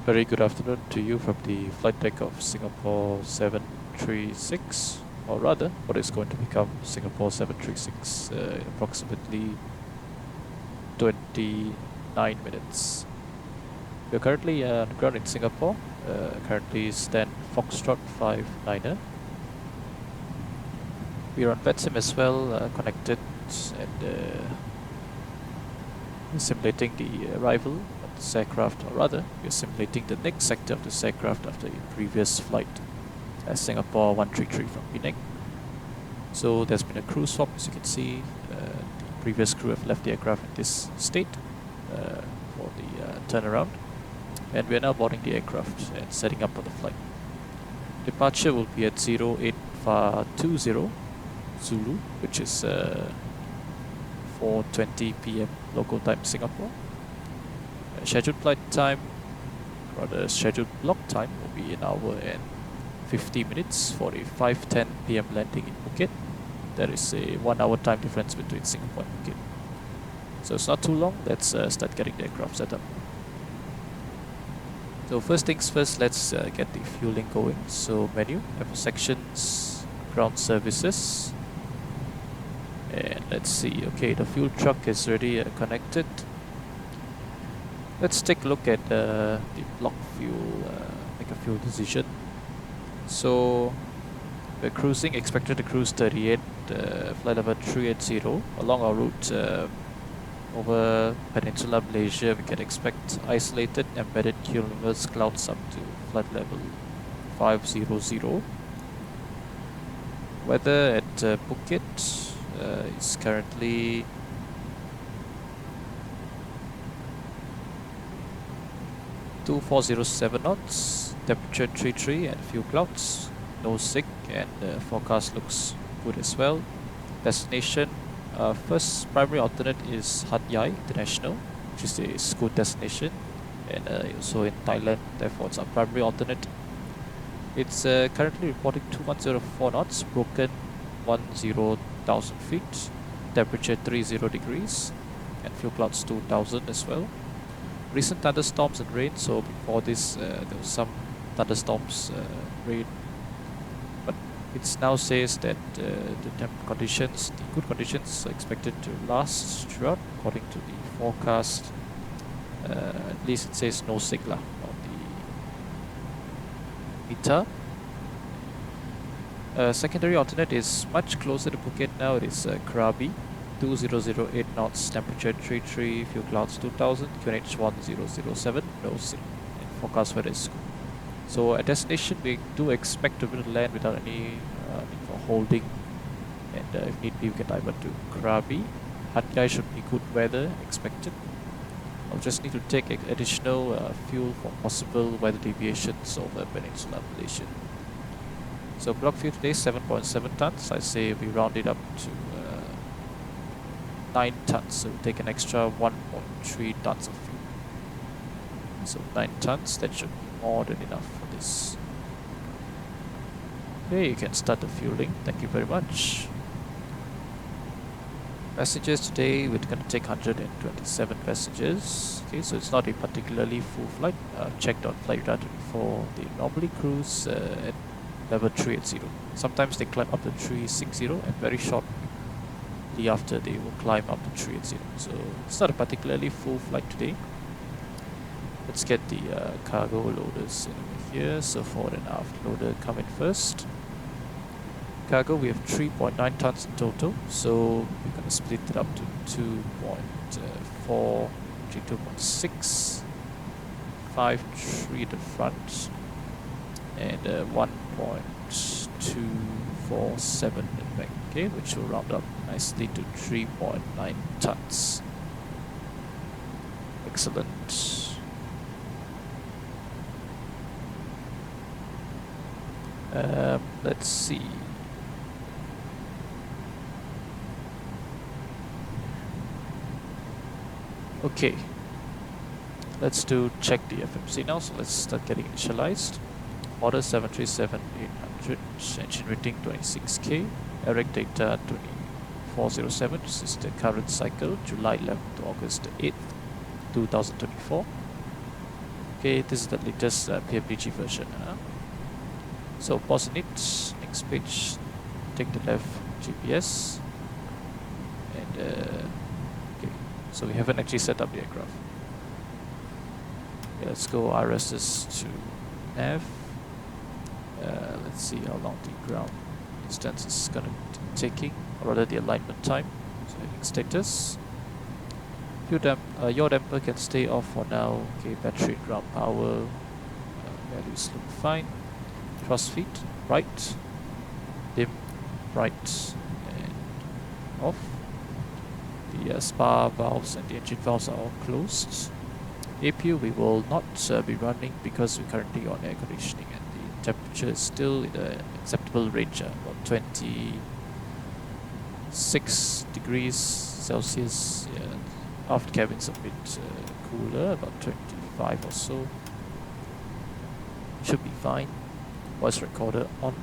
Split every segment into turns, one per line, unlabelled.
Very good afternoon to you from the flight deck of Singapore 736, or rather, what is going to become Singapore 736 in approximately 29 minutes. We are currently on the ground in Singapore, currently stand Foxtrot 59er. We are on VATSIM as well, connected and simulating the arrival of this aircraft, or rather, we are simulating the next sector of this aircraft after a previous flight at Singapore 133 from Penang. So there's been a crew swap, as you can see. The previous crew have left the aircraft in this state for the turnaround, and we are now boarding the aircraft and setting up for the flight. Departure will be at 0820 Zulu, which is 4:20 p.m. local time Singapore. Scheduled flight time, or the scheduled block time, will be 1 hour and 50 minutes for a 5:10 p.m. landing in Phuket. There is a 1 hour time difference between Singapore and Phuket. So it's not too long. Let's start getting the aircraft set up. So first things first, let's get the fueling going. So menu, airport sections, ground services. And let's see, okay, the fuel truck is already connected. Let's take a look at the block fuel, make a fuel decision. So we're cruising, expected to cruise 38, flight level 380. Along our route over Peninsula Malaysia, we can expect isolated embedded cumulus clouds up to flight level 500. Weather at Phuket is currently (2407) knots, temperature 33 and few clouds, no sick, and forecast looks good as well. Destination, first primary alternate is Hat Yai International, which is a Scoot destination, and also in Thailand, therefore it's our primary alternate. It's currently reporting 2104 knots, broken 10,000 feet, temperature 30 degrees, and few clouds 2000 as well. Recent thunderstorms and rain, so before this there was some thunderstorms, rain, but it now says that the good conditions are expected to last throughout, according to the forecast. At least it says no sigla on the meter. Secondary alternate is much closer to Phuket now. It is Krabi, 2008 knots, temperature 33, few clouds 2000, QNH 1007, no sick, and forecast weather is good. So at destination, we do expect to be able to land without any need for holding, and if need be, we can divert to Krabi. Hat Yai should be good weather expected. I'll just need to take additional fuel for possible weather deviations over Peninsula Malaysia. So block fuel today 7.7 tons. I say we round it up to 9 tons. So we'll take an extra 1.3 tons of fuel. So 9 tons, that should be more than enough for this. Okay, you can start the fueling. Thank you very much. Passengers today, we're going to take 127 passengers. Okay, so it's not a particularly full flight. Checked on flight radar 24. They normally cruise at level 380. Sometimes they climb up to 360, and very shortly after they will climb up to 380. So it's not a particularly full flight today. Let's get the cargo loaders in over here. So forward and aft loader come in first. Cargo, we have 3.9 tons in total, so we're going to split it up to 2.4, 2.6, 5.3 at the front, and 1.247 at the back, okay, which will round up nicely to 3.9 tons. Excellent. Let's see. Okay, let's check the FMC now. So let's start getting initialized. Order 737-800, engine rating 26K, erect data 2407. This is the current cycle, July 11th to August 8th, 2024. Okay, this is the latest PMDG version. So pause in it, next page, take the left GPS, and okay, so we haven't actually set up the aircraft. Okay, let's go RSS to nav. Let's see how long the ground distance is going to be taking, or rather the alignment time. So heading status. Your damper can stay off for now. Okay, battery and ground power values look fine. Thrust feet, right, dim, right, and off. The spar valves and the engine valves are all closed. APU we will not be running because we're currently on air conditioning and the temperature is still in the acceptable range, about 26 degrees Celsius. Yeah. Aft cabin's a bit cooler, about 25 or so. Should be fine. Voice recorder on.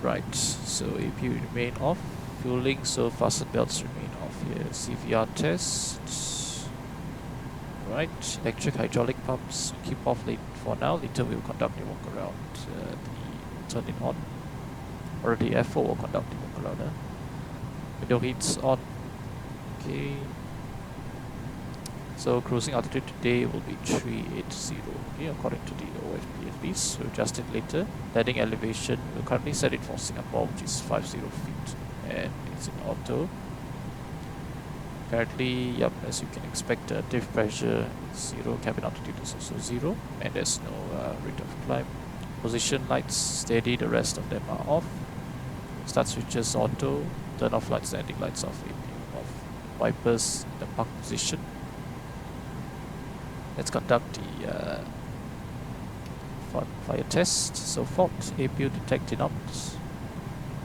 Right, so APU remain off. Fueling, so fasten belts remain off here. CVR test. Right, electric hydraulic pumps keep off late for now. Later we'll conduct a walk around. Turn it on. Or the F4 will conduct the walk around. Window heats on. Okay. So cruising altitude today will be 380, okay, according to the OFPFBs. So adjust it later. Landing elevation, we'll currently set it for Singapore, which is 50 feet. And it's in auto. Apparently, yep, as you can expect, diff pressure is 0, cabin altitude is also 0, and there's no rate of climb. Position lights steady, the rest of them are off. Start switches auto, turn off lights, landing lights off, APU off. Wipers in the park position. Let's conduct the fire test. So fault, APU detected ops.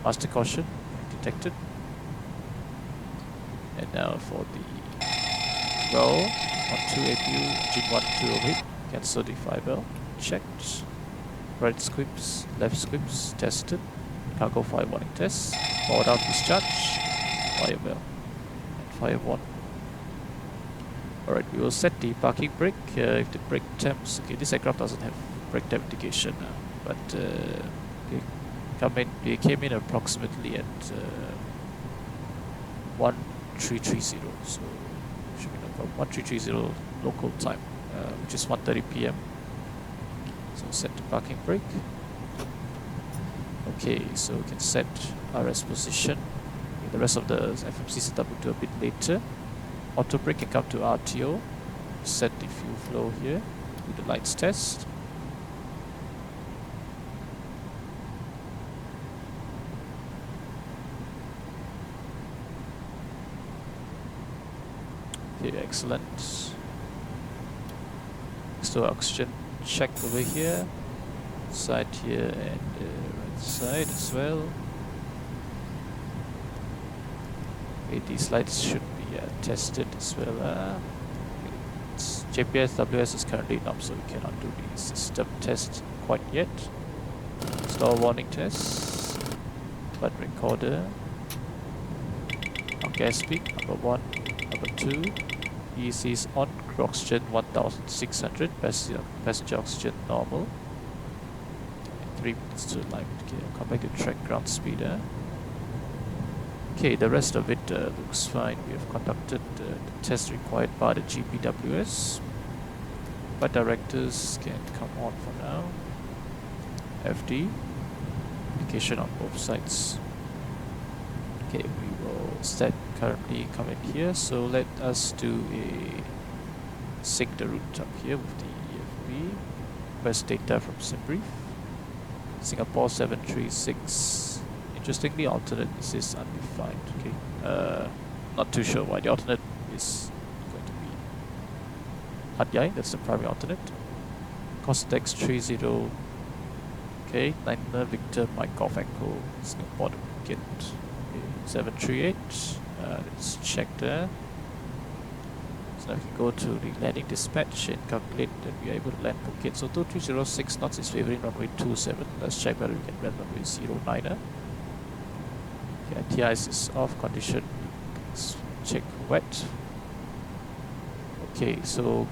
Master caution detected. And now for the roll, 1-2 APU, engine 1-2 overheat, cancel the fire bell, checked. Right squibs, left squibs, tested. Cargo fire warning test, forward out discharge, fire bell, and fire 1. Alright, we will set the parking brake. If the brake temps, okay, this aircraft doesn't have brake temp indication, but they came in approximately at 1330, so should be no problem. 1330 local time, which is 1:30 PM. So set the parking brake. Okay, so we can set RS position. Okay, the rest of the FMC setup will do a bit later. Auto brake can come to RTO. Set the fuel flow here. Do the lights test. Okay, excellent. So oxygen check over here. Side here and right side as well. Okay, these lights should be tested as well. JPS WS is currently up, so we cannot do the system test quite yet. Stall warning test. Flight recorder. On gas speed, number 1, number 2. EEC is on, crew oxygen 1600, passenger oxygen normal. 3 minutes to alignment. Okay, I'll come back to track ground speed. Okay, the rest of it looks fine. We have conducted the test required by the GPWS. But directors can come on for now. FD. Indication on both sides. Okay, we will set currently come in here. So let us do a sync the route up here with the EFB. Request data from SimBrief. Singapore 736. Interestingly, alternate is undefined. Okay, not too sure why the alternate is going to be Hat Yai. That's the primary alternate. Costex 30. Okay, 9 Victor Mike Golf Echo Singapore to Phuket. Okay, 738. Let's check there. So now we can go to the landing dispatch and calculate that we are able to land Phuket. So 2306 knots is favoring runway 27. Let's check whether we can land runway 09. Okay, TIS is off, condition let's check wet. Okay, so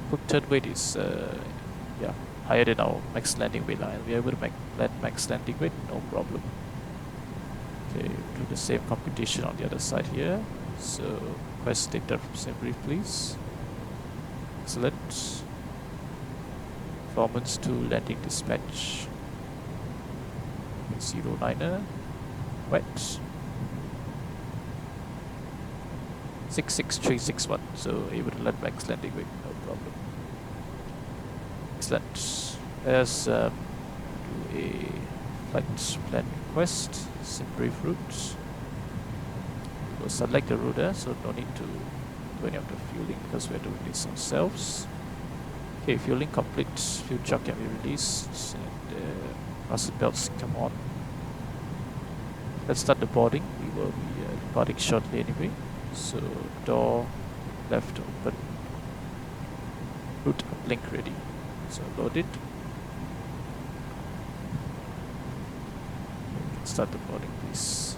quick turn weight is yeah, higher than our max landing weight line. We are able to land max landing weight, no problem. Okay, do the same computation on the other side here. So request data from same brief, please. Excellent. Performance to landing dispatch. 09er. Wet. 66361. So able to land max landing weight, no problem. Excellent. Let's do a flight plan request. Sim brief route. We'll select the route there, so no need to do any of the fueling because we're doing this ourselves. Okay, fueling complete. Fuel chuck can be released and muscle belts come on. Let's start the boarding. We will be departing shortly anyway. So door left open. Route uplink ready. So load it. Start the boarding, please.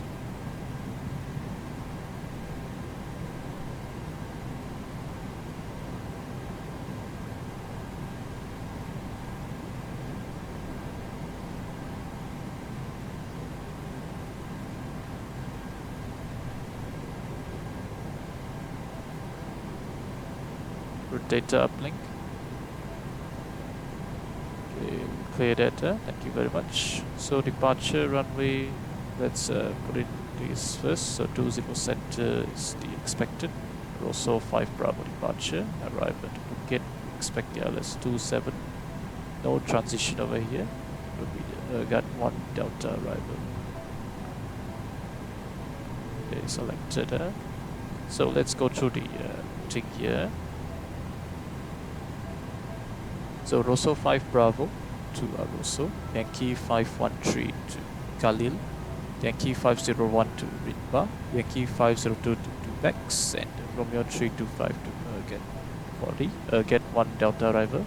Route data uplink. Okay, clear data. Thank you very much. So departure runway. Let's put in this first. So 20 center is the expected. Also 5 Bravo departure. Arrive at Phuket. Expect the LS 27. No transition over here. Will be got 1 Delta arrival. Okay, selected. So let's go through the thing here. So Rosso 5 Bravo to Rosso. Yankee 513 to Khalil. Yankee 501 to Rinba, Yankee 502 to Bex, and Romeo 325 to get 40. Get 1 Delta arrival.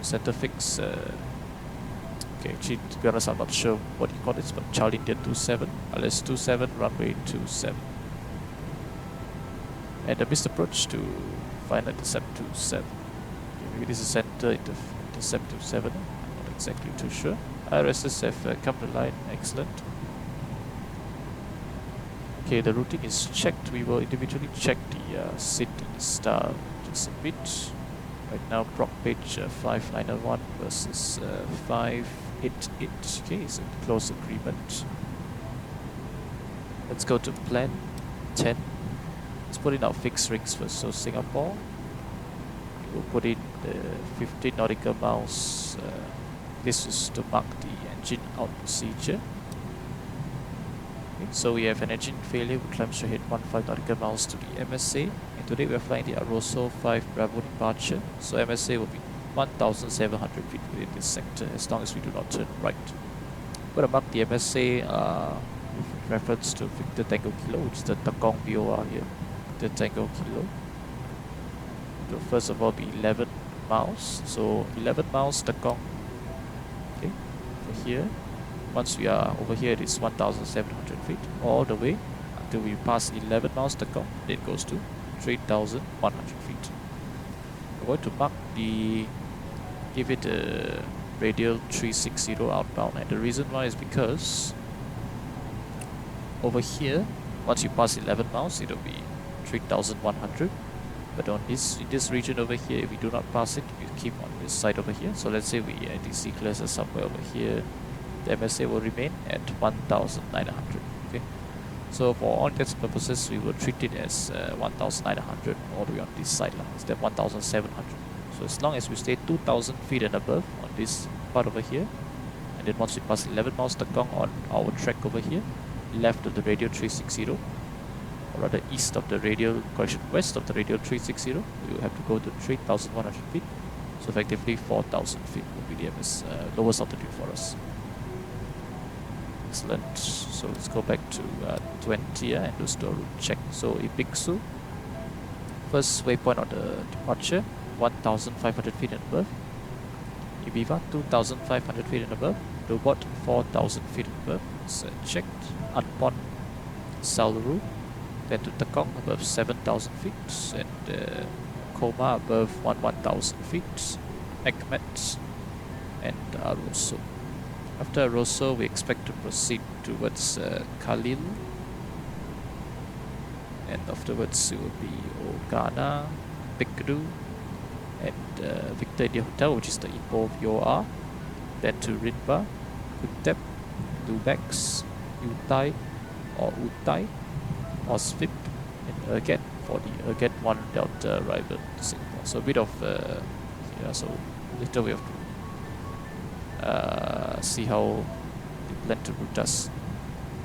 Center fix. Okay, actually, to be honest, I'm not sure what you call this, but Charlie India 27, LS 27, runway 27. And a missed approach to final intercept 27. Okay, maybe this is center intercept 27. I'm not exactly too sure. RSSF come to line, excellent. Okay, the routing is checked. We will individually check the seat and star just a bit. Right now, prop page 5901 versus 588. Okay, so close agreement. Let's go to plan 10. Let's put in our fixed rings first. So Singapore, we'll put in the 15 nautical miles. This is to mark the engine out procedure. So we have an engine failure, we climb straight ahead 15 nautical miles to the MSA, and today we are flying the Rosso 5 Bravo departure, so MSA will be 1,700 feet within this sector as long as we do not turn right. I'm going to mark the MSA with reference to Victor Tango Kilo, which is the Tekong VOR here, Victor Tango Kilo. It will first of all be 11 miles, so 11 miles Tekong, okay, for here. Once we are over here, it is 1,700 feet all the way until we pass 11 miles Tekong. Then it goes to 3,100 feet. We're going to mark give it a radial 360 outbound, and the reason why is because over here, once you pass 11 miles, it will be 3,100. But in this region over here, if we do not pass it, we keep on this side over here. So let's say we ATC clears us somewhere over here. The MSA will remain at 1,900. Okay, so for all intents and purposes, we will treat it as 1,900 all the way on this side line. Instead of 1,700. So as long as we stay 2,000 feet and above on this part over here, and then once we pass 11 miles Tekong on our track over here, left of the radial 360, or rather east of the radial, west of the radial 360, we will have to go to 3,100 feet. So effectively 4,000 feet will be the lowest altitude for us. Excellent. So let's go back to 20 and do store route check. So Ibixu, first waypoint on the departure, 1,500 feet and above. Ibiza, 2,500 feet and above. Robot, 4,000 feet and above. It's checked. Anpon, Saluru, then to Tekong above 7,000 feet, and coma above 1,000 feet, Ekmet, and Aroso. After Aroso, we expect to proceed towards Khalil, and afterwards it will be Ogana, Bikru, and Victor India Hotel, which is the Ipoh VOR, then to Rinba, Kutep, Lubex, Utai or Utai, Osvip, and Urget for the Urget 1 Delta arrival to Singapore. So a bit of, so later we have to see how they plan to route us.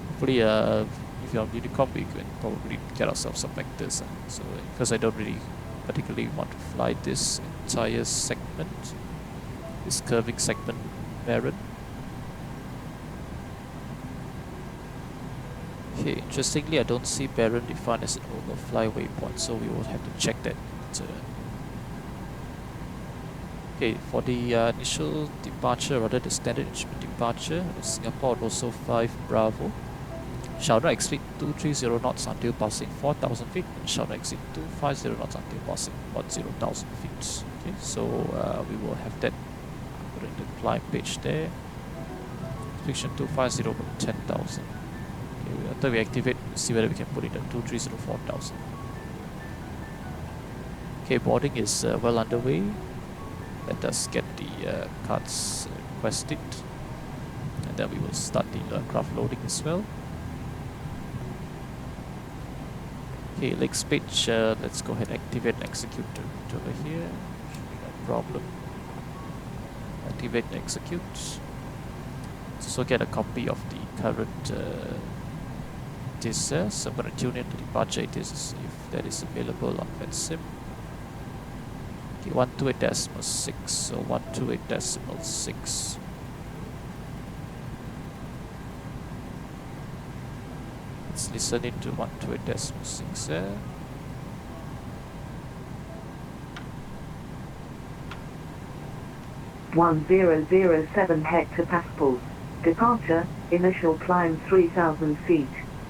Hopefully, if you're on Unicom, we can probably get ourselves some vectors. So, because I don't really particularly want to fly this entire segment, this curving segment, Baron. Okay, interestingly, I don't see Baron defined as an overfly waypoint, so we will have to check that. Okay, for the initial departure, rather the standard instrument departure, Singapore also 5 Bravo. Shall not exceed 230 knots until passing 4,000 feet, and shall not exceed 250 knots until passing 10,000 feet. Okay, so we will have that put in the climb page there. Fiction 250 over 10,000. Okay, after we activate, we'll see whether we can put in the 230 4,000. Okay, boarding is well underway. Let us get the cards requested, and then we will start the aircraft loading as well. Okay, legs page, let's go ahead and activate and execute the route over here. Should be no problem. Activate and execute. Let's also get a copy of the current DISA, so I'm going to tune in the departure ATIS if that is available on VATSIM. Okay, 128.6, so 128.6. Let's listen into 128.6 there.
.1007 hectopascals. Departure, initial climb 3,000 feet.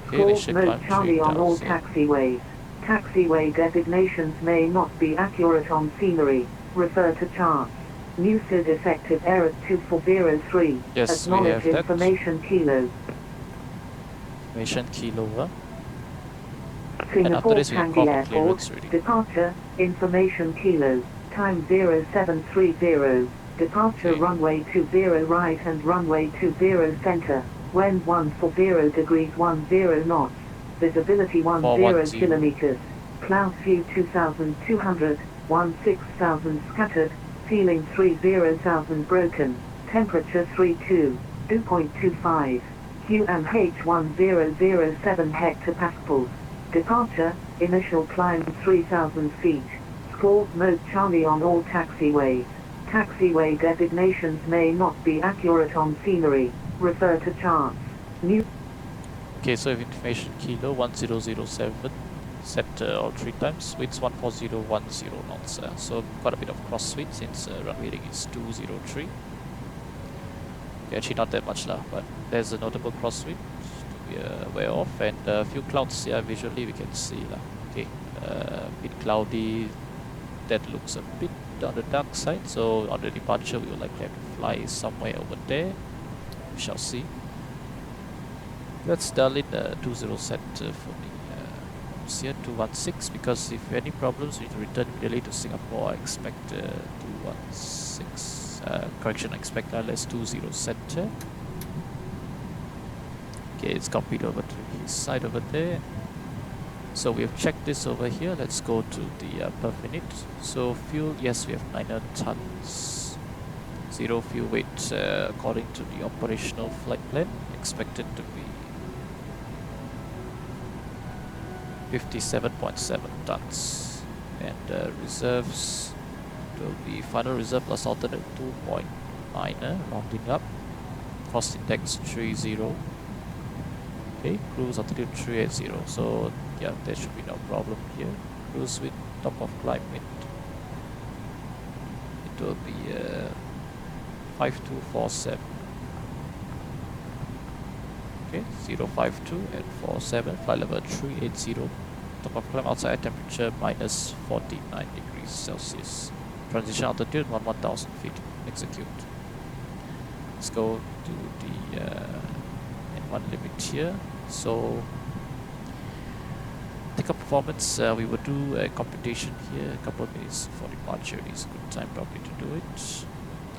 Course mode Charlie on all taxiways. Taxiway designations may not be accurate on scenery. Refer to charts. New SID effective error 2403.
Yes,
acknowledge information kilo.
Information kilo, huh?
Singapore Changi Airport. Departure, information kilo. Time 0730. Departure
Okay.
runway 20 right and runway 20 center. Wind 140 degrees 10 knots. Visibility 10 kilometers. Cloud view 2,200. 16,000 scattered. Ceiling 30,000 broken. Temperature 32. Dew point 25. QMH 1007 hectopascals. Departure, initial climb 3,000 feet. Sport mode Charlie on all taxiways. Taxiway designations may not be accurate on scenery. Refer to charts. New.
Okay, so information kilo 1007 set all 3 times. Winds 14010 knots. So quite a bit of crosswind since run rating is 203. Okay, actually not that much lah, but there's a notable crosswind to be aware of, and a few clouds. Yeah, visually we can see lah. Okay, bit cloudy. That looks a bit on the dark side. So on the departure, we will likely have to fly somewhere over there. We shall see. Let's dial in 20 set for the here 216, because if any problems we need to return immediately to Singapore. I expect 216. Correction, I expect LS 20 center. Okay, it's copied over to his side over there. So we have checked this over here. Let's go to the per minute. So fuel, yes, we have 900 tons. Zero fuel weight according to the operational flight plan, expected to be 57.7 tons. And reserves will be final reserve plus alternate 2.9, rounding up. Cost index 30. Okay, cruise altitude 380. So yeah, there should be no problem here. Cruise with top of climb wind. It will be 5247. Okay, 052 and 47, flight level 380. top of climb, outside temperature minus 49 degrees Celsius. Transition altitude 1000 feet. Execute. Let's go to the N1 limit here. So take-off performance, we will do a computation here, a couple of minutes for departure. It's a good time probably to do it.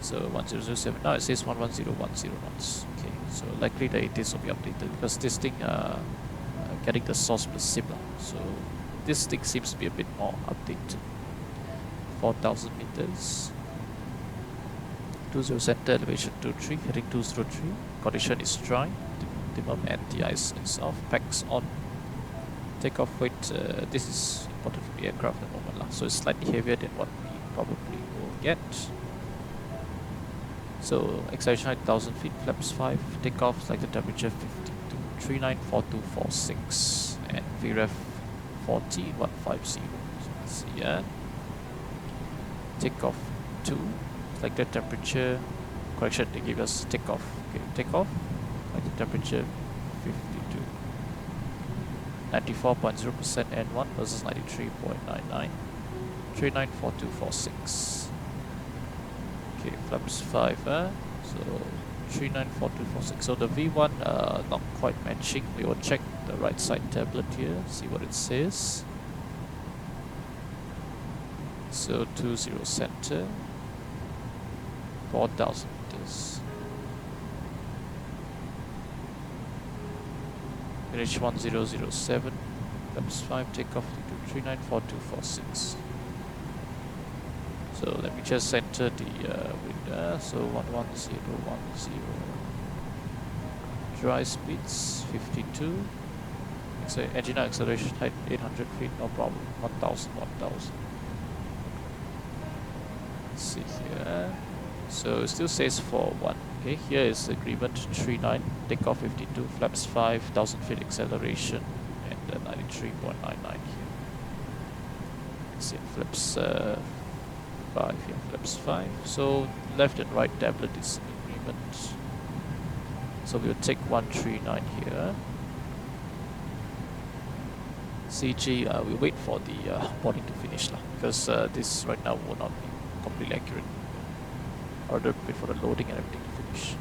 So 1007, now it says 11010 knots. Okay, so likely the ATIS will be updated because this thing getting the source plus sim. So this thing seems to be a bit more updated. 4000 meters. 20 center, elevation 23, heading 203. Condition is dry. Optimum anti-ice is off. Packs on. Takeoff weight, this is important for the aircraft at the moment, so it's slightly heavier than what we probably will get. So acceleration height 1000 feet, flaps 5, takeoff selected temperature 52, 394246, and VREF 14150. So let's see here. Takeoff 2, selected temperature, correction, they give us takeoff. Okay, takeoff, selected temperature 52. 94.0% N1 versus 93.99. 394246. Okay, flaps 5, so 394246. So the V1 not quite matching. We will check the right side tablet here, see what it says. So 20 center, 4000 meters. Finish 1007, flaps 5, takeoff to 394246. So let me just enter the window. So 11010. Dry speeds 52. Engine acceleration height 800 feet, no problem. 1000. Let's see here. So it still says 41. Okay, here is agreement 39, takeoff 52, flaps 5, 1000 feet acceleration, and 93.99 here. Let's see, flaps 5 here, flaps 5. So left and right tablet is in agreement. So we'll take 139 here. CG, we'll wait for the boarding to finish because this right now will not be completely accurate. Order wait for the loading and everything to finish.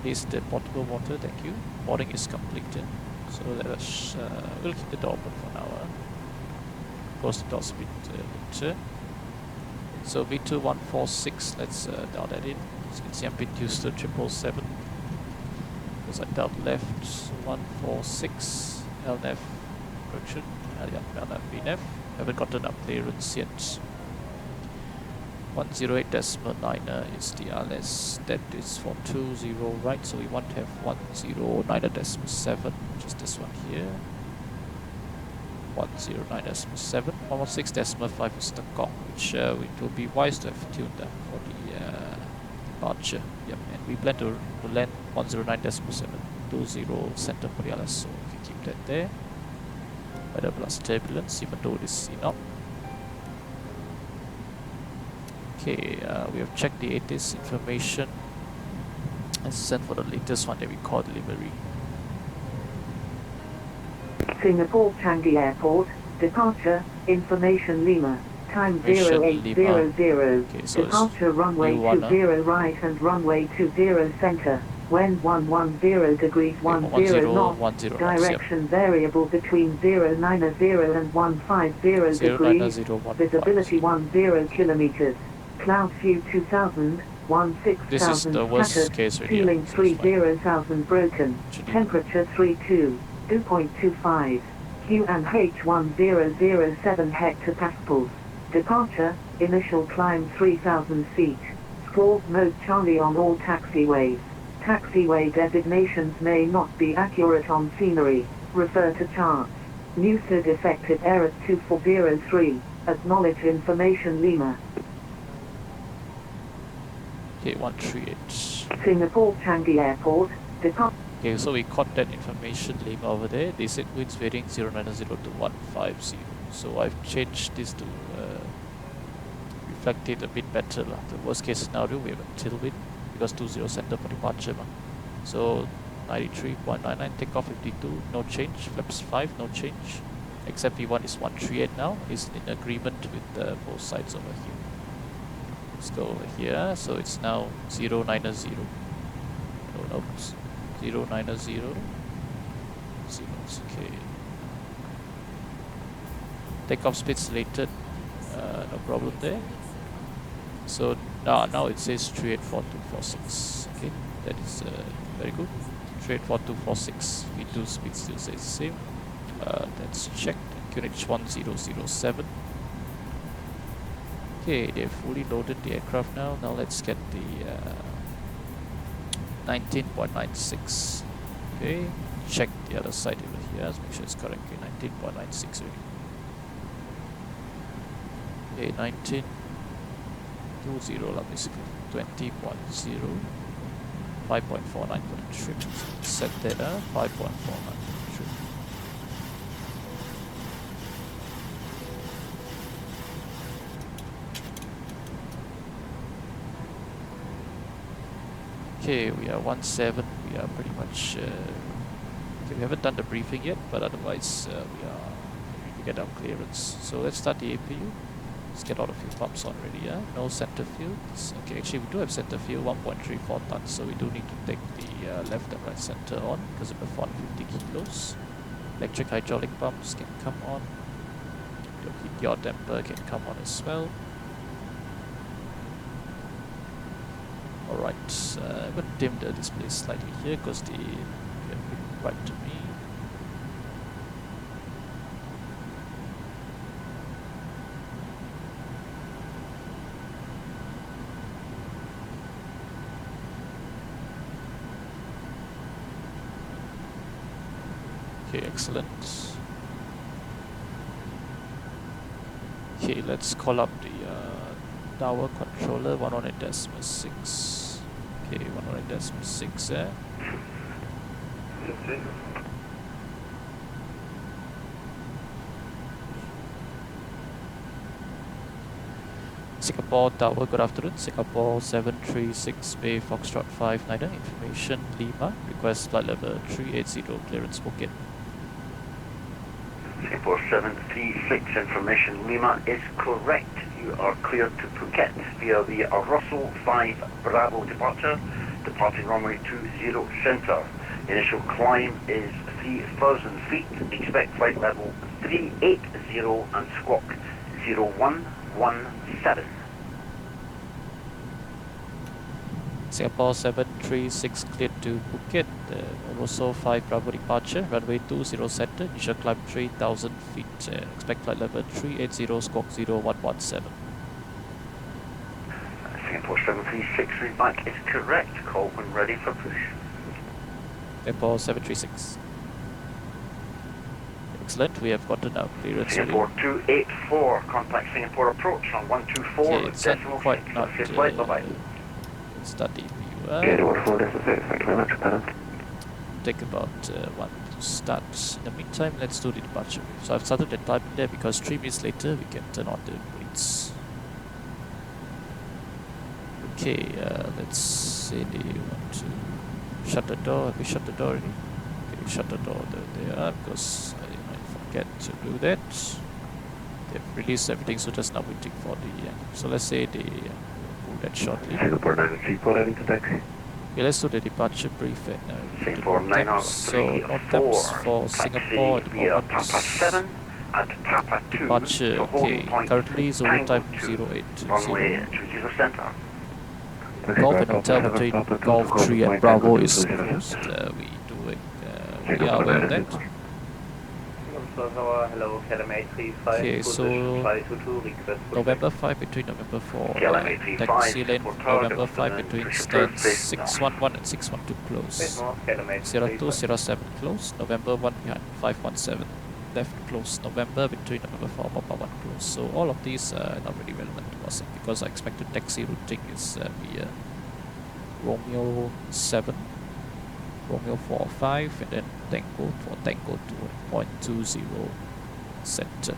Here's the portable water, thank you. Boarding is completed. So let us, we'll keep the door open for now. Close the doors a bit later. So V2146, let's dial that in. As you can see, I'm being used to 777. Because I dialed left, 146, LNAV correction, LNAV VNAV. Haven't gotten up clearance yet. 108.9 is the RLS, that is for 20 right, so we want to have 109.7, which is this one here. 109.7, 116.5 is the Kong, which it will be wise to have tuned that for the departure. Yep, and we plan to land 109.7, 20 center for the RLS, so we can keep that there. Weather plus turbulence, even though it is enough. Okay, we have checked the ATIS information and sent for the latest one that we call delivery.
Singapore Changi Airport, departure, information Lima, time 0800,
okay, so
departure runway 20 right and runway 20 center, wind 110 degrees 10 knots, direction variable between 090 and 150 degrees, visibility 10 kilometers. Cloud view 2000, 16,000
this is the worst case radio.
ceiling 30,000 broken, temperature 32, 2.25, QNH 1007 hectopascals, departure, initial climb 3,000 feet, squall mode Charlie on all taxiways. Taxiway designations may not be accurate on scenery, refer to charts. New SID effective error 2403, acknowledge information Lima.
Okay, 138.
Singapore Changi Airport, depart.
Okay, so we caught that information Lima over there. They said winds varying 090 to 150. So I've changed this to reflect it a bit better. The worst case scenario, we have a tailwind because 20 center for departure. So 93.99, takeoff 52, no change, flaps 5, no change, except V1 is 138 now, is in agreement with both sides over here. Let's go over here, so it's now 090, no, 090, zeros, okay. Takeoff speed selected, no problem there. So now it says 384246. Okay, that is very good. 384246. V2 speed still says the same. That's checked. QNH 1007. Okay, they've fully loaded the aircraft now. Now let's get the 19.96. Okay, check the other side over here. Let's make sure it's correct. Okay, 19.96 already. Okay, 19. 20 basically 20.0, 5.49 for the trim. Set that up, 5.49 for the trim. Okay, we are 17. We are pretty much. Okay, we haven't done the briefing yet, but otherwise we are ready to get our clearance. So let's start the APU. Let's get all the fuel pumps on already, yeah? No center fuels. Okay, actually we do have center fuel, 1.34 tons, so we do need to take the left and right center on because of the 450 kilos. Electric hydraulic pumps can come on. Your heat yaw damper can come on as well. Alright, I'm going to dim the display slightly here because they have been bright to me. Okay, excellent. Okay, let's call up the tower controller 100.6. Okay, 100.6 there. Singapore Tower, good afternoon. Singapore 736 Bay Foxtrot 5 Niner. Information Lima. Request flight level 380 clearance Phuket.
Singapore 736 information Lima is correct. You are cleared to Phuket via the Russell 5 Bravo departure, departing runway 20 center. Initial climb is 3,000 feet. Expect flight level 380 and squawk 0117.
Singapore 736 cleared to Phuket. Russell 5 Bravo departure, runway 20 center, initial climb 3,000 feet. Expect flight level 380, squawk 0117.
Singapore 736 readback is correct. Call when ready for push.
Singapore 736. Excellent, we have gotten our clearance.
Singapore 284, contact Singapore approach on 124
okay, it's
decimal
quite
6.
not
Safe flight, bye-bye.
Start the APU.
Okay, 4 decimal 6, thank you very much, Japan.
Take about 1 to start. In the meantime, let's do the departure brief. So I've started the timing there because 3 minutes later we can turn on the blitz. Okay, let's say they want to shut the door. Have we shut the door already? Okay, shut the door. There they are because I might forget to do that. They've released everything, so just now waiting for the so let's say they move that shortly.
Singapore 934 heading to taxi.
Okay, let's do the departure brief and
Singapore
no temps. So no temps for Singapore at the
via
moment.
Papa 7 and Papa 2.
Departure,
to holding
okay.
point
Currently is overtime
Tango 2, runway
0820.
20 center.
Golf and hotel between Golf 3 and Bravo is closed. We are aware of that.
Hello, telemetry 5.
Okay, so November 5 between November 4
Telemetry
taxi
5
lane,
for target
November 5
and
between
push
stands
first
611 and 612 close. 0207 close, November 1 behind 517 left close, November between November 4 Papa 1 close. So all of these are not really relevant to us because I expected taxi routing is via Romeo 7, Romeo 45 and then Tango for Tango to 0.20 center.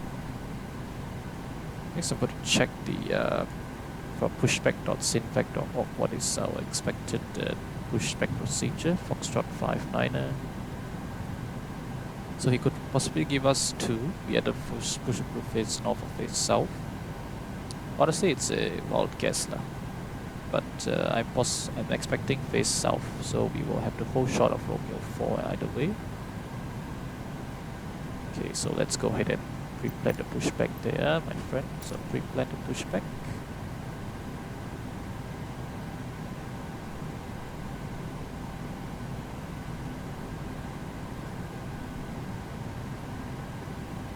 Next I'm going to check the from pushback.sinfact.org what is our expected pushback procedure, Foxtrot 59er. So he could possibly give us 2. We had to push it to face north or face south. Honestly, it's a wild guess lah. But I'm expecting face south, so we will have the whole shot of Romeo 4 either way. Okay, so let's go ahead and pre-plan the pushback there, my friend. So pre-plan the pushback.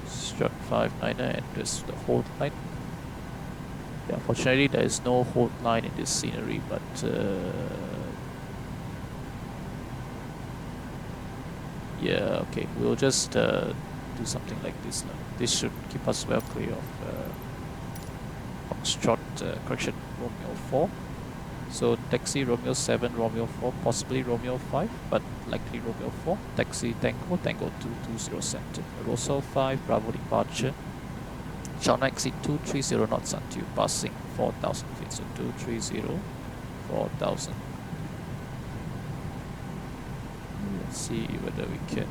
Strut 59er and just the hold line. Yeah, unfortunately there is no hold line in this scenery, but yeah, okay, we'll just do something like this now. This should keep us well clear of Foxtrot, correction, Romeo 4. So taxi Romeo 7, Romeo 4, possibly Romeo 5, but likely Romeo 4. Taxi Tango, Tango 220 center. Rosso 5, Bravo departure. Shall not exceed 230 knots until passing 4,000 feet. So 230, 4,000. Let's see whether we can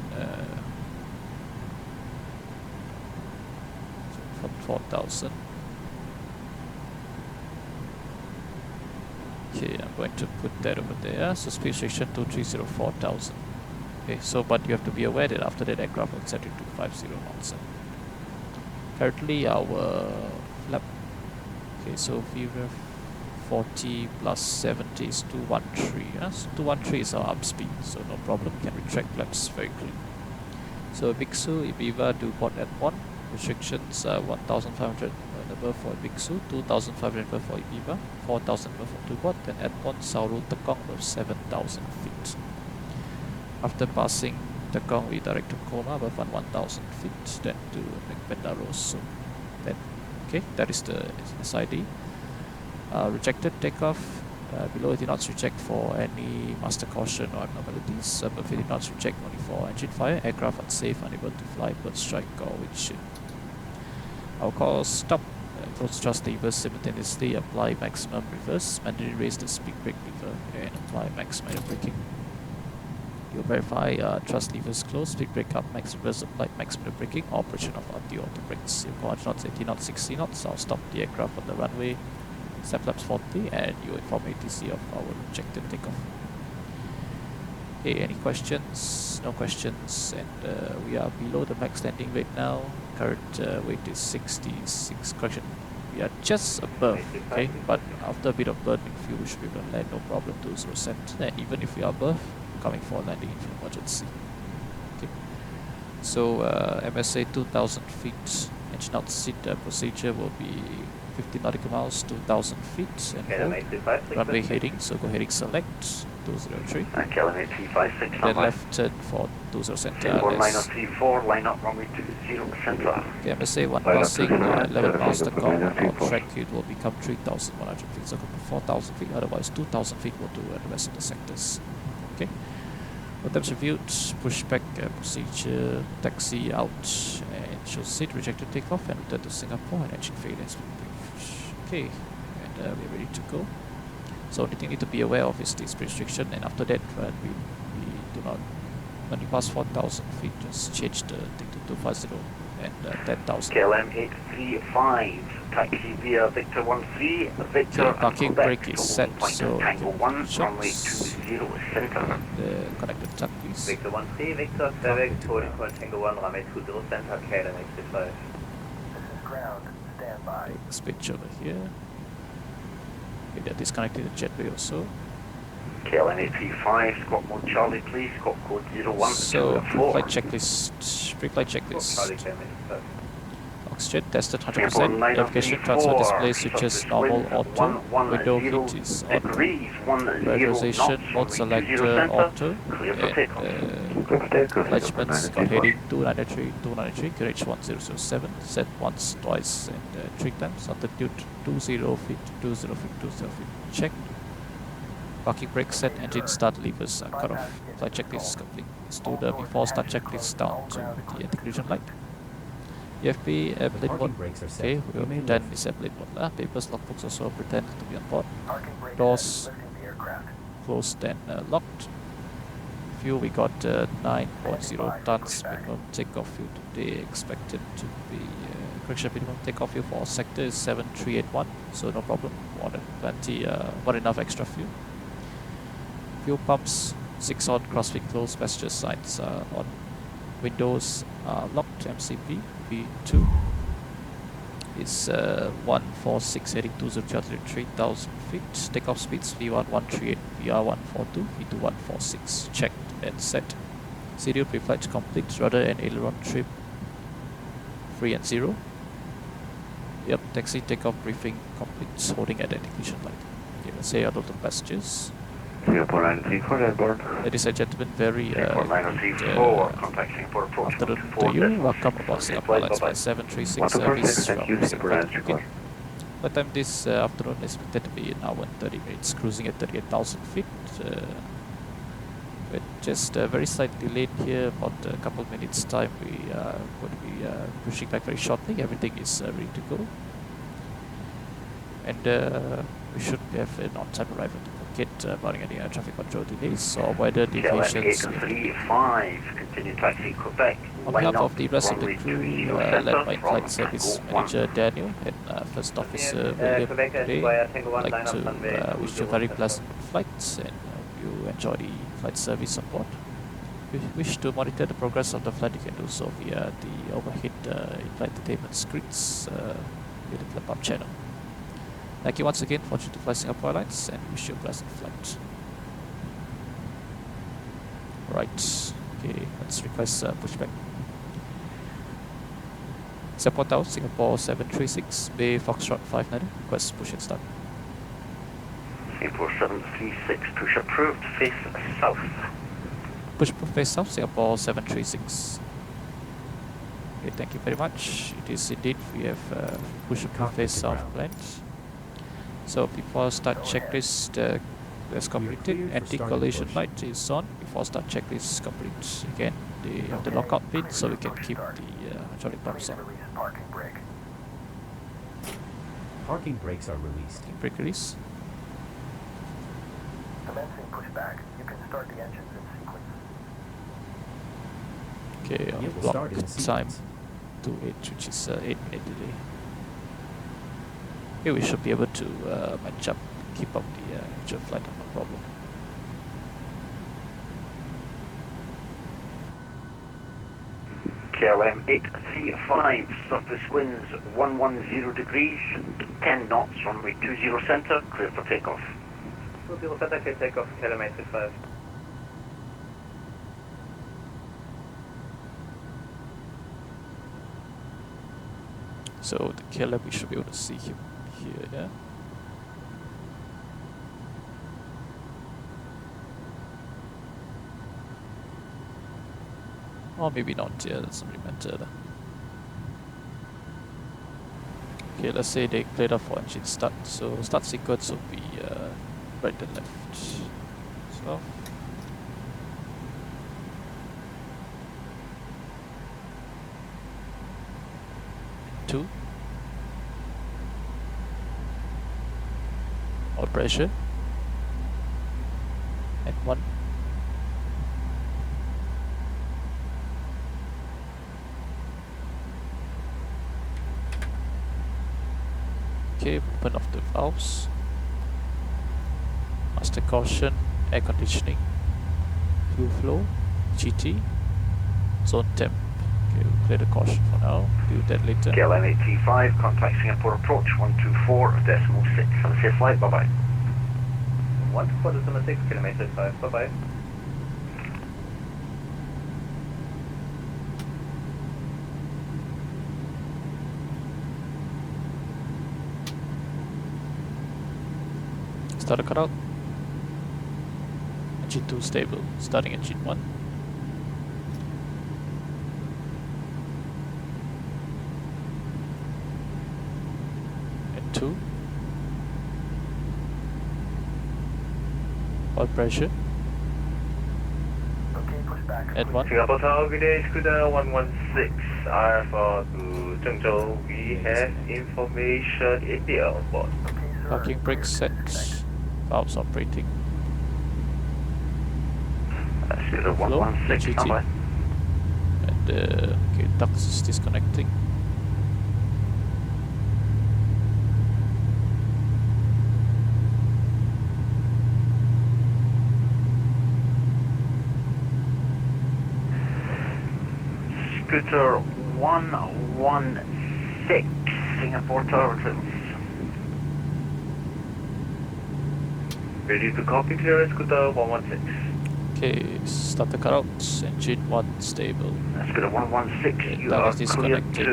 4,000. Okay, I'm going to put that over there. So speed restriction 230, 4,000. Okay, so but you have to be aware that after that aircraft will set it to 50 knots. Currently our flap. Okay, so VREF 40 plus 70 is 213. Yeah? So 213 is our up speed, so no problem. We can retract flaps very clean. So Bixu, Ibiza, do port at 1. Restrictions 1,500 and above for Bixu, 2,500 above for Ibiza, 4,000 above for Tubot, then at 1 Sauru Tekong above 7,000 feet. After passing Tekong, we direct to Koma above 1,000 feet, then to Bendaroso. Then, okay, that is the SID. Rejected takeoff. Below 80 knots reject for any master caution or abnormalities. Above 80 knots reject only for engine fire, aircraft unsafe, unable to fly, bird strike or windshield. Our call stop. Close thrust levers simultaneously, apply maximum reverse, manually raise the speed brake lever and apply maximum braking. You'll verify thrust levers closed, speed brake up, max reverse applied, maximum braking, operation of RT auto brakes. You go 100 knots, 80 knots, 60 knots. I'll stop the aircraft on the runway. Set flaps 40 and you inform ATC of our rejected takeoff. Okay, any questions? No questions. And we are below the max landing weight now. Current weight is 66. Correction, we are just above. Okay, but after a bit of burning fuel, we should be able to land no problem 20%. And even if we are above, coming for landing in emergency. Okay, so MSA 2,000 feet. Engine out seat procedure will be 50 nautical miles, 2,000 feet, and runway heading, so go heading select, 203.
Kilometer 356.
Then left turn for 20 center.
34, line up runway 20 center.
Okay, MSA 1 passing, 11 miles to go. On track it will become 3,100 feet, so go to 4,000 feet, otherwise 2,000 feet will do the rest of the sectors. Okay. Attempts reviewed, pushback procedure, taxi out, and shows seat rejected takeoff and return to Singapore and engine failure. Okay, and we're ready to go. So only thing you need to be aware of is this restriction, and after that we do not, when you pass 4,000 feet, just change the thing to 250 and 10,000.
KLM 835, taxi via Victor 13, Victor
okay, parking brake is set, so
Tango 1, runway 20 center.
The connected truck, please.
Victor 13, Victor, Quebec, holding point Tango 1, runway 20 center, KLM 835.
This is ground, stand by.
Switch over here. Okay, they're disconnected the jetway also.
KLM 835, Scott mode Charlie please, Scott code 01.
So, pre-flight checklist, pre-flight checklist.
Charlie KLM 835.
Oxygen tested 100%, navigation transfer display switches normal auto, window heat is on, pressurization mode selector auto, and attachments got heading 293, 293, QH 1007, set once, twice, and 3 times, altitude 20 feet, 20 feet, 20 feet, checked. Parking brake set, engine start, levers are cut off. Flight checklist is complete. Let's do the before start checklist down to the anti-collision light. EFP, airplane mode. Okay, we will pretend it's airplane mode. Papers, logbooks also pretend to be on board. Doors closed and locked. Fuel, we got 9.0 tons minimum takeoff fuel today, expected to be correction minimum takeoff fuel for our sector is 7381, so no problem, more enough extra fuel. Fuel pumps 6 on, crosswind closed, passenger sides on, windows locked, MCP V2 is 146 heading 2030 feet, takeoff speeds V1 138, VR 142, V2 146, checked and set. Serial preflight complete, rudder and aileron trim free and 0. Yep, taxi takeoff briefing complete, holding at the ignition light. Okay, let's say our total passengers.
04934, airborne.
Ladies and gentlemen, very
contact Singapore approach.
afternoon to you. Welcome aboard Singapore Airlines Flight 736 service from Singapore to Phuket. Flight time this afternoon is expected to be an hour and 30 minutes, cruising at 38,000 feet. We're just very slightly late here, about a couple of minutes time. We are going to be pushing back very shortly. Everything is ready to go. And we should have an on-time arrival to Phuket, barring any traffic control delays or weather deviations.
Continue taxi Quebec.
On behalf of the rest of the crew, led by Flight Service Manager Daniel and First Officer William today, I'd like to wish you a very pleasant flight and you enjoy the flight service on board. If you wish to monitor the progress of the flight, you can do so via the overhead in-flight entertainment screens via the Club Up channel. Thank you once again for choosing to fly Singapore Airlines and wish you a pleasant flight. Right, okay, let's request pushback. Singapore Tower, Singapore 736, Bay Foxtrot 59, request push and start.
Singapore 736, push approved, face south.
Push face south, Singapore 736. Okay, thank you very much. It is indeed, we have push approved face south planned. So before start checklist is completed, anti-collision light is on. Before start checklist is complete. Again, they have the lockout pin so we can keep the hydraulic pumps on.
Parking brake.
Parking brakes are released.
Brake release.
Commencing pushback. You can start the engines in sequence.
Okay, on
It will
block
start in
time
sequence.
28, which is 8-minute delay. Okay, we should be able to match up, keep up the actual flight, no problem.
KLM 835, surface winds 110 degrees, 10 knots, runway 20 center, clear for takeoff.
20 center, clear takeoff, KLM 835.
So the KLM, we should be able to see him here, yeah? Or maybe not, yeah, doesn't really matter. Okay, let's say they cleared up for engine start, so start sequence will be right and left. So two. Or pressure. And 1. Okay, open off the valves. Master caution, air conditioning, fuel flow, GT, zone temp. Okay, we'll clear the caution for now. Do that later.
KLM 835, contact Singapore approach 124.6. Have a safe flight, bye bye.
124.6, KLM 835, bye bye.
Start a cutout. Engine 2 stable. Starting engine 1. And 2. Oil pressure.
Okay, pushback.
And 1.
Singapore Tower, good day, Scooter 116, IFR to Zhengzhou. We have information in the airport.
Okay, sir.
Parking brake set. Valves operating.
Scooter
flow,
116,
GT.
standby.
And okay, ducts is disconnecting.
Scooter 116, Singapore Tower clearance.
Ready to copy, clearance, Scooter 116.
Okay, start the cutouts. Engine 1 stable.
Scooter 116, you
That
are
is
cleared
disconnected,
to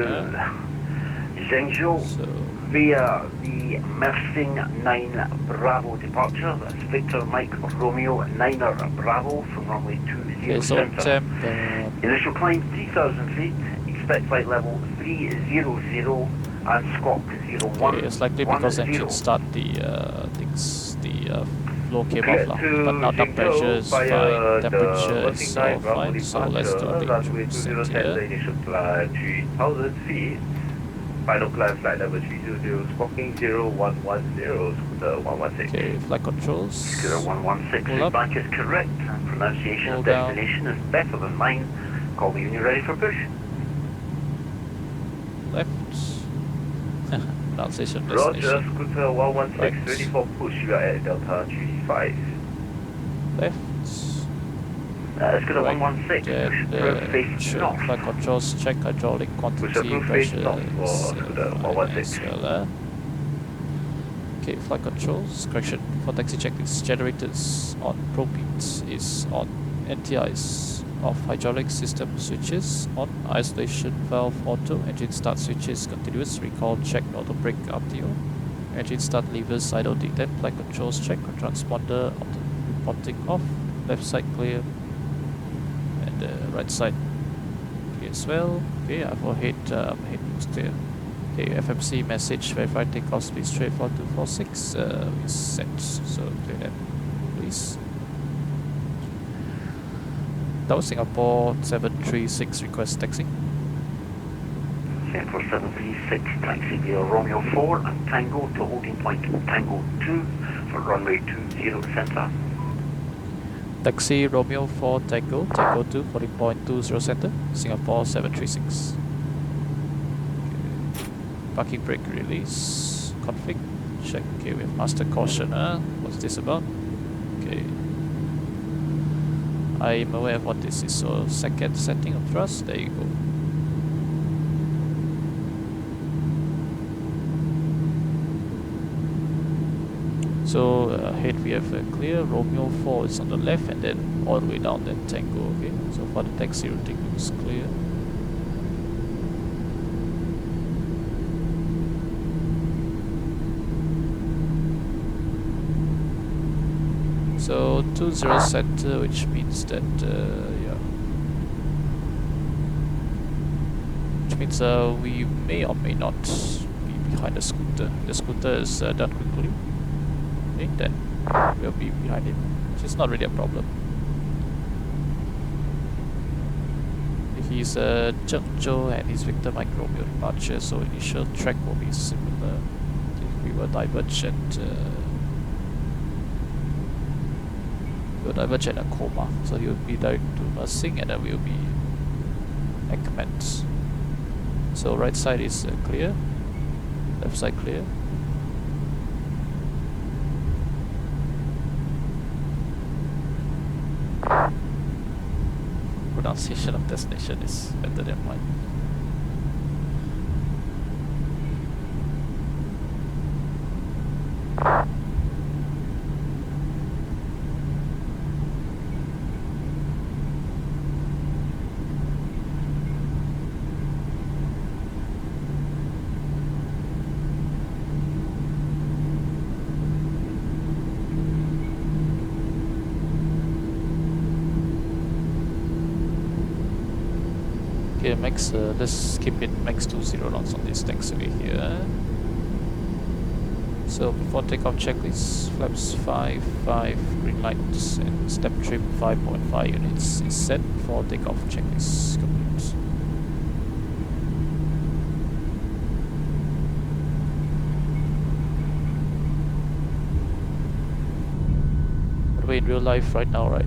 Zhengzhou
So
via the Mersing 9 Bravo departure. That's Victor Mike Romeo 9er Bravo from runway 20
okay, so
center.
temp.
Initial climb 3,000 feet, expect flight level 300 and squawk 0110.
Okay, it's likely because engine start the flow came
Clear
off now.
to
But now the pressure is
via
fine,
the
temperature is
Mersing
all
9 Bravo
fine. So let's do
departure,
the
runway
engine
20
set
center,
here.
initial climb 3,000 feet. Final climb flight level 300, squawking 0110, Scooter 116.
Okay, flight controls.
Scooter 116,
Pull up.
feedback is correct and pronunciation
Pull
of
down.
destination is better than mine. Call me when you're ready for push.
Left. Pronunciation
Roger,
destination.
Scooter 116,
Right.
ready for push. You are at Delta 35.
Left.
Scooter
Right.
116,
And
push proof face
sure,
north.
flight controls check hydraulic quantity,
proof face
pressure
north for
is
Scooter
fine
116.
as well. Okay, flight controls, correction for taxi checklist. Generators on, propane is on, NTIs off, hydraulic system switches on, isolation valve auto, engine start switches continuous, recall check, auto brake RTO, engine start levers idle detent, flight controls check, transponder auto reporting off, left side clear, and right side clear as well. Okay, overhead head was clear. Okay, FMC message, verify takeoff speed straight 4246 is set, so clear that please. That was Singapore 736 request taxi.
Singapore 736, taxi via Romeo 4 and Tango to holding point Tango 2 for runway 20 center.
Taxi Romeo 4 Tango, Tango 2 40.20 center, Singapore 736. Okay. Parking brake release, config, check, okay, we have master caution, what's this about? Okay. I'm aware of what this is, so second setting of thrust, there you go. So ahead we have clear, Romeo 4 is on the left and then all the way down then Tango, okay? So for the taxi routing looks clear. So 20 center, which means that, yeah. Which means we may or may not be behind the scooter. The scooter is done quickly. Okay, then we'll be behind it, which is not really a problem. He's Zhengzhou and he's Victor Mike Romeo departure, so initial track will be similar. If we will diverge at a coma, so he will be direct to Mersing and then we'll be Ekment. So right side is clear, left side clear. Pronunciation of destination is better than mine. Okay, max, let's keep it max 20 knots on this taxiway here. So before takeoff checklist, flaps 5, green lights, and step trim 5.5 units is set for takeoff checklist complete. By the way, in real life right now, right?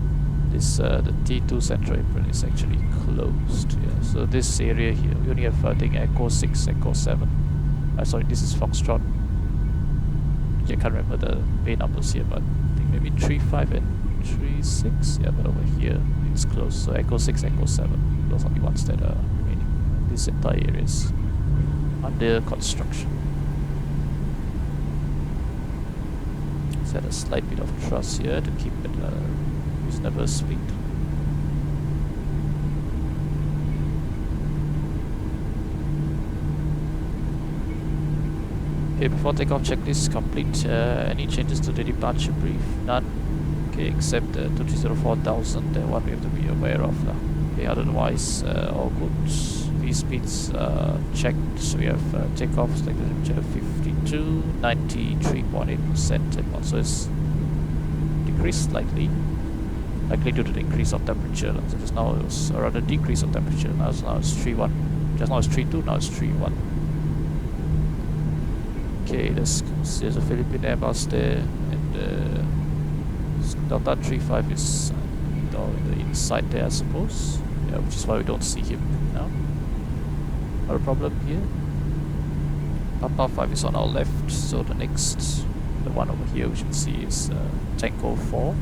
This the T2 central apron is actually closed. Yeah, so this area here we only have I think Echo 6, Echo 7. Sorry, this is Foxtrot. I can't remember the main numbers here, but I think maybe 3.5 and 3.6. Yeah, but over here it's closed. So Echo 6, Echo 7. Those are the ones that are remaining. This entire area is under construction. Set a slight bit of thrust here to keep it reasonable speed. Okay, before takeoff checklist complete. Any changes to the departure brief? None. Okay, except the 2304,000, that one we have to be aware of. Okay, otherwise all good. V speeds checked. So we have takeoff temperature 52, 93.8% and one. So it's decreased slightly. Likely due to the increase of temperature. So just now it was a rather decrease of temperature. Now it's 3.1. Just now it's 3.2. Now it's 3.1. Okay, there's a Philippine Airbus there, and Delta 35 is in the inside there, I suppose. Yeah, which is why we don't see him now. Not a problem here. Papa 5 is on our left, so the next, the one over here we should see is Tango 4.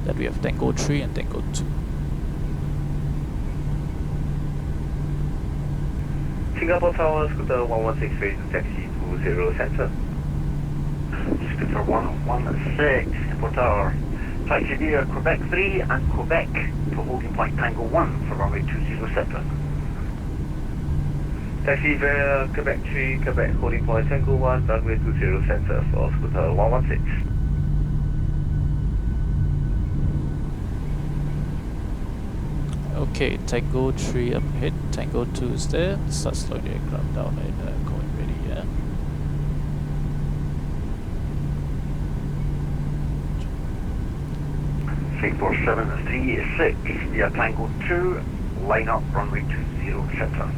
Then we have Tango 3 and Tango 2.
Singapore Tower, Scooter 116 ready to taxi to 0 center.
Scooter 116, Singapore Tower. Taxi via Quebec 3 and Quebec to holding point Tango 1 for runway 20 center.
Taxi via Quebec 3, Quebec holding point Tango 1, runway 20 center for Scooter 116.
Okay, Tango 3 up ahead, Tango 2 is there. Start slowing the aircraft down and going ready, yeah.
Singapore 736 via Tango 2, line up runway 20 center.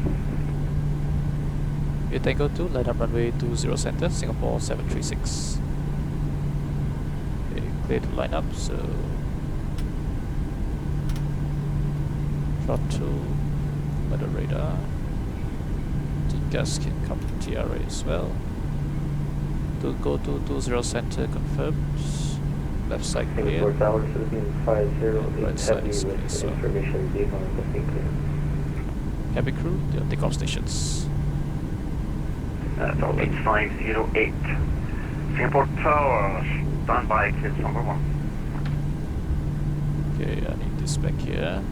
Yeah, Tango 2, line up runway 20 center, Singapore 736. Okay, clear to line up, so throttle, weather radar, T-gas can come to TRA as well. To go to 20 center confirmed, left side clear,
Singapore Tower 1750
right
is
side
heavy
is clear,
with
so
information behind the clear.
cabin crew, the takeoff stations.
Philippines 508. Singapore Tower, stand by, clear number 1.
Okay, I need this back here.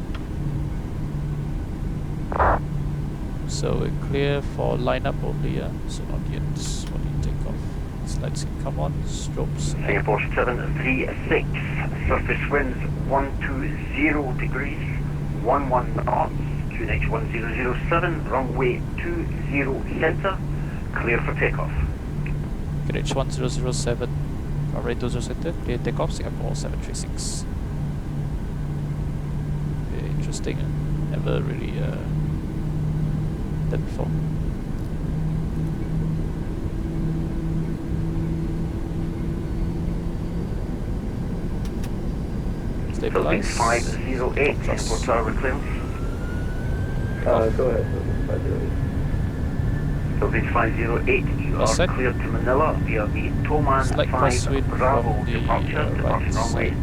So we're clear for lineup only, yeah? So not yet for the takeoff. These lights can come on, strobes.
Singapore 736, surface winds 120 degrees, 11 knots, QNH 1007, runway 20 center, clear for takeoff.
QNH 1007, runway 20 center, clear takeoff, Singapore 736. Okay, interesting, never really done before.
Philippines
Stabilize.
508, Singapore Tower clearance.
Go ahead, Philippines 508.
Philippines 508, you
All
are
set.
cleared to Manila via the Toman
Slight
5
crosswind
Bravo
from the
departure,
right
departing runway
side.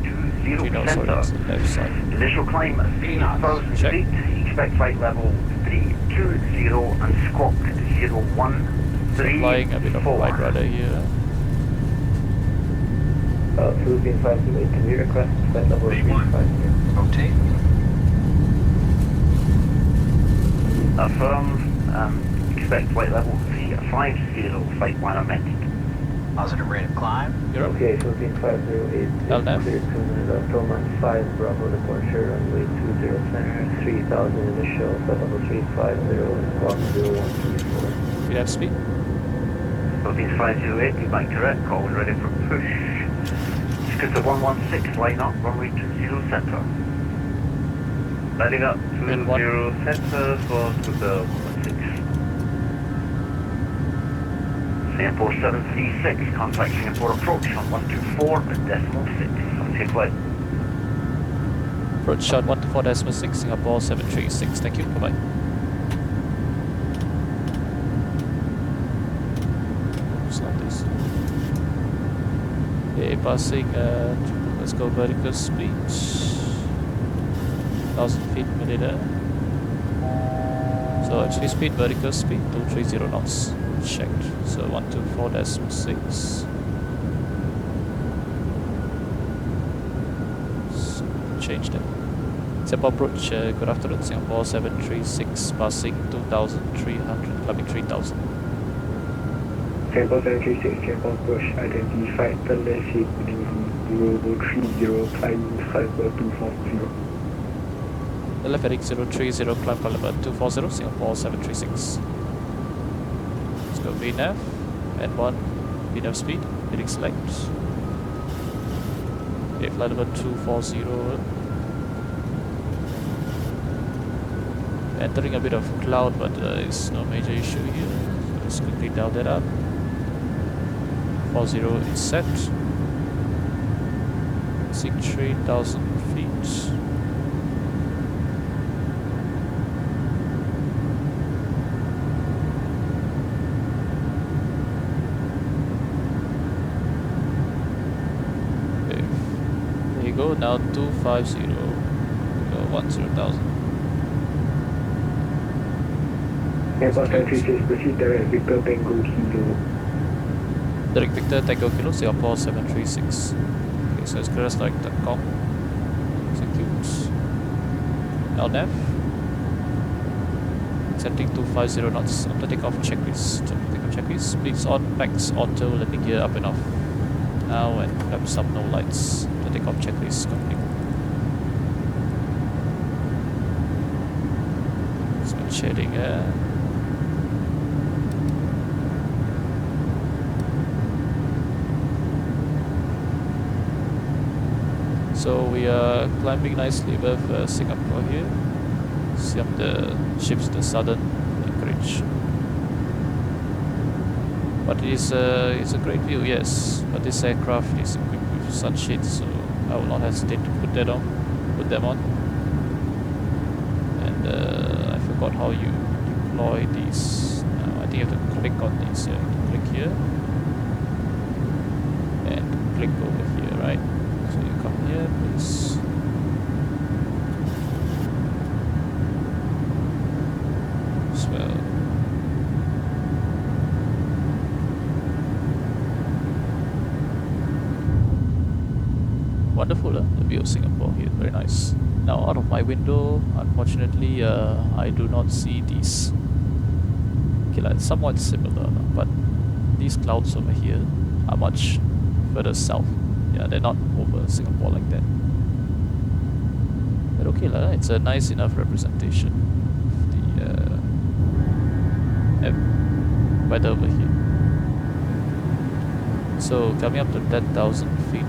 20
No, sorry,
center.
that's the left side.
Initial climb 3,000
Check.
feet, expect flight level 320 and squawk 0134.
Flying a bit of right rudder here.
Philippines 508, can we request flight level 350?
Rotate.
Affirm, expect flight level 350, flight 1 met.
Positive rate of climb.
Europe.
Okay, Philippines 508,
LNAV.
clear to Manila, Toman 5 Bravo departure, runway 20 center, 3000 initial, flight level 350, and squawk 0134.
We have speed.
Philippines 508, be back correct, call when ready for push. Scooter 116, line up, runway 20 center.
Lining up
And one.
20 center for Scooter 116.
Singapore 736, contact Singapore approach on 124.6 on take flight.
Approach shot 124.6, Singapore 736. Thank you. Bye bye. It's not this. Okay, passing. Let's go vertical speed. 1000 feet per minute. So actually speed, vertical speed 230 knots. Checked. So 124.6. So change that. Singapore approach, good afternoon. Singapore 736, passing 2,300, climbing 3,000.
Singapore 736, Singapore approach identified, turn left shape, 030, climbing 5240.
The left heading 030, climb caliber 240, Singapore 736. Let's go VNAV, N1, VNAV speed, heading select. Okay, flight level 240. Entering a bit of cloud, but it's no major issue here. So let's quickly dial that up. 40 is set. Seek 3,000 feet. Okay. There you go. Now 250. Go 10,000.
Singapore 736, proceed direct Victor Tango Kilo.
Direct Victor Tango Kilo, Singapore 736. Okay, so it's clearstart.com. Execute. LNAV. Accepting 250 knots. After takeoff checklist. Takeoff checklist. Speeds on, max, auto, landing gear up and off. Now and have some no lights. The takeoff checklist complete. So shading So we are climbing nicely above Singapore here. See up the ships, the southern anchorage. But it's a great view, yes. But this aircraft is equipped with sunshades, so I will not hesitate to put them on. And I forgot how you deploy these. I think you have to click on these. You have to click here and click over here, right? So you come here, please. As well. Wonderful, the view of Singapore here, very nice. Now out of my window, unfortunately, I do not see these. Okay, like somewhat similar, but these clouds over here are much further south. Yeah, they're not over Singapore like that. But okay, it's a nice enough representation of the weather over here. So coming up to 10,000 feet.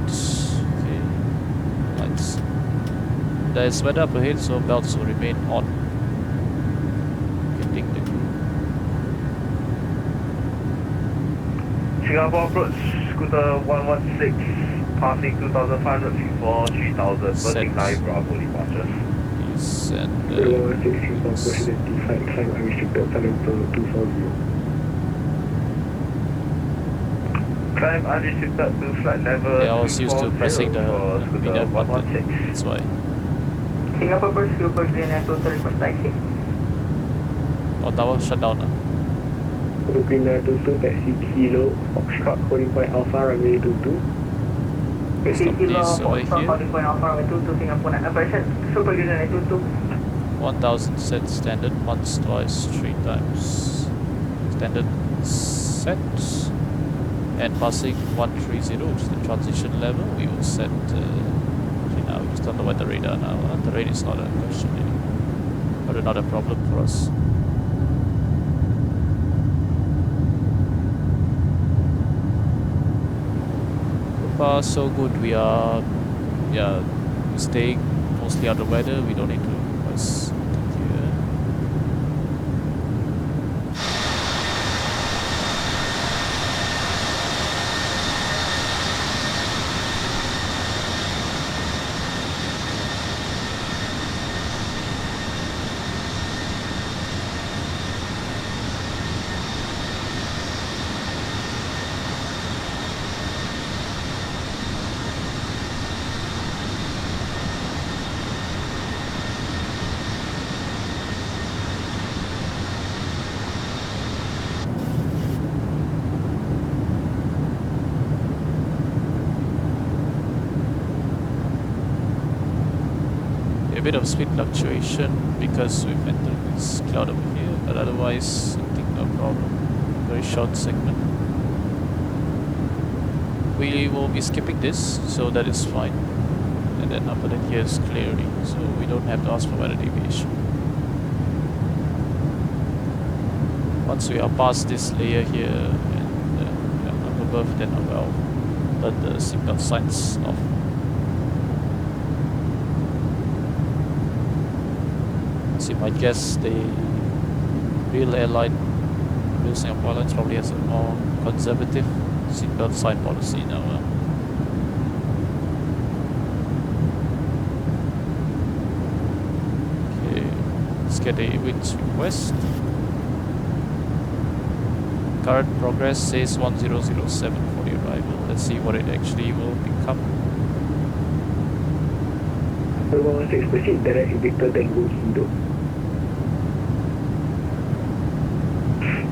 Okay, lights. There's weather up ahead, so belts will remain on. Getting the crew.
Singapore approach, scooter 116, passing 2,500 feet for 3,000, burning 9 Bravo departures.
Yes, and
116, Singapore approach identified, climb unrestricted, Singapore 240.
Climb unrestricted to flight level.
yeah, I was used to pressing the VNAV button. That's why.
Singapore approach, Singapore VNAV total report taxi.
Ottawa shutdown.
Brooklyn 22, taxi Kilo, Foxtrot, holding point Alpha, runway 22.
Taxi
Stop
Kilo,
this over
Foxtrot,
here.
holding point Alpha, runway 22, Singapore, operation, Super Green 22.
1000 set standard, once, twice, 3 times. Standard set. And passing 130, which is the transition level, we will set. Okay, now we just don't know where the radar now. The radar is not a question anymore. Or not a problem for us. So far, so good. We are, staying mostly out of weather. We don't need to request here. bit of speed fluctuation because we've entered this cloud over here, but otherwise I think no problem. Very short segment. We will be skipping this, so that is fine. And then after that here is clearly, so we don't have to ask for weather deviation. Once we are past this layer here and up above, then I will turn the seatbelt signs off. So you might guess the real airline, real Singapore Airlines probably has a more conservative seatbelt sign policy now. Okay, let's get a winds request. Current progress says 1007 for the arrival. Let's see what it actually will become.
116, proceed direct Victor Tango Kilo.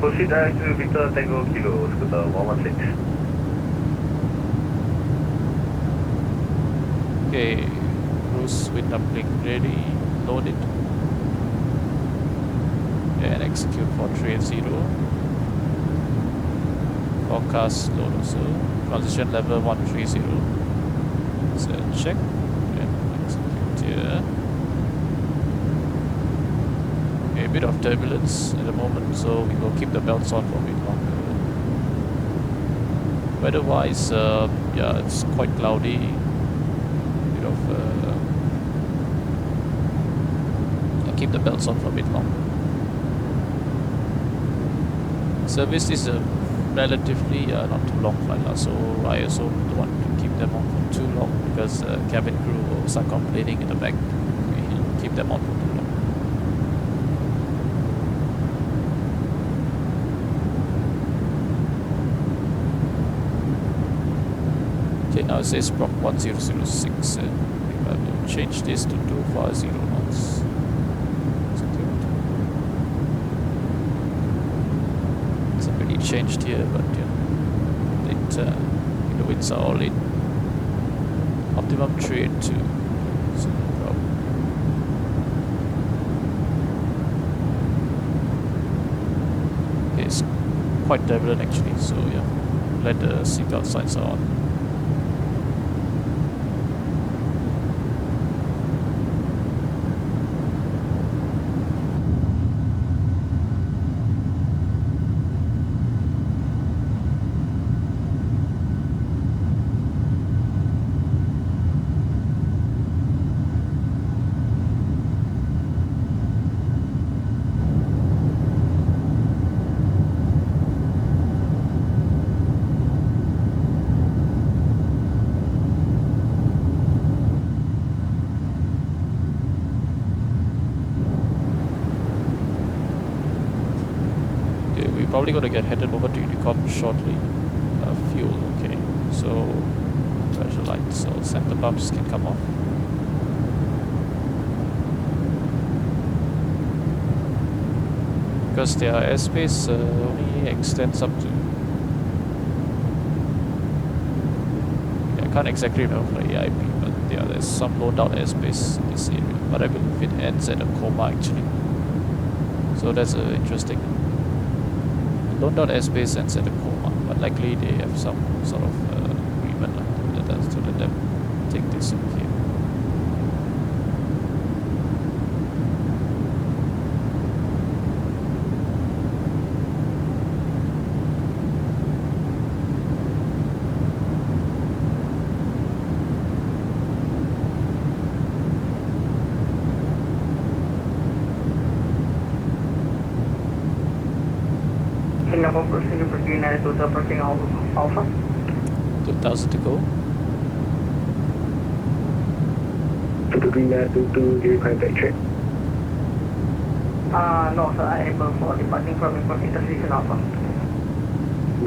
Proceed direct to Victor Tango Kilo, Scooter 116.
Okay, cruise wind uplink ready, load it. And execute for 380. Forecast load also. Transition level 130. So check and execute here. Okay, a bit of turbulence at the moment, so we will keep the belts on for a bit longer. Weather-wise, yeah, it's quite cloudy. Bit of I'll keep the belts on for a bit longer. Service is a relatively not too long flight, so I also don't want to keep them on for too long because cabin crew will start complaining in the back. We keep them on for too long. Okay, now it says Prop 1006. I will change this to 250 knots. Changed here, but yeah, the winds are all in. Optimum 382, so no problem. Okay, it's quite turbulent actually, so yeah, let the seatbelt signs are on. Probably going to get headed over to Unicom shortly. Fuel, okay. So pressure lights, so center pumps can come off. Because their airspace only extends up to. Yeah, I can't exactly remember for AIP, but yeah, there's some low down airspace in this area. But I believe it ends at a coma actually. So that's interesting. Low down airspace ends at a coma, but likely they have some sort of agreement to let them take this in here.
Singapore proceed for Green Air 2 approaching Alpha.
2000 to go.
To the Green Air 22, do you require back check?
No sir, I am able for departing from airport intersection Alpha.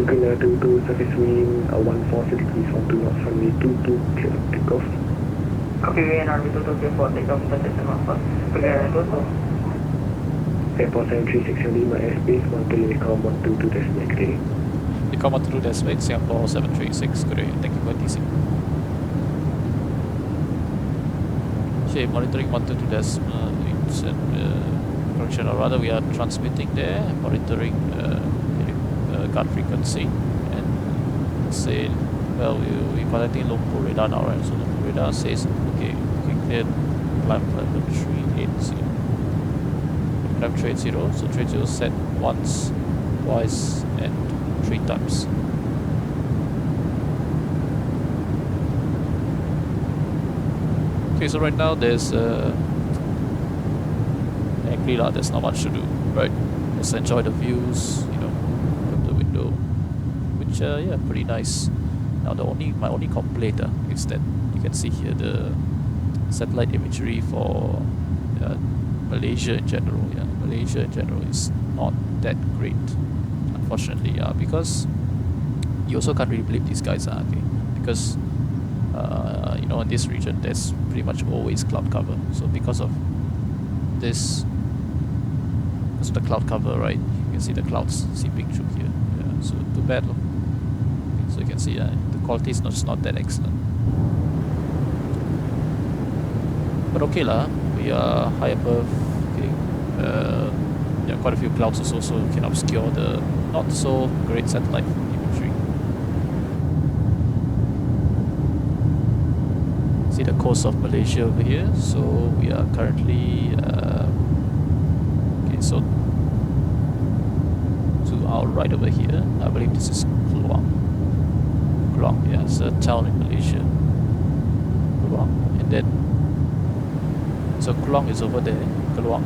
Green Air 22, surface wind 140 degrees, 12 knots, runway 22, clear for takeoff.
Copy VNR 22 clear for takeoff intersection Alpha. Green Air 22.
Airport 7365 airspace, 130 122 decimal good day.
Ecom 122 decimal, Singapore 736, good day, thank you for TC. Okay, monitoring 122.8 and correction, or rather we are transmitting there, monitoring guard frequency, and say, well, we're collecting Lumpur radar now, right? So Lumpur radar says, okay, clear climb level 380. Climb 380, so 380 set once, twice, and 3 times. Okay, so right now there's angry lah. There's not much to do, right? Just enjoy the views, you know, from the window, which yeah, pretty nice. Now my only complaint is that you can see here the satellite imagery for Malaysia in general. Yeah, Malaysia in general is not that great, unfortunately. Yeah, because you also can't really blame these guys, okay? Because you know, in this region there's pretty much always cloud cover. So because of this, because of the cloud cover, right, you can see the clouds seeping through here. Yeah, so too bad. So you can see the quality is not that excellent. But okay lah, we are high above. Okay, yeah, quite a few clouds also, so can obscure the not so great satellite imagery. See the coast of Malaysia over here. So we are currently okay. So to our right over here, I believe this is Keluang. Keluang, yeah, it's a town in Malaysia. Keluang, and then so Keluang is over there. Keluang.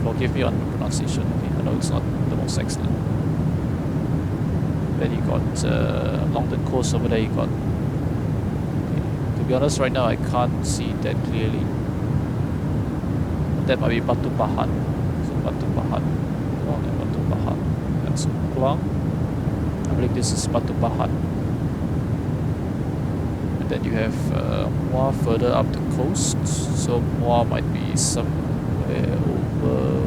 Forgive me on the pronunciation. Okay, I know it's not the most excellent. Then you got along the coast over there. You got. To be honest, right now I can't see that clearly. That might be Batu Pahat. So Batu Pahat. Keluang and Batu Pahat. Yeah, so Keluang. I believe this is Batu Pahat. And then you have Muar further up the coast. So Muar might be somewhere over.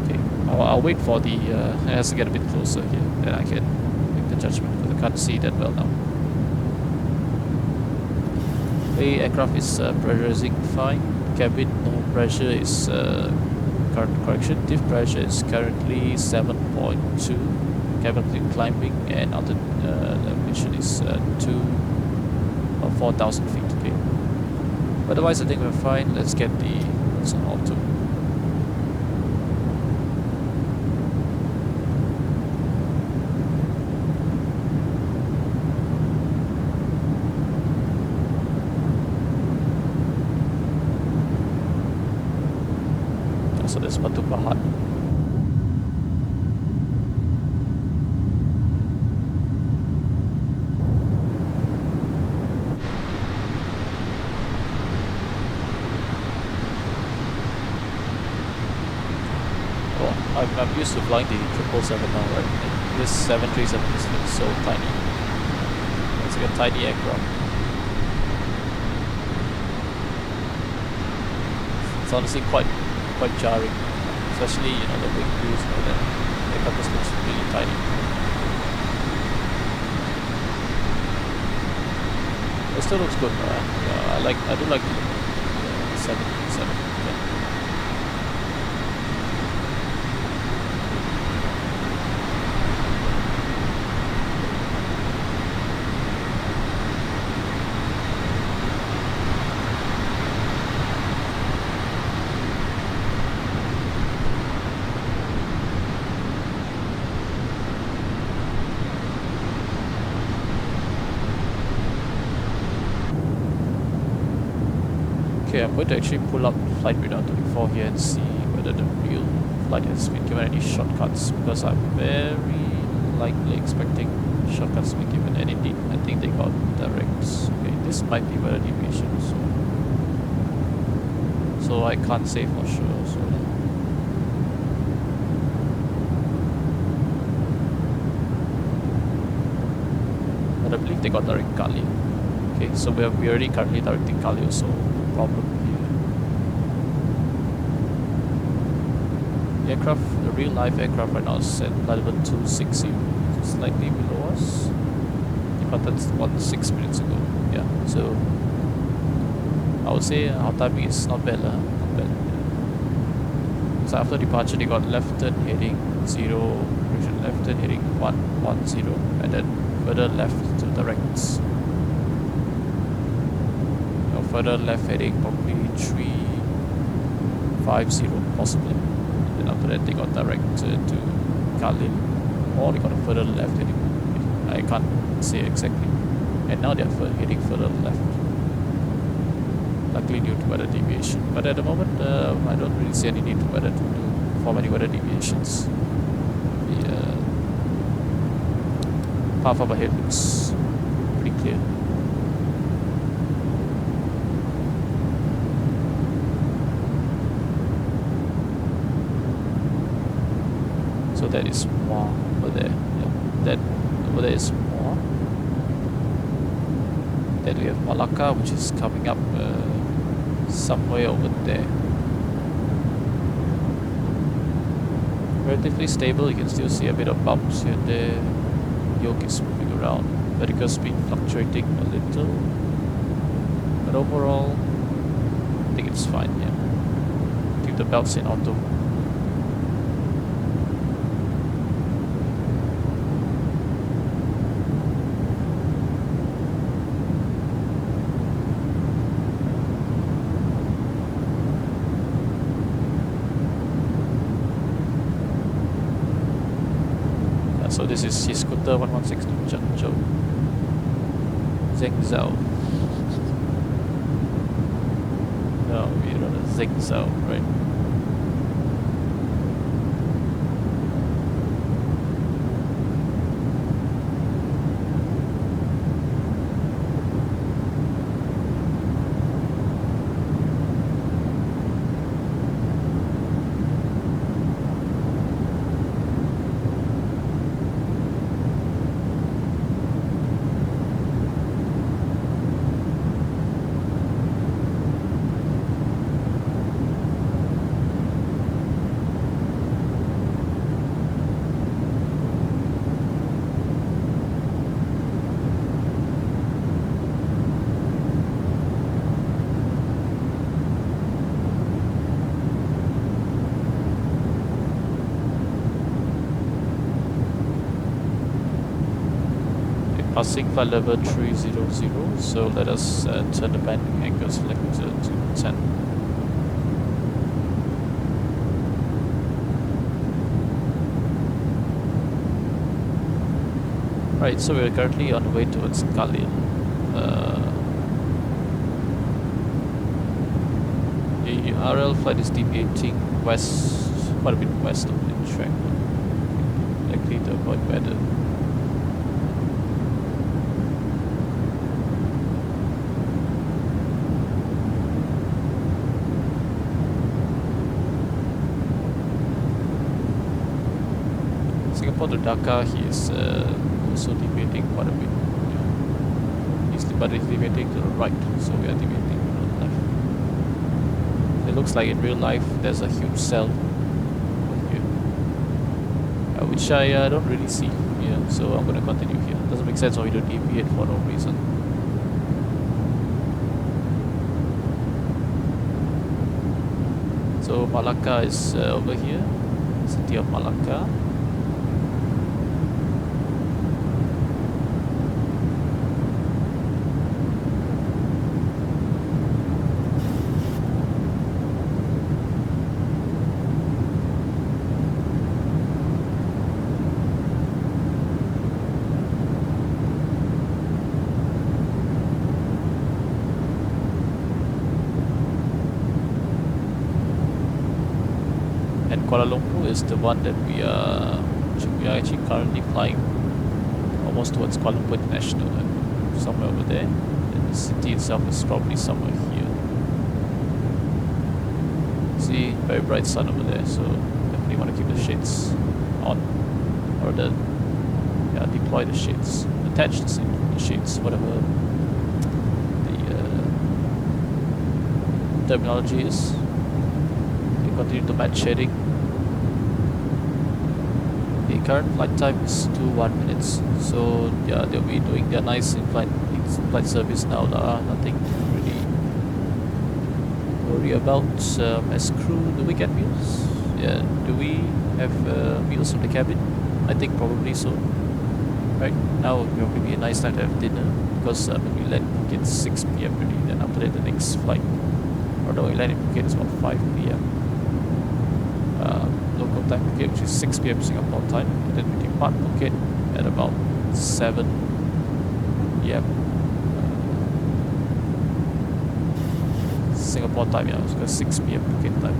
Okay, I'll wait for the. It has to get a bit closer here, then I can make the judgment. Can't see that well now. The aircraft is pressurizing fine. Cabin pressure is current correction. Diff pressure is currently 7.2. Cabin climbing, and elevation is 4,000 feet. Okay. Otherwise, I think we're fine. Let's get the auto. So there's Batu Pahat. Well, I'm used to flying the 777 now, right? And this 737 is so tiny. It's like a tiny aircraft. It's honestly quite jarring, especially, you know, the wing views, you know, the aircraft just looks really tiny. It still looks good. Yeah, I do like the 737. Yeah. Okay, I'm going to actually pull up flight radar 24 here and see whether the real flight has been given any shortcuts, because I'm very likely expecting shortcuts to be given, and indeed I think they got directs. Okay, this might be weather deviation, so I can't say for sure. So but I believe they got direct Kali. Okay, so we already currently directing Kali, so no problem here. The aircraft, the real live aircraft right now is at level 260, slightly below us. but that's 6 minutes ago. Yeah, so I would say our timing is not bad, not bad. Yeah. So after departure, they got left turn heading 0, left turn heading 110, and then further left to direct. Further left heading probably 350 possibly. And then after that they got directed to Khalil, or they got a further left heading. I can't say exactly. And now they're heading further left. Luckily due to weather deviation. But at the moment, I don't really see any need to form any weather deviations. The path up ahead looks pretty clear. So that is more over there. Yeah. That over there is more. Then we have Malacca, which is coming up somewhere over there. Relatively stable. You can still see a bit of bumps here and there. Yoke is moving around. Vertical speed fluctuating a little, but overall, I think it's fine. Yeah. Keep the belts in auto. So this is scooter 116 to Zhengzhou. Zhengzhou. No, we're on a Zhengzhou, right? Passing flight level 300, so let us turn the landing angle selector to 10. Right, so we're currently on the way towards Khalil. The RL flight is deviating west, quite a bit west of the track, likely to avoid weather. Singapore to Dhaka, he is also deviating quite a bit. Yeah. But he's deviating to the right, so we are deviating to the left. It looks like in real life there's a huge cell here, which I don't really see here, so I'm going to continue here. Doesn't make sense for me to deviate for no reason. So Malacca is over here, city of Malacca. Kuala Lumpur is the one that we are actually currently flying almost towards Kuala Lumpur International, and somewhere over there. And the city itself is probably somewhere here. See, very bright sun over there, so definitely want to keep the shades on, or deploy the shades, attach the shades, whatever the terminology is. We continue to match shading. current flight time is 21 minutes. So yeah, they'll be doing their nice in-flight service now. Nothing to really worry about. As crew, do we get meals? Yeah, do we have meals from the cabin? I think probably so. Right now it will probably be a nice time to have dinner because we land Phuket 6 p.m. already. Then after that the next flight, although we land in Phuket is about 5 p.m. Local time Phuket, which is 6 p.m. Singapore time. And then we depart Phuket at about 7 p.m. Singapore time, yeah, because 6 p.m. Phuket time.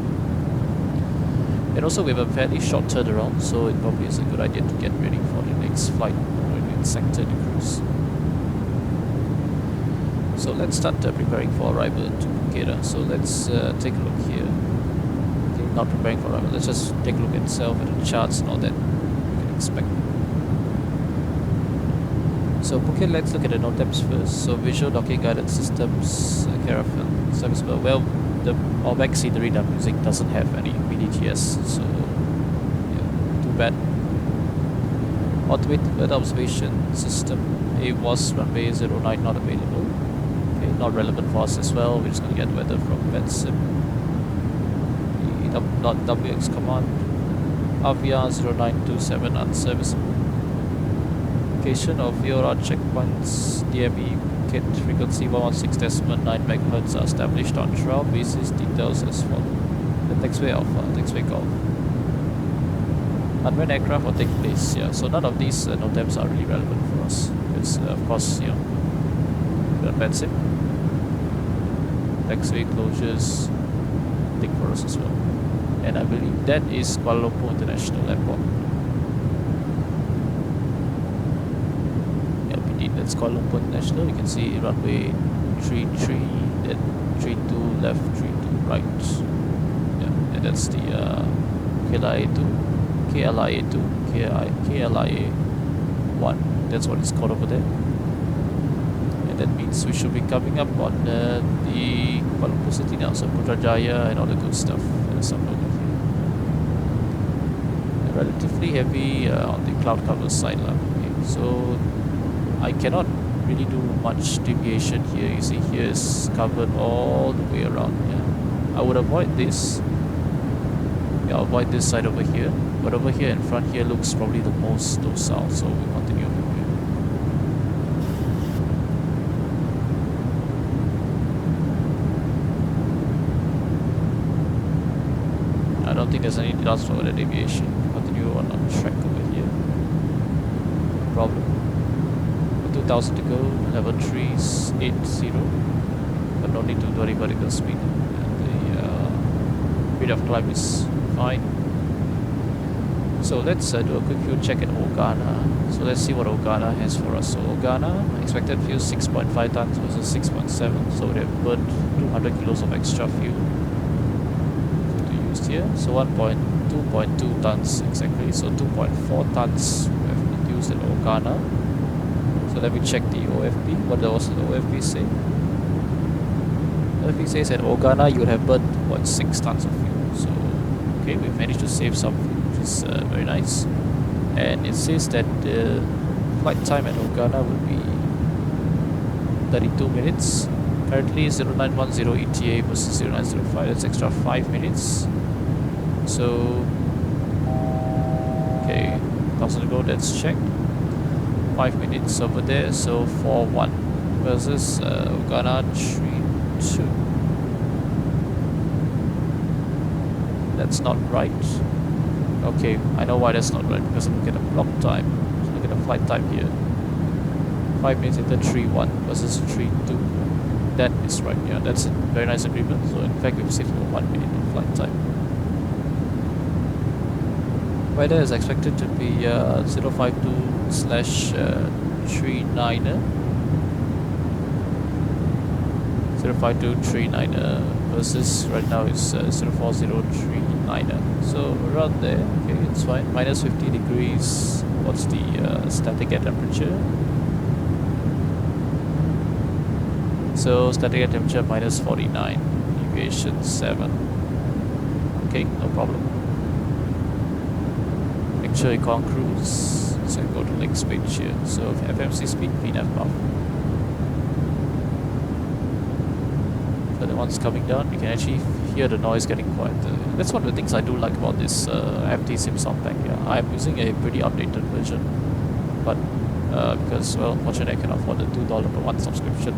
And also we have a fairly short turnaround, so it probably is a good idea to get ready for the next flight when we sector the cruise. So let's start preparing for arrival to Phuket. So let's take a look here. Okay, not preparing for arrival, let's just take a look at itself, at the charts and all that you can expect. So Phuket, let's look at the NOTAMs first. So visual docking guidance systems, caravan service. Well, the all-back scenery that I'm using doesn't have any PMDGs, so yeah, too bad. Automated weather observation system, AWOS runway 09 not available. Okay, not relevant for us as well. We're just going to get weather from VATSIM. .wx command, AVIA 0927 unserviceable. Location of VOR checkpoints, DME Phuket frequency 116.9 MHz are established on trial basis. Details as follows. The taxiway Alpha, taxiway Golf. Unmanned aircraft will take place. Yeah, so none of these NOTAMs are really relevant for us because, of course, the VATSIM, taxiway closures, take for us as well. And I believe that is Kuala Lumpur International Airport. That's Kuala Lumpur International. You can see runway 33, then 32 left, 32 right. Yeah, and that's the KLIA2, KLIA2, KLIA1. That's what it's called over there. And that means we should be coming up on the Kuala Lumpur City now, so Putrajaya and all the good stuff. There's some over here. Relatively heavy on the cloud cover side. Okay, so I cannot really do much deviation here. You see here is covered all the way around. Yeah, I would avoid this. Yeah, I'll avoid this side over here. But over here in front here looks probably the most docile, so we continue over here. I don't think there's any last forward deviation. Continue on track over here. No problem. 2,000 to go, level 3 is 80, but no need to worry vertical speed. And the speed of climb is fine. So let's do a quick fuel check at Ogana. So let's see what Ogana has for us. So Ogana, expected fuel 6.5 tons versus 6.7, so we have burned 200 kilos of extra fuel to use here. So 2.2 tons exactly, so 2.4 tons we have used at Ogana. So let me check the OFP. What does the OFP say? OFP says at Ogana you would have burned 2.6 tons of fuel. So okay, we managed to save some fuel, which is very nice. And it says that the flight time at Ogana will be 32 minutes. Currently 0910 ETA versus 0905. That's extra 5 minutes. So okay, 1,000 to go. Let's check. 5 minutes over there, so 4-1 versus Ogana 3-2. That's not right. Okay, I know why that's not right, because I'm looking at the block time. So look at the flight time here. 5 minutes into 3-1 versus 3-2. That is right, yeah, that's a very nice agreement. So in fact we've saved for 1 minute in flight time. Weather is expected to be 052/39er. 05239er versus right now is 04039er. So around there, okay, it's fine. Minus 50 degrees. What's the static air temperature? So static air temperature minus 49. Deviation 7. Okay, no problem. temperature, econ cruise. So I go to link speech here. So FMC speed, VNAV buff. So the one's coming down, you can actually hear the noise getting quieter. That's one of the things I do like about this VATSIM sound pack. Yeah, I'm using a pretty updated version, but because, well, unfortunately I can afford the $2 per month subscription.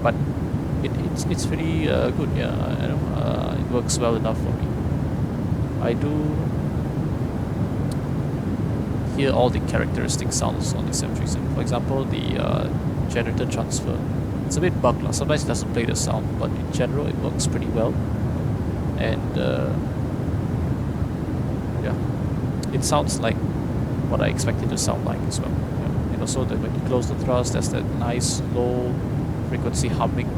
But it's pretty good. Yeah, I know it works well enough for me. I do hear all the characteristic sounds on the 737. For example, the generator transfer. It's a bit bugged. Sometimes it doesn't play the sound, but in general it works pretty well. And yeah, it sounds like what I expect it to sound like as well. Yeah. And also that when you close the thrust, there's that nice low frequency humming.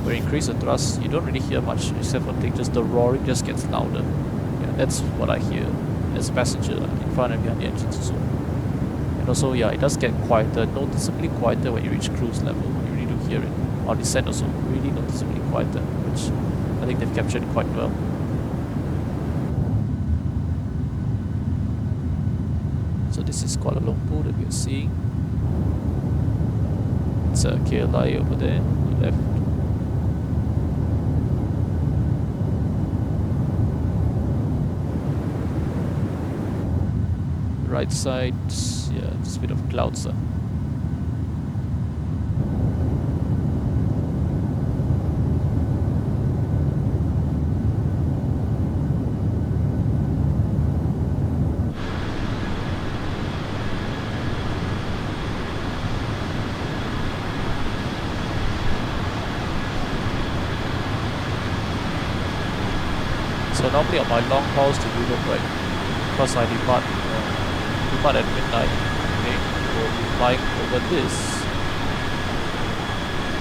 When you increase the thrust, you don't really hear much except for just the roaring just gets louder. Yeah, that's what I hear as a passenger in front and behind the engines as well. And also, yeah, it does get quieter, noticeably quieter when you reach cruise level. You really do hear it. On descent also, really noticeably quieter, which I think they've captured quite well. So this is Kuala Lumpur that we are seeing. It's a KLI over there on the left. Right side, yeah, just a bit of clouds. So normally on my long hauls to Europe, right, because I depart at midnight, okay, we'll be flying over this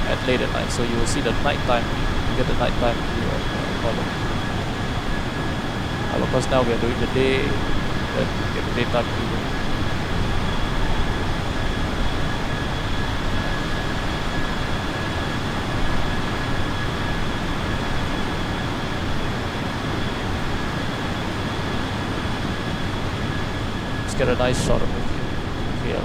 at late at night, so you will see the nighttime, you get the nighttime view of Kuala. Of course now we are doing the day, then you get the daytime view. Get a nice shot of it here.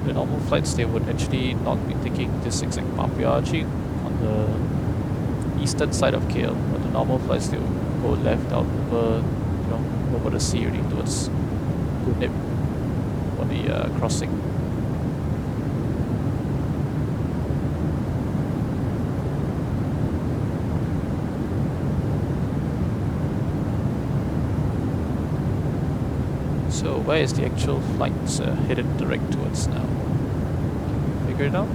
The normal flights, they would actually not be taking this exact path. We are actually on the eastern side of KL, but the normal flights, they will go left out over, you know, over the sea already towards Kunip for the crossing. So where is the actual flight headed direct towards now? Figure it out?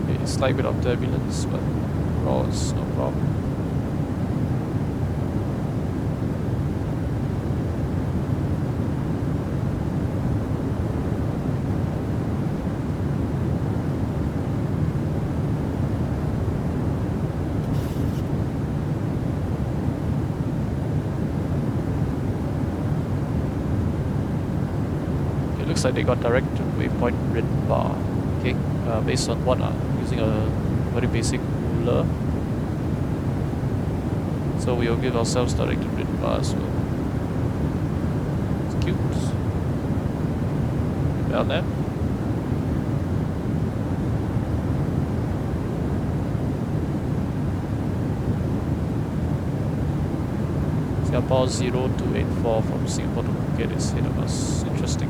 Okay, slight bit of turbulence, but overall it's no problem. Looks like they got direct waypoint written bar. Okay, based on what? Using a very basic ruler. So we will give ourselves directed written bar as well. It's cute. Down there. Singapore 0284 from Singapore to Phuket is ahead of us. Interesting.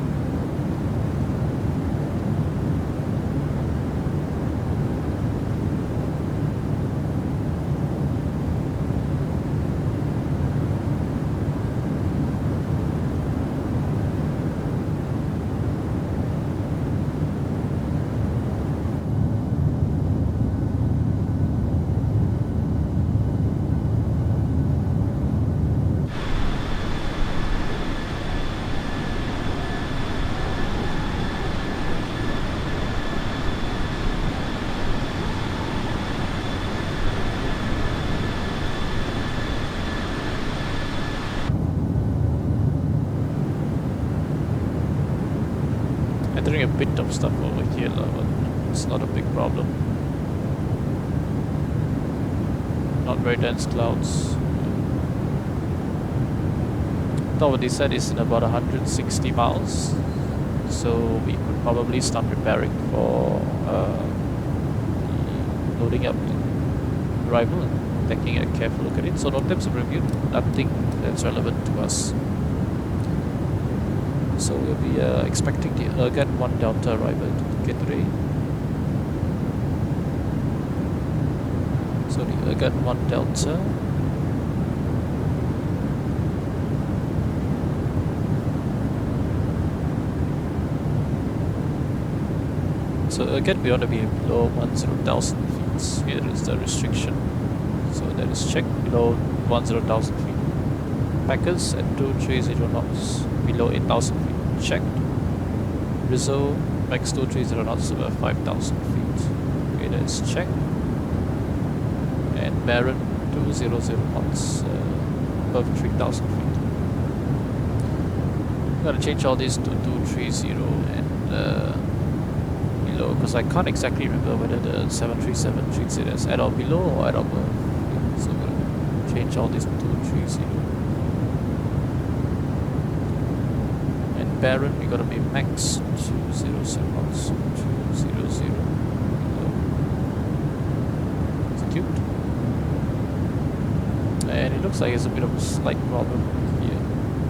Entering a bit of stuff over here, but it's not a big problem. Not very dense clouds. Tower descent is in about 160 miles, so we could probably start preparing for loading up the arrival and taking a careful look at it. So no tips of review, nothing that's relevant to us. So we'll be expecting the Ergat 1 Delta arrival to Phuket today. So the Ergat 1 Delta. So again, we want to be below 10,000 feet. Here is the restriction. So that is checked below 10,000 feet. Packers at 230 knots below 8,000 feet. Checked. Rizzo max 230 knots above 5,000 feet. Okay, that is checked. And Baron 200 knots above 3,000 feet. I'm gonna change all these to 230 and below, because I can't exactly remember whether the 737 treats it as at or below or at or above. So I'm gonna change all these to 230. And Baron, we gotta be max 200 knots. 200 below. Execute. And it looks like it's a bit of a slight problem here,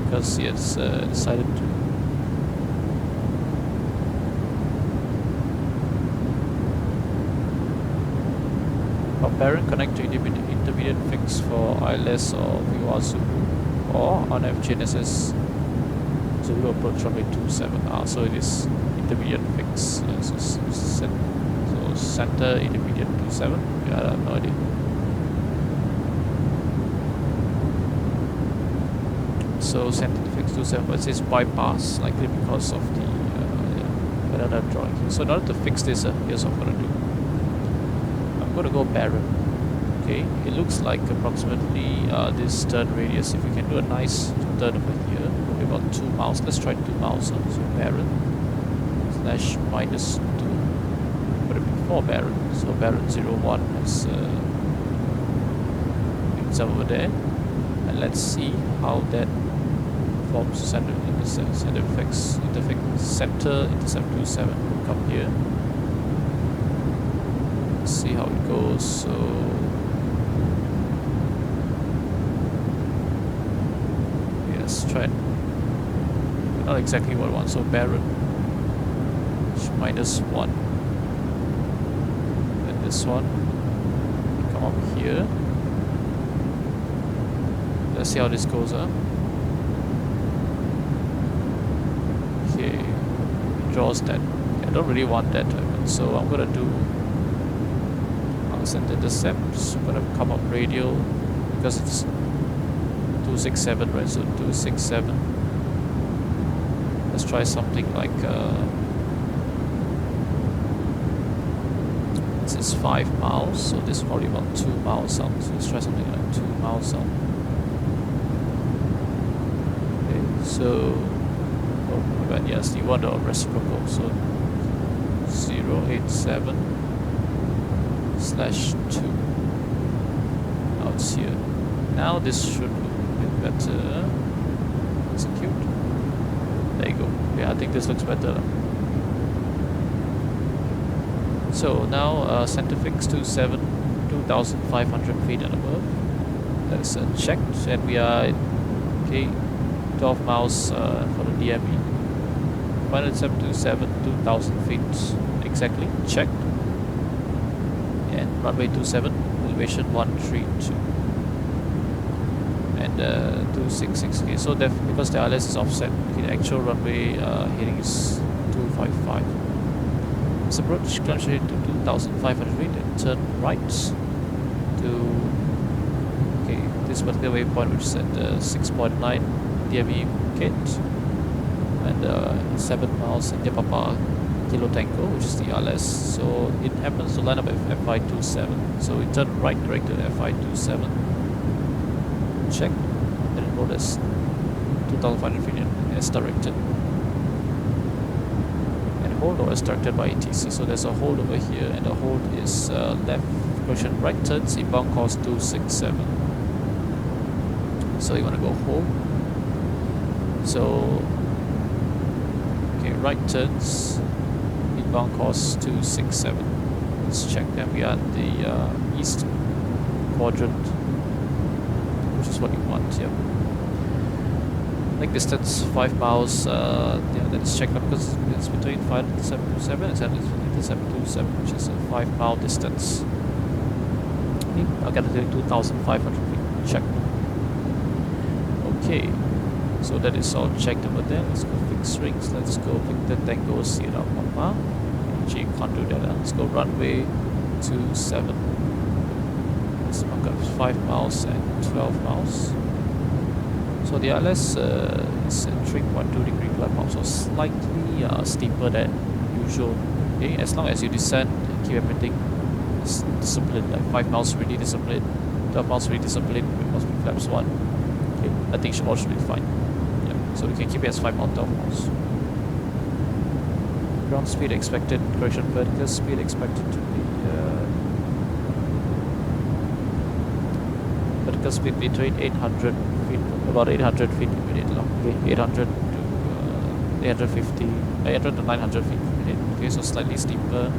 because it's decided to Baron connect to intermediate fix for ILS or VATSIM or on FGNSS Zulu approach runway 27. So it is intermediate fix. So center intermediate 27. Yeah, I have no idea. So center fix 27, but it says bypass, likely because of the another drawing here. So in order to fix this, here's what I'm gonna do. I'm going to go Baron. Okay, it looks like approximately this turn radius. If we can do a nice turn over here, probably about 2 miles. Let's try 2 miles. So Baron slash minus 2. Put it before Baron. So Baron 01 is it's over there. And let's see how that forms center intercept center intercept 27. Come here. See how it goes. So yes, try it. Not exactly what I want. So Baron minus 1. And this one come up here. Let's see how this goes, huh? Okay, draws that. I don't really want that to happen, so I'm gonna do send intercepts. I'm gonna come up radial because it's 267, right? So 267. Let's try something like this is 5 miles, so this is probably about 2 miles out. So let's try something like 2 miles out. Okay, so oh my bad, yes, you want a reciprocal. So 087 slash 2. Now it's here. Now this should look a bit better. Execute. There you go. Yeah, I think this looks better. So now center fix 27, 2,500 feet and above. That is checked, and we are okay. 12 miles for the DME. Final 727, 2,000 feet exactly. Checked. And runway 27, elevation 132 and 266. Okay, so because the ILS is offset, the actual runway heading is 255. Let's approach climb to 2,500 feet and turn right to this particular waypoint, which is at 6.9 DME Phuket and 7 miles India Papa Kilo Tango, which is the ILS. So it happens to line up at FI27. So we turn right direct to FI27. Check. And it load as 2,500 feet as directed. And hold or as directed by ATC. So there's a hold over here, and the hold is left correction right turns inbound course 267. So you want to go hold. So okay, right turns inbound course 267. Let's check that we are at the east quadrant, which is what you want here. Link distance 5 miles. Yeah, let's check that because it's between 5727 and 727, which is a 5 mile distance. Okay, I'll get it to 2,500 feet. Check. Okay, so that is all checked over there. Let's go fix rings. Let's go Victor Tango Sierra Papa. G can't do that. Let's go runway 27. Let's mark up 5 miles and 12 miles. So the ILS is a 3.2 degree climb up, so slightly steeper than usual. Okay, as long as you descend and keep everything disciplined, like 5 miles really disciplined, 12 miles really disciplined, it must be flaps 1. Okay, I think all should be fine. Yeah, so we can keep it as 5 miles, 12 miles. Ground speed expected, correction, vertical speed expected to be vertical speed between 800 feet, about 800 feet per minute long. Okay, 800 to 850, 800 to 900 feet per minute. Okay, so slightly steeper.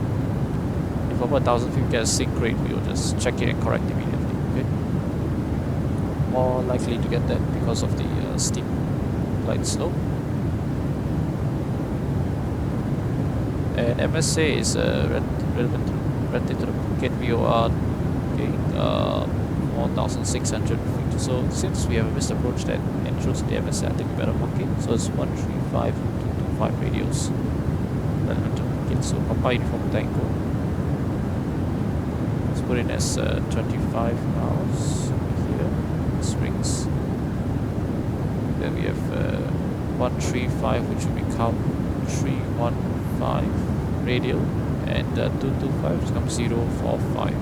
If over 1,000 feet get a sync rate, we will just check it and correct immediately. Okay, more likely to get that because of the steep glide slope. And MSA is relative to the Phuket VOR, okay, 4,600 feet. So since we have a missed approach that intrudes the MSA, I think we better mark it. So it's 135.25 radius relevant to Phuket. So Papa Uniform Tango. Let's put it as 25 miles here. Springs. Then we have 135, which will become 315 radial, and 225 becomes 045.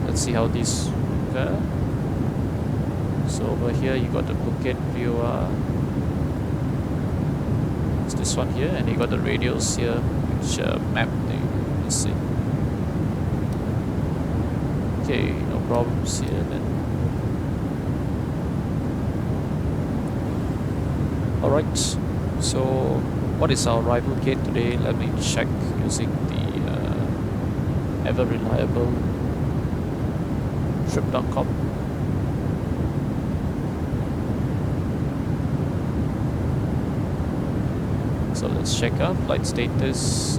Let's see how these occur. So over here you got the Phuket VOR. It's this one here, and you got the radials here, which map the see. Okay, no problems here then. Alright, so what is our arrival gate today? Let me check using the ever reliable trip.com. So let's check our flight status.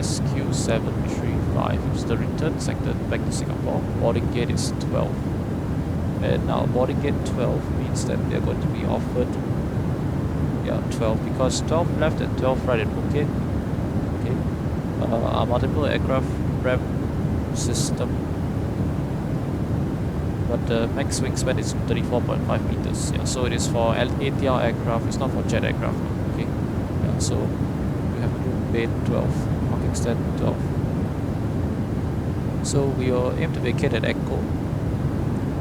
SQ735, which is the return sector back to Singapore. Boarding gate is 12. And now boarding gate 12 means that they're going to be offered 12, because 12 left and 12 right at Phuket. Okay, our multiple aircraft prep system, but the max wingspan is 34.5 meters. Yeah, so it is for ATR aircraft. It's not for jet aircraft. Okay, yeah, so we have to bay 12, mark extend 12. So we will aim to vacate at Echo.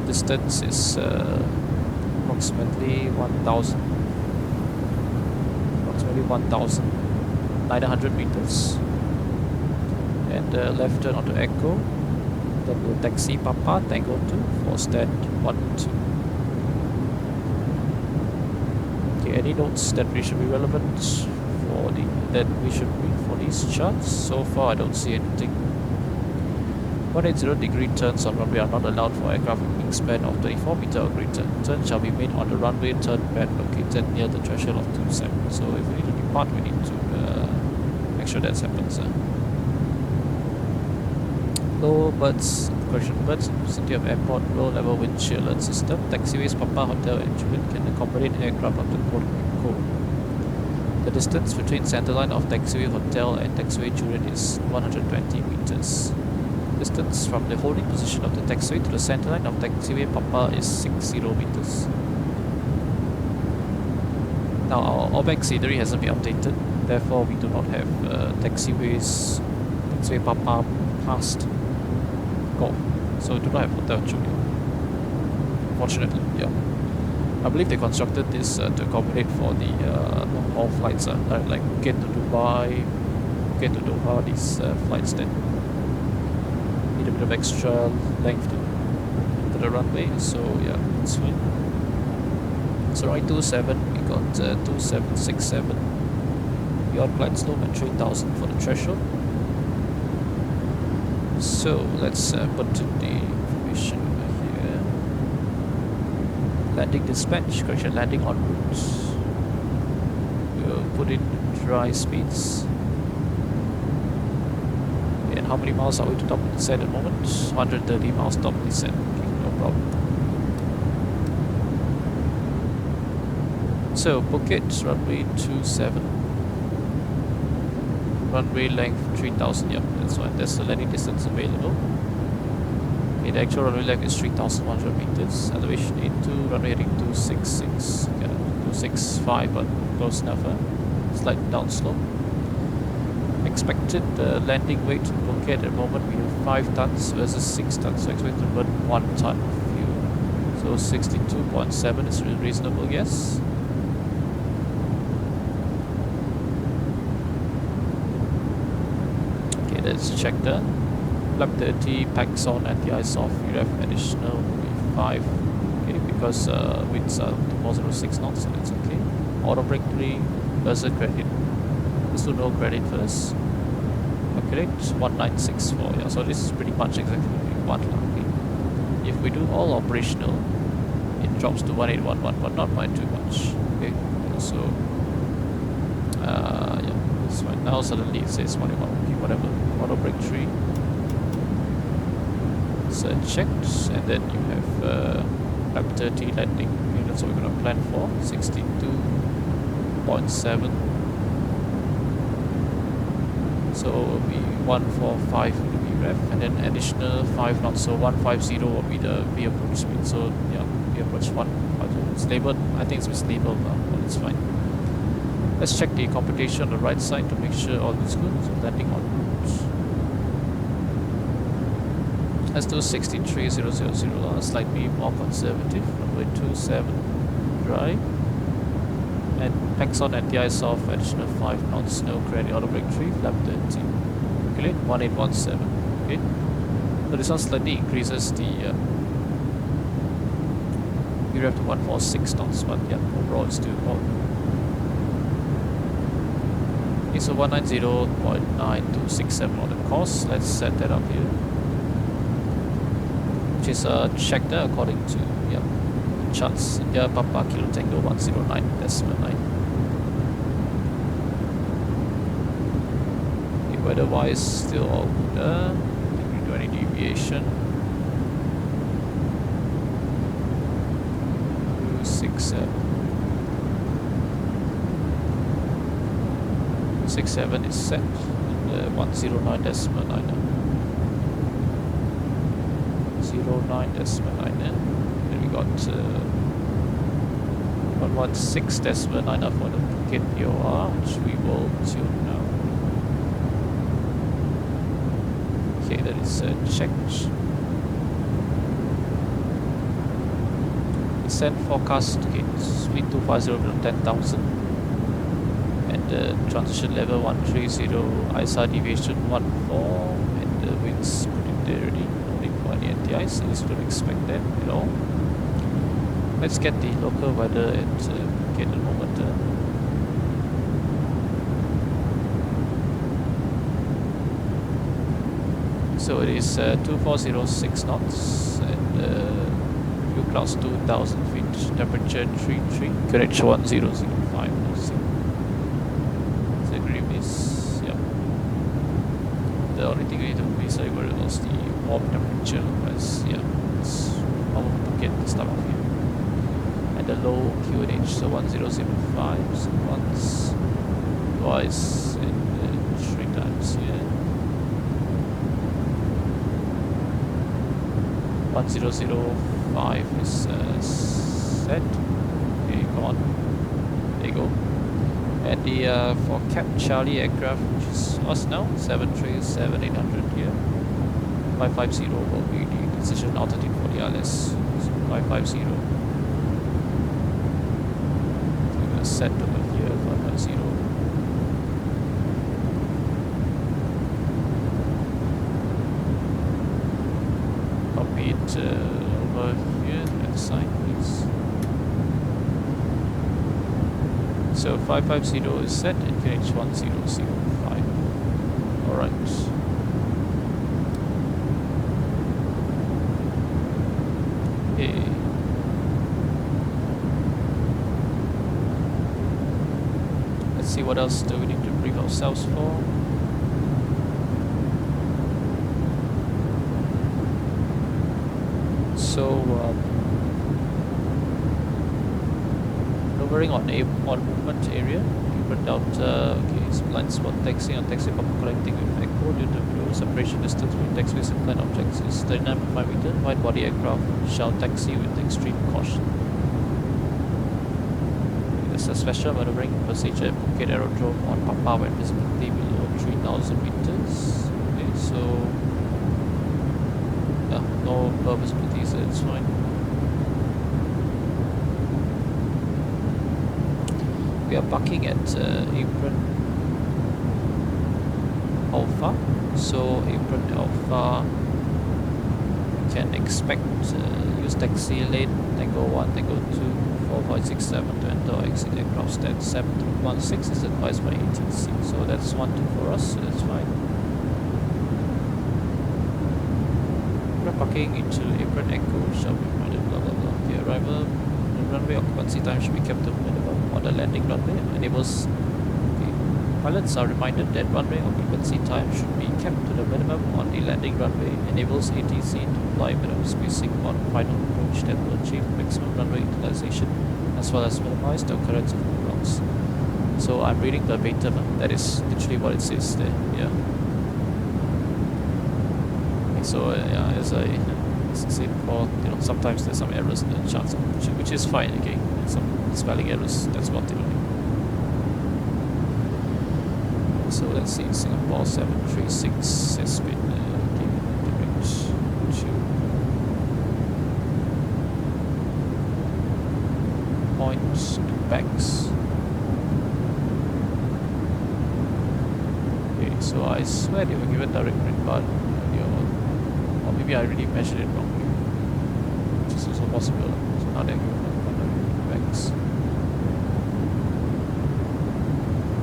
Distance is approximately 1,900 meters, and left turn onto Echo. Then we'll taxi Papa Tango 2 for stand 1 2. Okay, any notes that we should be relevant for that we should read for these charts? So far I don't see anything. 180 degree turns on runway are not allowed for aircraft with wingspan of 24 meter or greater. Turn shall be made on the runway turn band located near the threshold of 27. So if we need to depart, we need to make sure that happens. Low berths, correction, berths in vicinity of airport, low level wind shear alert system. Taxiways Papa Hotel and Juliet can accommodate aircraft up to Port Echo. The distance between centerline of taxiway hotel and taxiway Juliet is 120 meters. Distance from the holding position of the taxiway to the centerline of taxiway Papa is 60 meters. Now our OBEX scenery hasn't been updated, therefore we do not have taxiway Papa past Golf. So we do not have Hotel Juliet. Fortunately, yeah. I believe they constructed this to accommodate for the long-haul flights, like Phuket to Dubai, Phuket to Doha, these flights that need a bit of extra length to the runway, so yeah, it's fine. So runway 27, we got 2767, beyond glide slope and 3000 for the threshold. So let's put in the information over here. Landing dispatch, correction, landing en route. We'll put in dry speeds. And how many miles are we to top descent at the moment? 130 miles top descent. Okay, no problem. So Phuket, runway 27. Runway length 3000, yep, that's fine. That's the landing distance available. Okay, the actual runway length is 3100 meters. Elevation into runway heading 266, 265, but close enough. Slight downslope. Expected landing weight in Phuket at the moment we have 5 tons versus 6 tons, so expected to burn 1 ton of fuel. So 62.7 is a reasonable guess. Okay, let's check that. Flap 30, packs on and the ice off, you have additional 5. Okay, because winds are 406 knots, so that's okay. Auto brake 3 versus credit. Let's do no credit first. Okay, 1964. Yeah, so this is pretty much exactly what we want. Okay. If we do all operational, it drops to 1811, but not by too much. Okay, so yeah, that's fine. Now suddenly it says 181. Okay, whatever. Auto brake 3. So checked, and then you have flap 30 landing. Okay, that's what we're gonna plan for. 62.7. So it will be 145 will be ref, and then additional 5 knots. So 150 will be the V-approach speed. So yeah, V-approach 150. It's labeled, I think it's mislabeled now, but it's fine. Let's check the computation on the right side to make sure all is good. So landing on route. Let's do 63000, slightly more conservative. Runway 27, dry. And packs on and the ice off, additional 5 knots, no credit, auto brake 3, flap 30. Calculate 1817. Okay. So this one slightly increases the you have to 146 knots, but yeah, overall it's still all. Okay, so 190.9267 on the cost. Let's set that up here. Which is checked according to charts. India Papa Kilo Tango 109.9. Okay, weather-wise, still all good. Didn't we do any deviation? 267. 267 is set. And 109.9. 09.9. Then we got 116.9 for the Phuket POR, which we will tune now. Okay, that is checked. Descent forecast, okay, speed 250 to 10,000. And transition level 130, ISR deviation 14, and the winds put in there already. Any NTI, so you don't expect that at all. Let's get the local weather at Phuket at the moment. So it is 2406 knots and fuel clouds 2000 feet, temperature 33, correction 1005. So agree with this, yeah. The only thing we need to be sorry was the warm temperature, as yeah, it's normal to get this time of year. And the low QNH, so 1005, so once, twice, and 3 times here. 1005 is set. Okay, come on. There you go. And the for Cap Charlie aircraft, which is us now, 737-800 here. 550 will be the decision altitude for the ILS. So 550. set over here, 550. Copy it over here and sign, please. So 550 is set, NVH 1005. Alright. Okay. Let's see what else do we need to brief ourselves for. So, maneuvering on movement area, Apron Delta, okay, blind spot taxi on taxi pop connecting with echo due to below separation distance between taxiways and planned objects is 39.5 meter. Wide body aircraft shall taxi with extreme caution. There's a special maneuvering procedure at Phuket Aerodrome on Papa when visibility below 3,000 meters. Okay, so yeah, no visibility, so it's fine. We are parking at Apron Alpha, so Apron Alpha can expect use taxi lane Tango 1, Tango 2, 4567 to enter or exit aircraft stand 716 is advised by ATC, so that's 12 for us, so that's fine. We're parking into Apron Echo, shall be provided, blah blah blah. The arrival, the runway occupancy time should be kept to minimum on the landing runway. Enables, okay. Pilots are reminded that runway occupancy time should be kept to the minimum on the landing runway. Enables ATC to apply minimum spacing on final approach that will achieve maximum runway utilization as well as minimize the occurrence of routes. So I'm reading the verbatim, that is literally what it says there, yeah. Okay, so yeah, as I said before, you know, sometimes there's some errors in the charts, which is fine, okay. Some spelling errors, that's about it only. So let's see, Singapore 736 has been given direct to points to backs. Okay, so I swear they were given direct red bar earlier on. Or maybe I really measured it wrongly, which is also possible. So now they're given backs.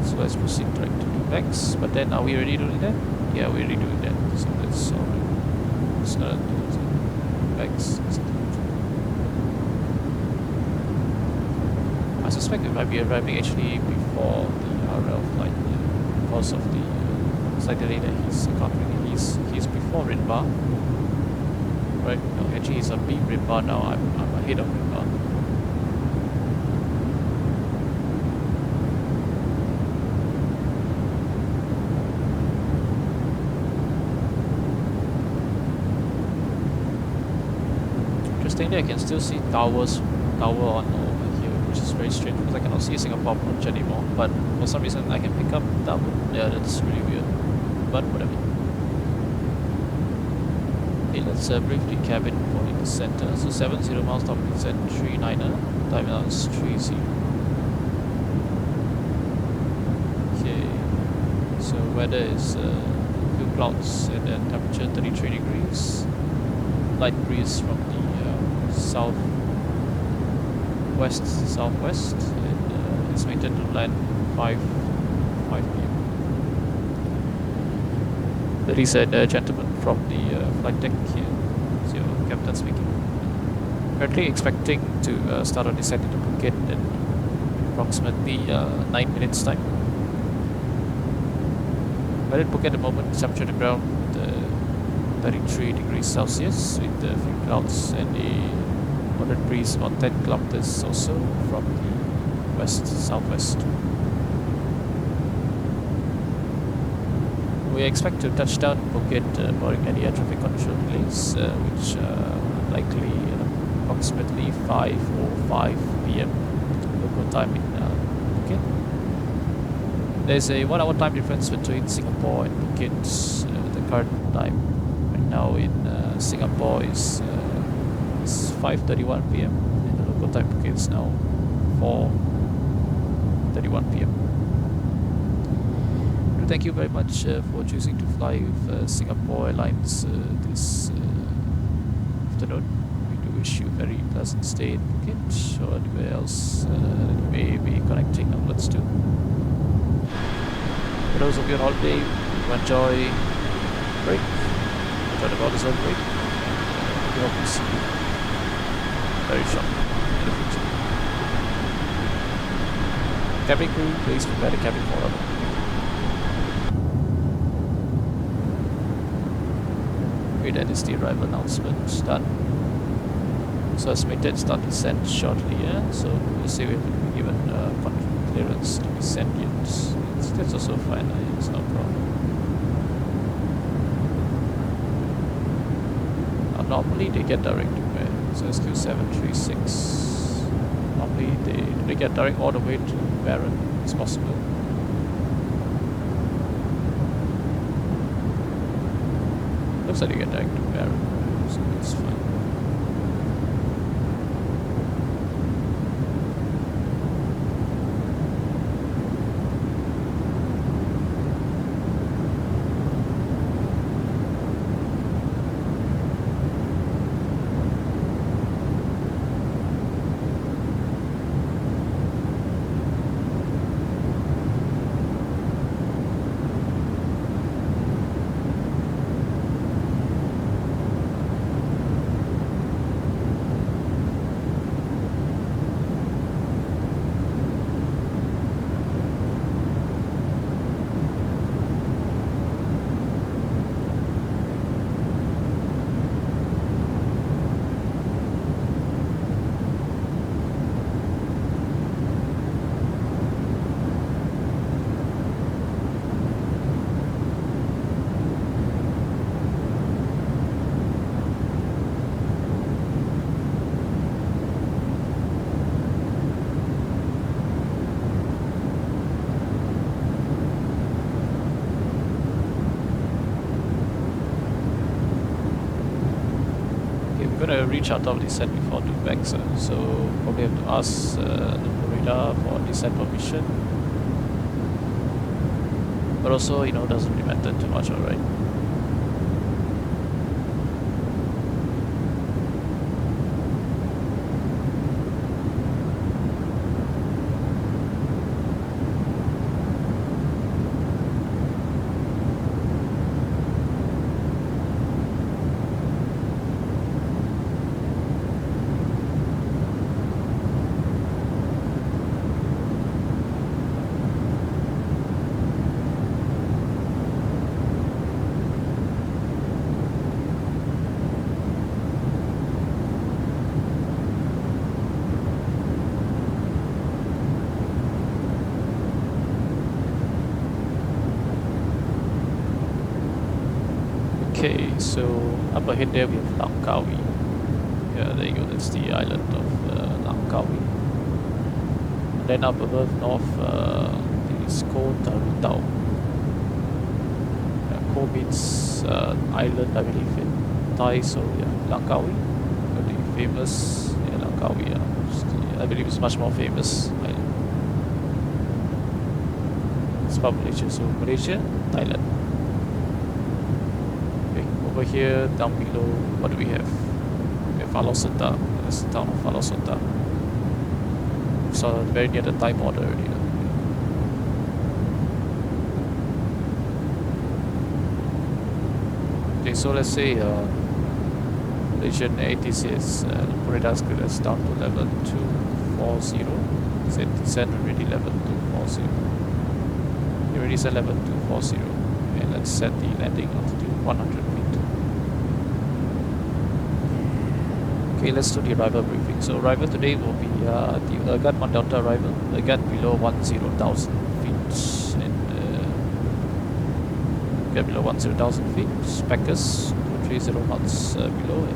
So let's proceed direct to do backs. But then are we already doing that? Yeah, we're already doing that. So let's not do backs. I suspect we might be arriving actually before the RL flight because of the slight delay that he's encountering. He's before red bar. Right? No, actually he's on beam red bar now. I'm ahead of red bar. Interestingly, I can still see tower on over here, which is very strange because I cannot see Singapore approach anymore. But for some reason, I can pick up tower. Yeah, that's really weird. But whatever. Okay, let's briefly cabin for in the center. So 70 miles top descent 39er, time now is 30. Okay, so weather is few clouds and then temperature 33 degrees. Light breeze from the southwest, and expected to land 5 p.m. Ladies and gentlemen from the flight deck here, it's your captain speaking. Currently expecting to start our descent into Phuket in approximately 9 minutes time. We're in Phuket at the moment, temperature to ground 33 degrees Celsius with a few clouds and a moderate breeze about 10 kilometers or so from the west-southwest. We expect to touch down in Phuket barring any air traffic control delays, which are likely approximately 5:05 p.m. local time in Phuket. There's a 1 hour time difference between Singapore and Phuket. The current time now in Singapore is 5:31 p.m. and the local time Phuket is now 4:30 7:31 p.m. Thank you very much for choosing to fly with Singapore Airlines this afternoon. We do wish you a very pleasant stay in Phuket or anywhere else you may be connecting onwards to. For those of you on holiday, enjoy break, enjoy the well-deserved break. We hope to see you very shortly in the future. Cabin crew, please prepare the cabin for our that is the arrival announcement done. So estimated start descent shortly, yeah? So we'll see if we can be given clearance to descend yet. That's also fine, it's no problem. Normally they get direct to where? So SQ736. Normally they get direct all the way to Barron, it's possible. Looks like you get direct to Barron, so that's fine. Reach out of descent before doing back, so probably have to ask the radar for descent permission. But also, doesn't really matter too much, alright. Okay, so up ahead there we have Langkawi. Yeah, there you go, that's the island of Langkawi. And then up above north, is Koh Tarutau. Koh means island, I believe, in Thai, so yeah, Langkawi. The famous, Langkawi, I believe it's much more famous island. It's part of Malaysia, so Malaysia, Thailand. Over here, down below, what do we have? We have Falosota. That's the town of Falosota. So very near the Thai border already. Okay, so let's say Malaysian ATC is radar screen is down to level 240. Set descent already level 240. You already set level 240. And let's set the landing altitude 100 feet. Okay, let's do the arrival briefing. So arrival today will be the Ergat 1 Delta arrival, Ergat below 10,000 feet, and Ergat below 10,000 feet, Speckers 230 knots below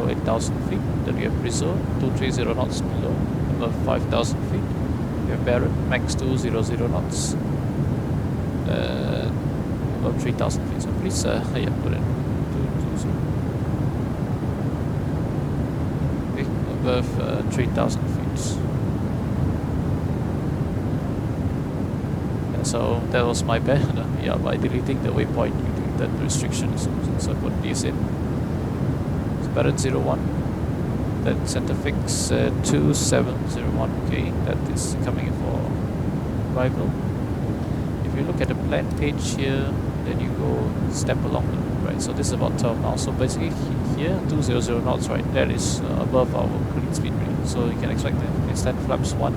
8,000 feet. Then we have Rizzo 230 knots below, above 5,000 feet. We have Barron max 200 knots, above 3,000 feet. So please, put in 220. Above 3,000 feet. So that was my bad. Yeah, by deleting the waypoint, you deleted the restriction. So I put these in. So parent 01. Then center fix 2701. Okay, that is coming in for arrival. If you look at the plan page here, then you go step along the route, right? So this is about 12 miles. So basically here 200 knots, right? That is above our clean speed rate. So you can expect that extend flaps 1.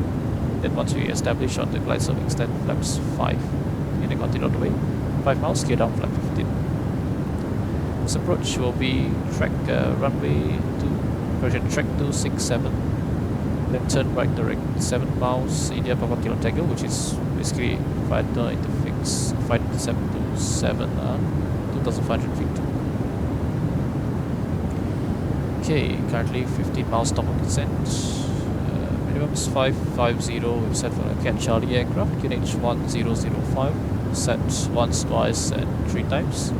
Then once we establish on the glide slope, extend flaps 5. And then continue on the way. 5 miles, gear down flap 15. This approach will be track runway 267. Then turn right direct 7 miles India Papa Kilo Tango, which is basically fighter interfix fighter 727 2,500 feet. Okay, currently 15 miles top of descent. Minimum is 550. We've set for a Cat Charlie aircraft, QNH 1005. Set once, twice, and 3 times.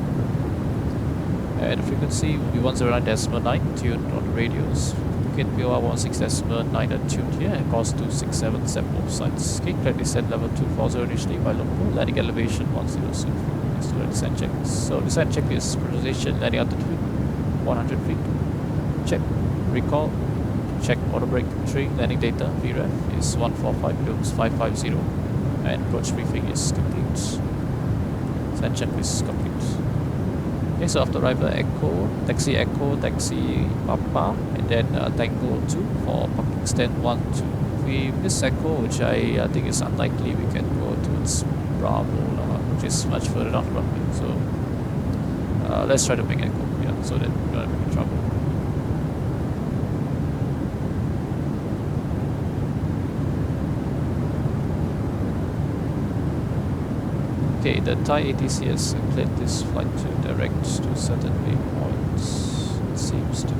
And the frequency will be 109.9 tuned on the radios. Phuket POR 16.9 are tuned here, and course 267 set both sides. Okay, clear descent level 240 initially by local, landing elevation 100. Next to the descent check. So descent check is pressurization, landing altitude 100 feet. Check, recall, check auto brake 3, landing data, VREF is 145 km 550, and approach briefing is complete. Descent check is complete. Okay, so after arrival, Echo, taxi Papa, and then Tango 2 for parking stand 1, 2. If we miss Echo, which I think is unlikely, we can go towards Bravo, which is much further down the runway. So let's try to make Echo, yeah, so that we don't have any trouble. Okay, the Thai ATC has cleared this flight to direct to certain waypoints. It seems to be.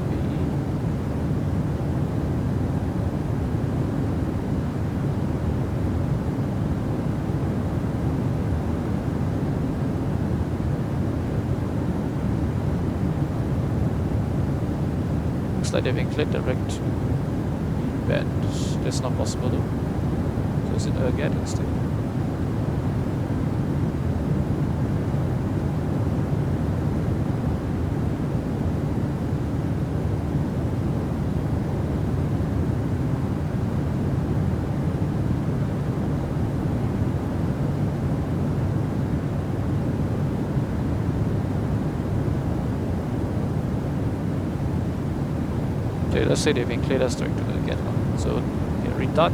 Looks like they've been cleared direct to bend. That's not possible though. Close it again instead. Let's say they've been cleared as direct to again. So retard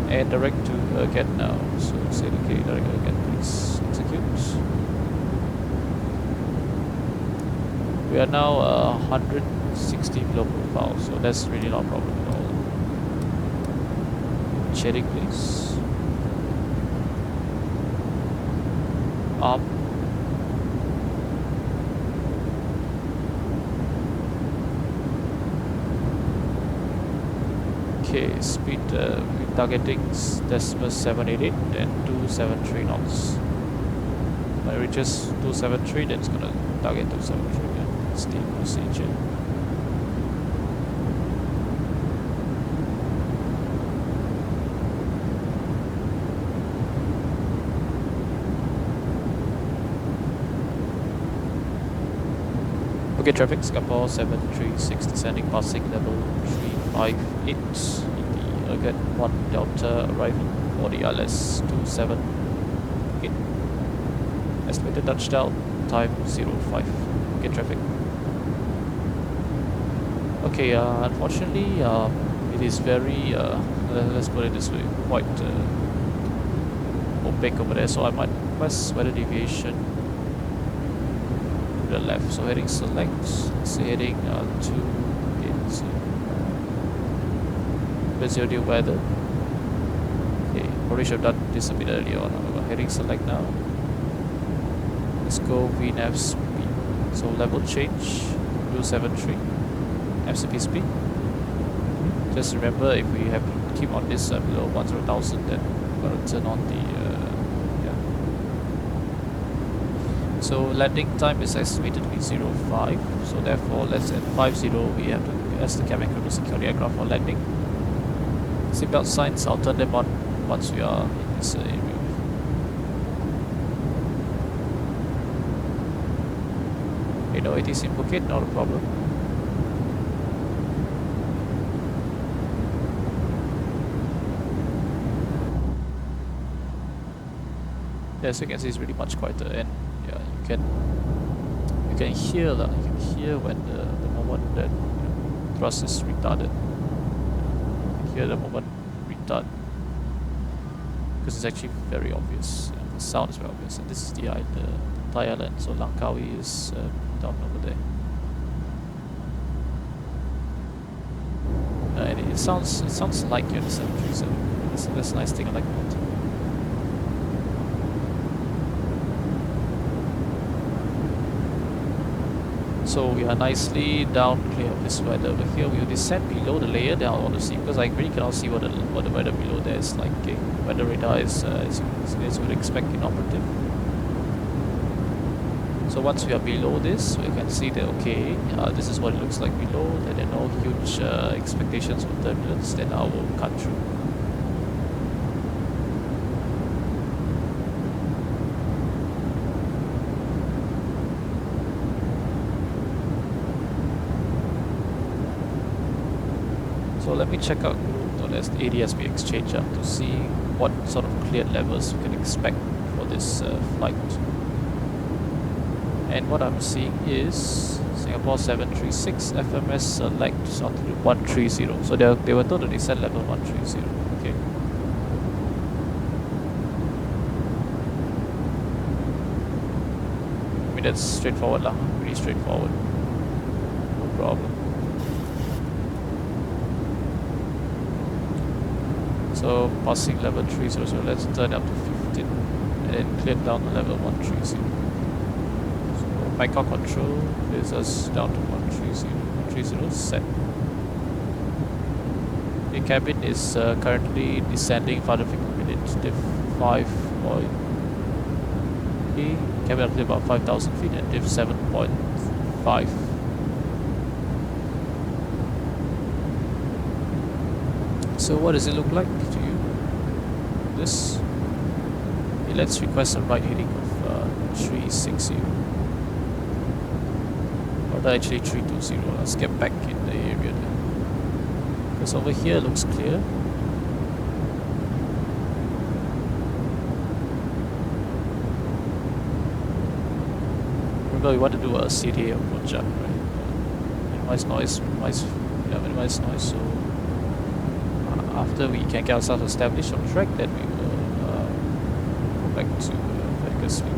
and direct to again now. So say okay, direct again, please execute. We are now 160 kPa, so that's really not a problem at all. Shading, please. Up. Okay, speed targeting decimal 788 and 273 knots. When it reaches 273, then it's gonna target 273 again. It's the procedure. Okay, traffic Singapore 736 descending, passing level 358 in the Ergat 1 Delta arrival for the ILS 27 in estimated touchdown time 05. Okay, traffic. Okay, unfortunately it is very let's put it this way, quite opaque over there, so I might request weather deviation to the left. So heading select, let's say heading to zero weather. Okay, probably should have done this a bit earlier on. Heading select now. Let's go VNAV speed. So level change 273 FCP speed. Just remember, if we have to keep on this below 10,000, then we're gonna turn on the So landing time is estimated to be 05. So therefore, let's at 50 we have to ask the cabin crew to secure the aircraft for landing. Seatbelt signs, I'll turn them on once we are in this area. know it is in Phuket, not a problem. As you can see, it's really much quieter, and yeah, you can hear that. You can hear when the moment that thrust is retarded. You can hear the moment retard, because it's actually very obvious. The sound is very obvious, and this is the Thai island. So Langkawi is down over there, and it sounds like you're in the 737. That's a nice thing I like about it. So we are nicely down clear of this weather over here. We will descend below the layer that I want to see, because I really cannot see what the weather below there is like. Weather radar is as you would expect, inoperative. So once we are below this, we can see that okay, this is what it looks like below. That there are no huge expectations for turbulence. Then I will cut through. So let me check out the ADSB exchange up to see what sort of cleared levels we can expect for this flight. And what I'm seeing is Singapore 736 FMS select altitude 130. So they were told to descend level 130. Okay. I mean, that's straightforward lah. Pretty straightforward. No problem. So passing level 30, so let's turn up to 15 and then clear down to level 130. So Bangkok control is us down to 130 set. The cabin is currently descending 500 feet per minute, div 5. Cabin up to about 5,000 feet and div 7.5. So what does it look like to you? This, let's request a right heading of 360. Or actually 320. Let's get back in the area there. Because over here looks clear. Remember we want to do a CDA approach, right? Minimize noise, minimize noise. So after we can get ourselves established on track, then we will go back to vertical speed.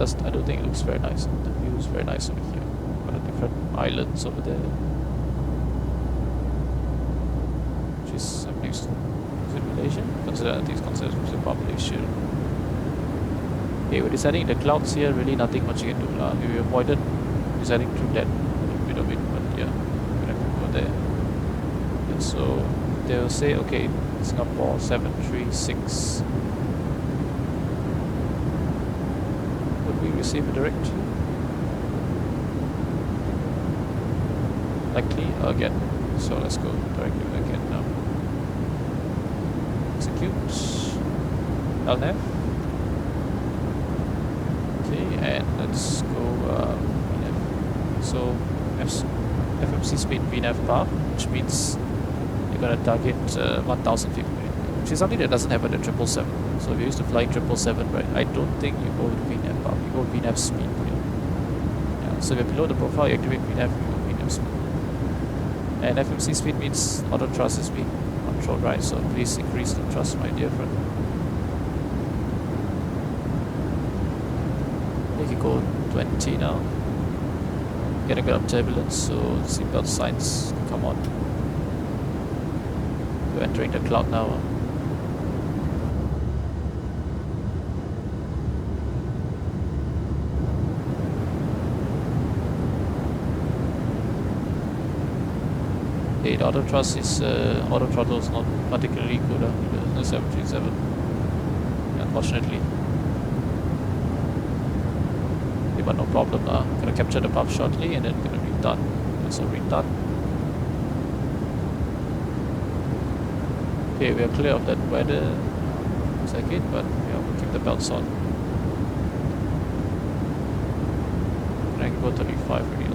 I don't think it looks very nice. The view is very nice over here. Got a different islands over there, which is I'm used to. Is it Malaysia? Consider that these concepts of the population. Okay, we're descending in the clouds here. Really, nothing much you can do. We avoided descending through that a bit of it, but yeah, we're gonna have to go there. And so they will say, okay, Singapore 736. We receive a direct likely again, so let's go directly again now. Execute LNAV. Okay, and let's go VNAV. So FMC speed VNAV bar, which means you're gonna target 1,000 feet per minute, which is something that doesn't happen at 777. So if you're used to flying 777, right, I don't think you go with VNAV bar, you go with VNAV speed. Yeah, so if you're below the profile, you activate VNAV, you go VNAV speed. And FMC speed means auto thrust is being controlled, right? So please increase the thrust, my dear friend. You can go 20 now. Getting a bit of turbulence, so seatbelt signs come on. We're entering the cloud now. The auto thrust is auto throttle is not particularly good in the 737. unfortunately. Okay, but no problem. Gonna capture the path shortly and then gonna return. So return. Okay, we are clear of that weather circuit, but yeah, we'll keep the belts on. And I can go 35 really.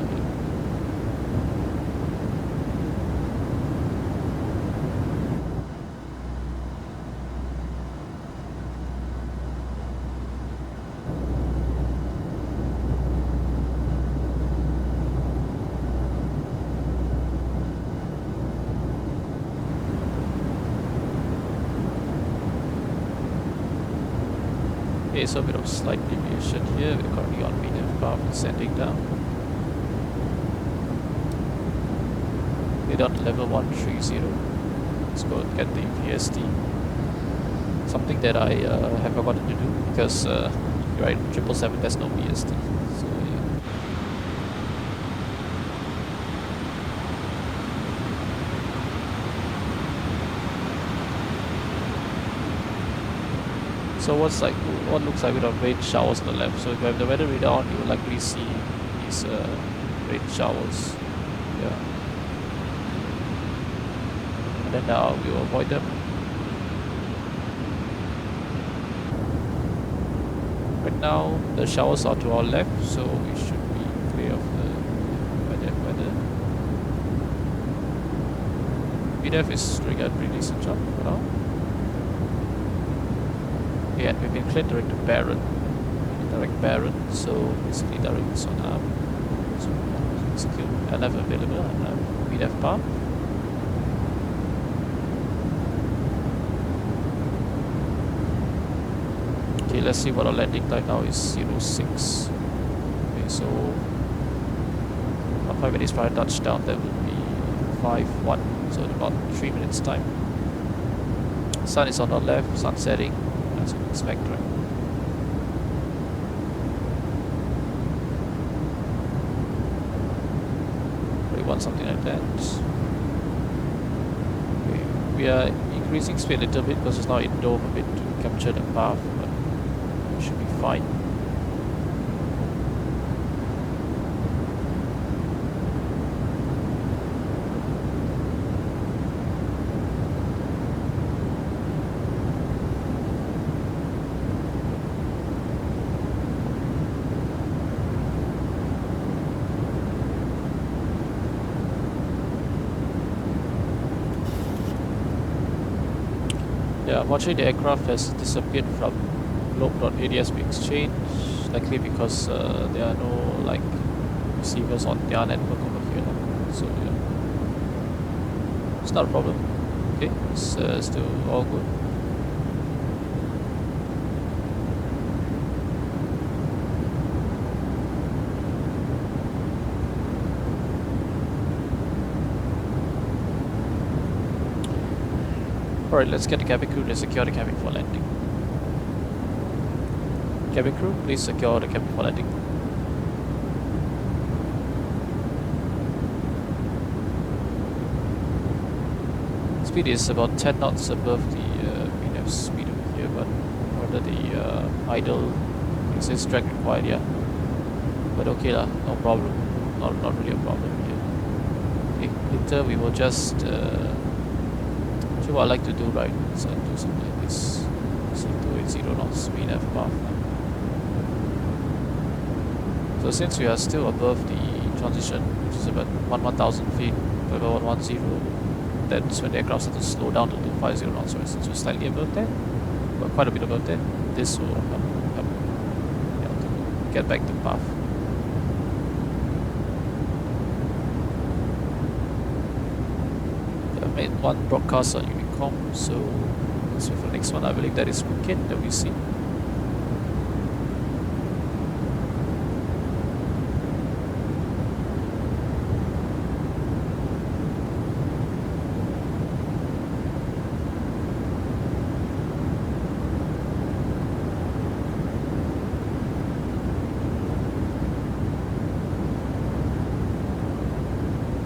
Okay, so a bit of slight deviation here. We're currently on VNF path descending down. We're on level 130. Let's go and get the VSD. Something that I have forgotten to do because you're right, 777 there's no VSD. So yeah. So what looks like a bit of rain showers on the left. So if you have the weather radar on, you will likely see these rain showers. Yeah. And then now we will avoid them. Right now the showers are to our left, so we should be clear of the weather. VDF is doing a pretty decent job for now. Yeah, and we've been cleared direct to Baron. Direct Baron, so basically direct this on up. So execute LF available and VDF path. Okay, let's see what our landing time now is 06. Okay, so 5 minutes prior to touchdown, that will be 5-1, so in about 3 minutes time. Sun is on our left, sun setting. Spectrum. We want something like that. Okay. We are increasing speed a little bit because it's now in dome a bit to capture the path, but it should be fine. Yeah, unfortunately the aircraft has disappeared from globe.adsb exchange, likely because there are no like receivers on their network over here. So yeah, it's not a problem. Okay, it's still all good. Alright, let's get the cabin crew to secure the cabin for landing. Cabin crew, please secure the cabin for landing. Speed is about 10 knots above the VNF speed over here, but under the idle, it says drag required, yeah. But okay lah, no problem. Not really a problem here. Okay, later we will just what I like to do, right, so do something like this. So 280 knots VNF path. So since we are still above the transition, which is about 1,000 feet, about 110, that's when the aircraft start to slow down to 250 knots. So since we're slightly above that, but quite a bit above that, this will help to get back to path. I made one broadcast on Unicom, so let's wait for the next one. I believe that is Phuket that we see.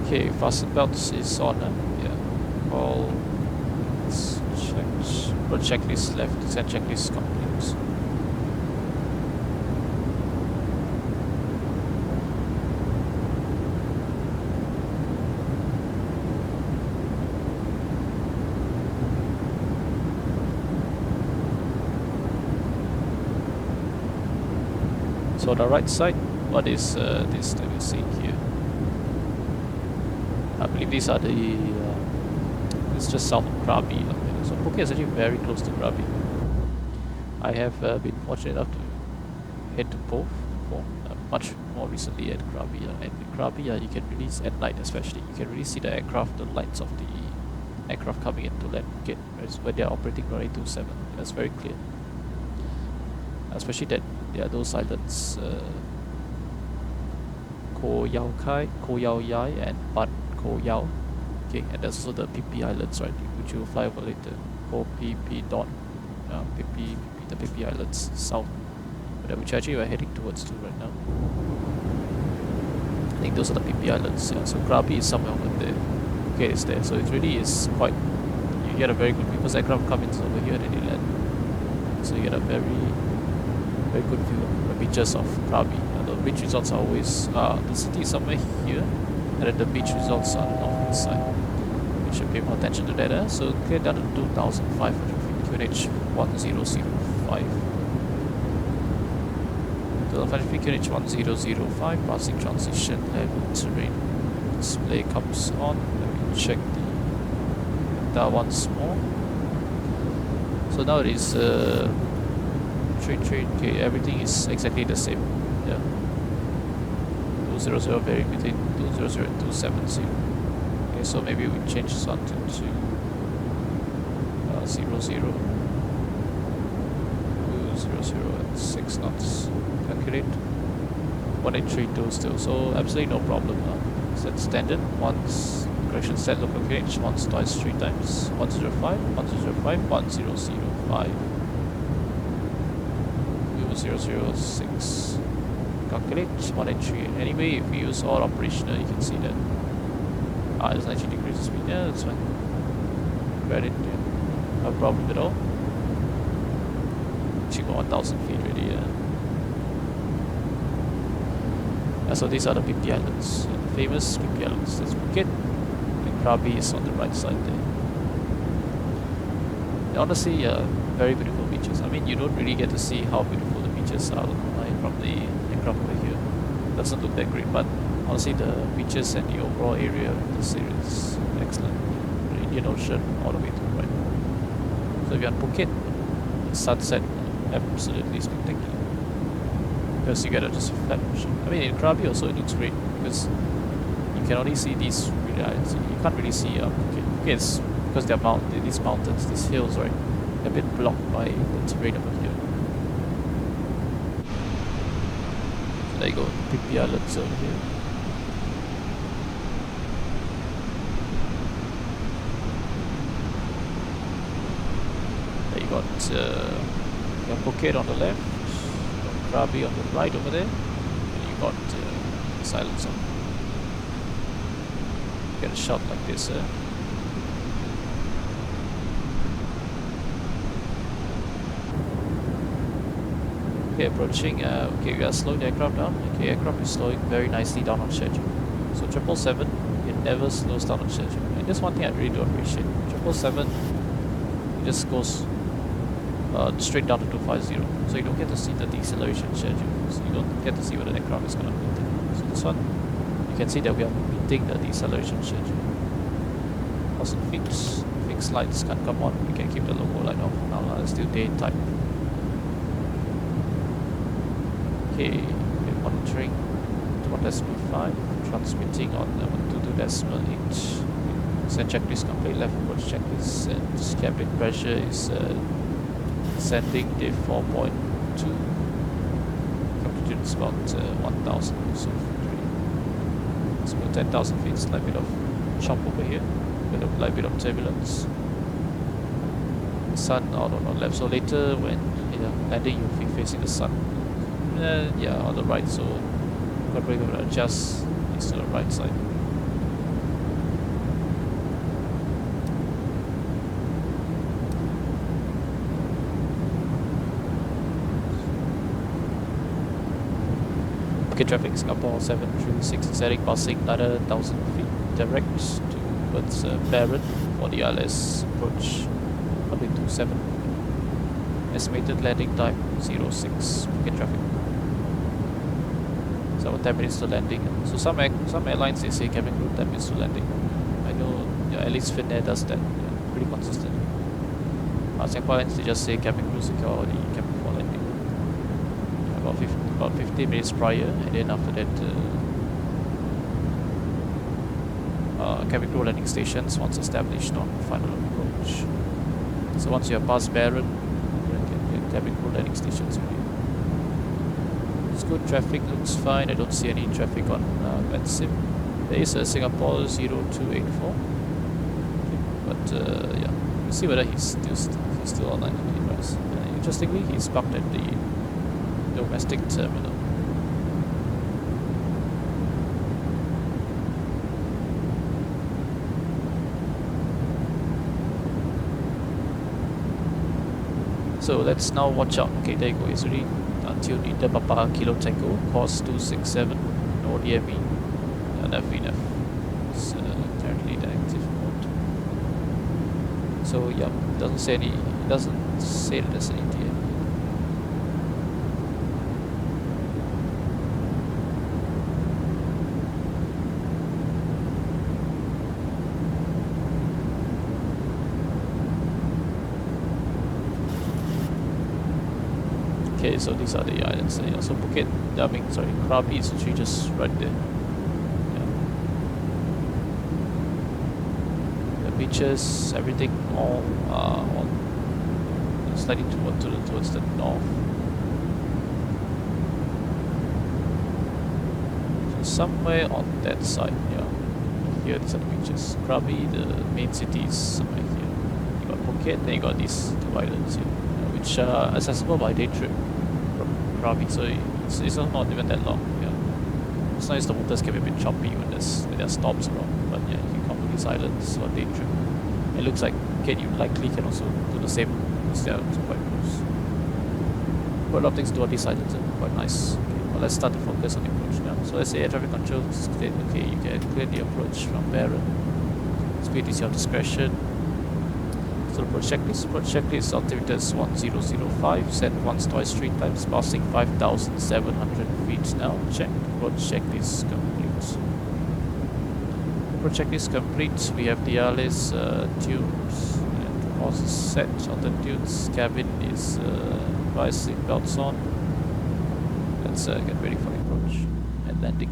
Okay, fasten belts is on. Yeah, all checklist left, descent checklist complete. So on the right side, what is this that we're seeing here? I believe these are the it's just south of Krabi. So Phuket is actually very close to Krabi. I have been fortunate enough to head to Phuket for much more recently at Krabi. And in Krabi, you can really, at night especially, you can really see the aircraft, the lights of the aircraft coming into land Phuket, where they are operating runway 27. That's very clear. Especially that there are those islands, Koh Yao Kai, Koh Yao Yai, and Ban Koh Yao. Okay, and there's also the PP Islands, right, which we'll fly over later. Koh PP Dot, the PP Islands south, which actually we're heading towards to right now. I think those are the PP Islands. Yeah, so Krabi is somewhere over there. Okay, it's there. So it really is quite. You get a very good because aircraft come in over here and they land. So you get a very good view of the beaches of Krabi. The beach resorts are always the city is somewhere here, and then the beach resorts are on the northeast side. You should pay more attention to that. So clear down to 2,500 feet, QNH 1005. 2,500 feet, QNH 1005, passing transition level terrain. Display comes on. Let me check the data once more. So now it is 3, okay, everything is exactly the same. Yeah. 200 varying between 200 and 270. Okay, so maybe we change this one to 00. 200 at 6 knots. Calculate 1832 still, so absolutely no problem. Set standard once, correction set local QNH once, twice, 3 times. 105, 1005, 1005. 006. Calculate 183. Anyway, if we use all operational, you can see that it doesn't actually decrease the speed. Yeah, that's fine. Credit, yeah. No problem at all. Actually got 1,000 feet already. Yeah, so these are the PP Islands, the famous PP Islands. There's Phuket, and Krabi is on the right side there. And honestly, very beautiful beaches. I mean, you don't really get to see how beautiful the beaches are from the aircraft over here. It doesn't look that great, but honestly, the beaches and the overall area of this area is excellent. The Indian Ocean all the way to the right. So if you're on Phuket, the sunset absolutely spectacular. Because you get a just flat ocean. I mean, in Krabi also it looks great because you can only see these really islands. You can't really see Phuket. Phuket is because these mountains, these hills, right? A bit blocked by the terrain over here. So there you go, PP Islands over here. There you got Phuket on the left, Krabi on the right over there, and you got this island zone. Get a shot like this. Okay, approaching. Okay, we are slowing the aircraft down. Okay, aircraft is slowing very nicely down on schedule. So 777, it never slows down on schedule. And that's one thing I really do appreciate. 777, it just goes straight down to 250. So you don't get to see the deceleration schedule. So you don't get to see whether the aircraft is going to meet it. So this one, you can see that we are meeting the deceleration schedule. Also fixed lights can come on. We can keep the logo light off. Now it's still daytime. Okay, we're monitoring 1.5, transmitting on 122.8. Set checklist complete, left approach checklist, and cabin pressure is descending to 4.2. Altitude is about 1,000 or so. It's about 10,000 feet, slight bit of chop over here, light bit of turbulence. The sun out on the left, so later when landing you'll be facing the sun. Yeah, on the right, so we're going to adjust this to the right side. Okay, traffic Singapore 736 is heading passing another 1,000 feet direct towards Barron for the ILS approach coming to 7. Estimated landing time 06. Okay, traffic. about 10 minutes to landing. So some airlines they say cabin crew 10 minutes to landing. I know, yeah, at least Finnair does that. Yeah, pretty consistent. Singapore Airlines they just say cabin crew secure the cabin for landing. About 15 minutes prior, and then after that, cabin crew landing stations once established on final approach. So once you have passed Barron, you get cabin crew landing stations already. It's good, traffic looks fine. I don't see any traffic on VATSIM. There is a Singapore 0284, but yeah, we'll see whether he's still online when he arrives. Interestingly, he's parked at the domestic terminal. So let's now watch out. Okay, there you go. It's already until the Papa Kilo Tango, course 267, no DME, and FNF. It's currently the active mode. So yeah, it doesn't say that there's any DME. Okay, so these are the islands. So Phuket, Krabi is actually just right there. Yeah. The beaches, everything all on slightly towards the north. So somewhere on that side, yeah. Here these are the beaches. Krabi, the main city is somewhere here. You got Phuket, then you got these two islands here, which are accessible by day trip from Krabi, so it's not even that long. Yeah, sometimes the waters can be a bit choppy when there are storms around, but yeah, you can come to these islands on day trip. It looks like you likely can also do the same because they are quite close. But a lot of things to do on these islands are quite nice. Okay, well, let's start to focus on the approach now. So let's say air traffic control state. Okay, you can clear the approach from Barron. Speed is your discretion. So approach checklist, altimeters 1005, set once, twice, 3 times, passing 5,700 feet now. Check. Approach checklist complete. Approach checklist complete. We have the DRLS tunes and course is set. Altitudes, cabin is advised, seat belts on. Let's get ready for approach and landing.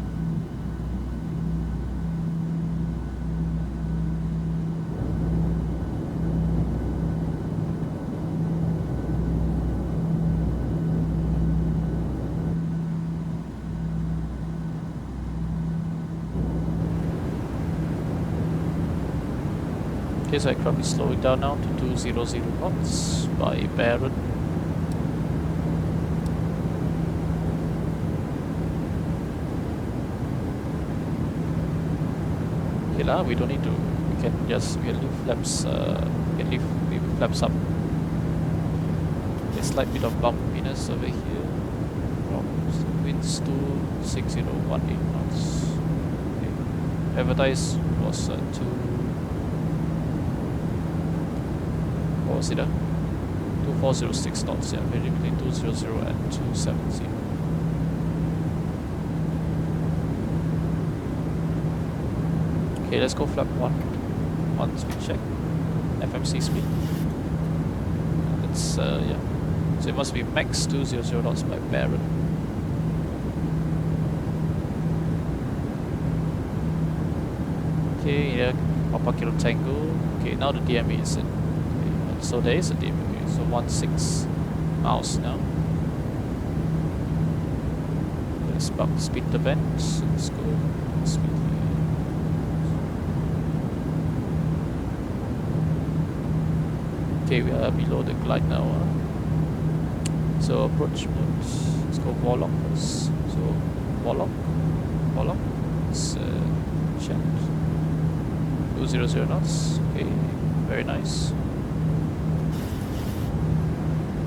Okay, so aircraft is slowing down now to 200 knots by Barron. Okay, now we don't need to. We can leave flaps. Leave flaps up. A slight bit of bumpiness over here. Winds 26018 knots. Okay. Advertised was 2. What was it? 2406 knots. Yeah, very between 200 and 270. Okay, let's go flap 1 speed check. FMC speed. That's yeah. So it must be max 200 knots by Barron. Okay, yeah, Papa Kilo Tango. Okay, now the DME is in. Okay, so there is a DME. So 16 miles now. Let's bump the speed event. Let's go speed. Okay, we are below the glide now. So approach mode. Let's go Warlock first. So Warlock. Let's check. 200 knots. Okay, very nice.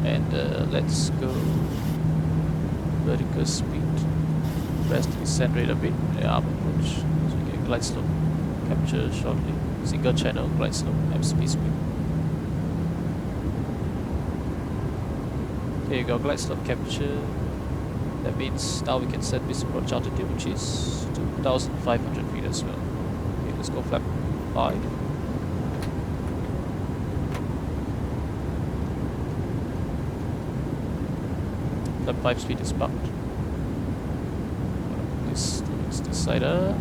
And let's go vertical speed. Press the descent rate a bit. Yeah, approach. So we get glide slope capture shortly. Single channel glide slope MSP speed. Okay, you got glide slope capture. That means now we can set this approach altitude, which is 2,500 feet as well. Okay, let's go flap 5. Flap 5 speed is bumped. This towards this side. Okay.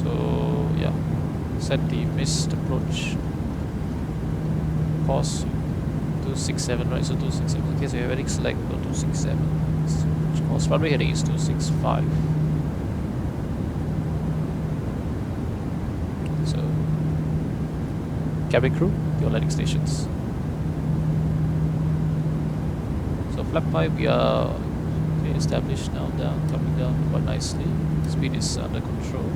So yeah, set the missed approach. Course 267, right? So 267. Okay, so you're heading select for 267. Which course probably heading is 265. So cabin crew, your landing stations. So flap 5 we are okay, established now, coming down quite nicely. Speed is under control.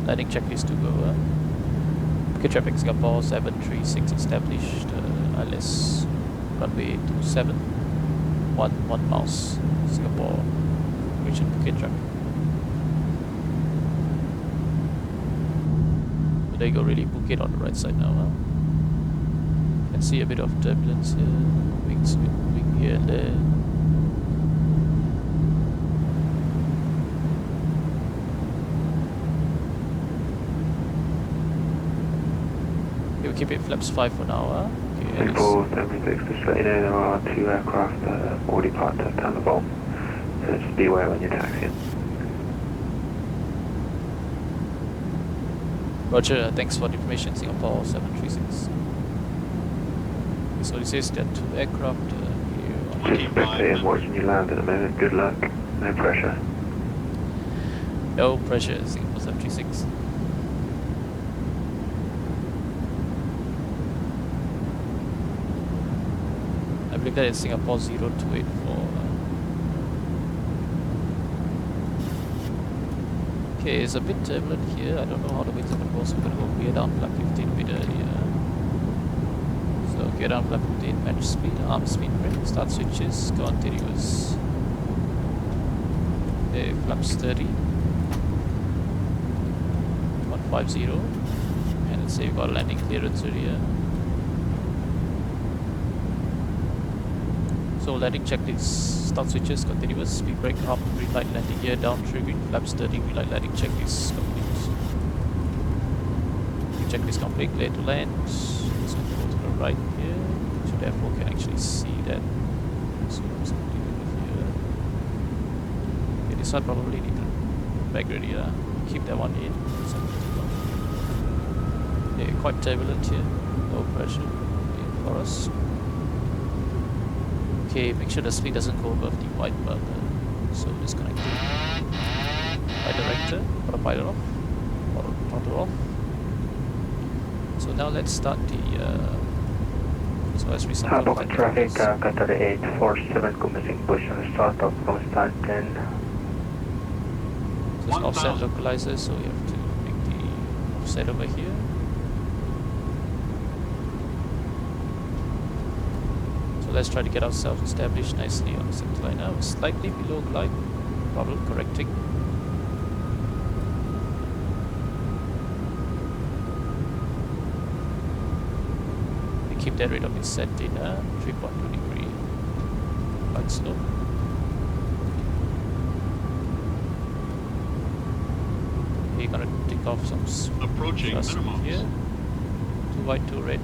Landing checklist to go. Phuket traffic Singapore 736 established. ILS runway 27 1 miles. Singapore region Phuket traffic. But there you go, really Phuket on the right side now. Can see a bit of turbulence here. Wings moving here and there. We'll keep it flaps 5 for now. Okay,
6476, just let you know there are 2 aircraft already parked down the bolt, so just be aware when you're taxiing.
Roger, thanks for the information, Singapore 736. Okay, so this is that 2 aircraft here.
Just spectating watching you land at the moment, good luck, no pressure.
No pressure, Singapore 736. I believe that is Singapore 0284. Okay, it's a bit turbulent here. I don't know how the winds are going to go, so we're going to go gear down flap 15 a bit earlier. So gear down flap 15, match speed, arm speed brake, start switches, continuous. Okay, flaps 30. 150. And let's say we've got a landing clearance area. So landing checklist, start switches, continuous, speed brake, up, green light landing gear, down, triggering, flaps 30, green light landing checklist complete. Checklist complete, clear to land. Just going to go to the right here, so therefore can actually see that. So it's completed here. Okay, this one probably need to back ready, keep that one in. Okay, quite turbulent here, no pressure in for us. Okay, make sure the speed doesn't go above the white button. So disconnect it. Right director, autopilot off, throttle off. So now let's start the so as we start
Harbor traffic, Qatar 847 commencing position, start of constant 10.
So it's offset localizer, so you have to make the offset over here. Let's try to get ourselves established nicely on the center line now. Slightly below glide, problem correcting. We keep that rate of descent in 3.2 degree. Quite slow. We're gonna take off some
approaching minimums
here. 2 white, 2 red.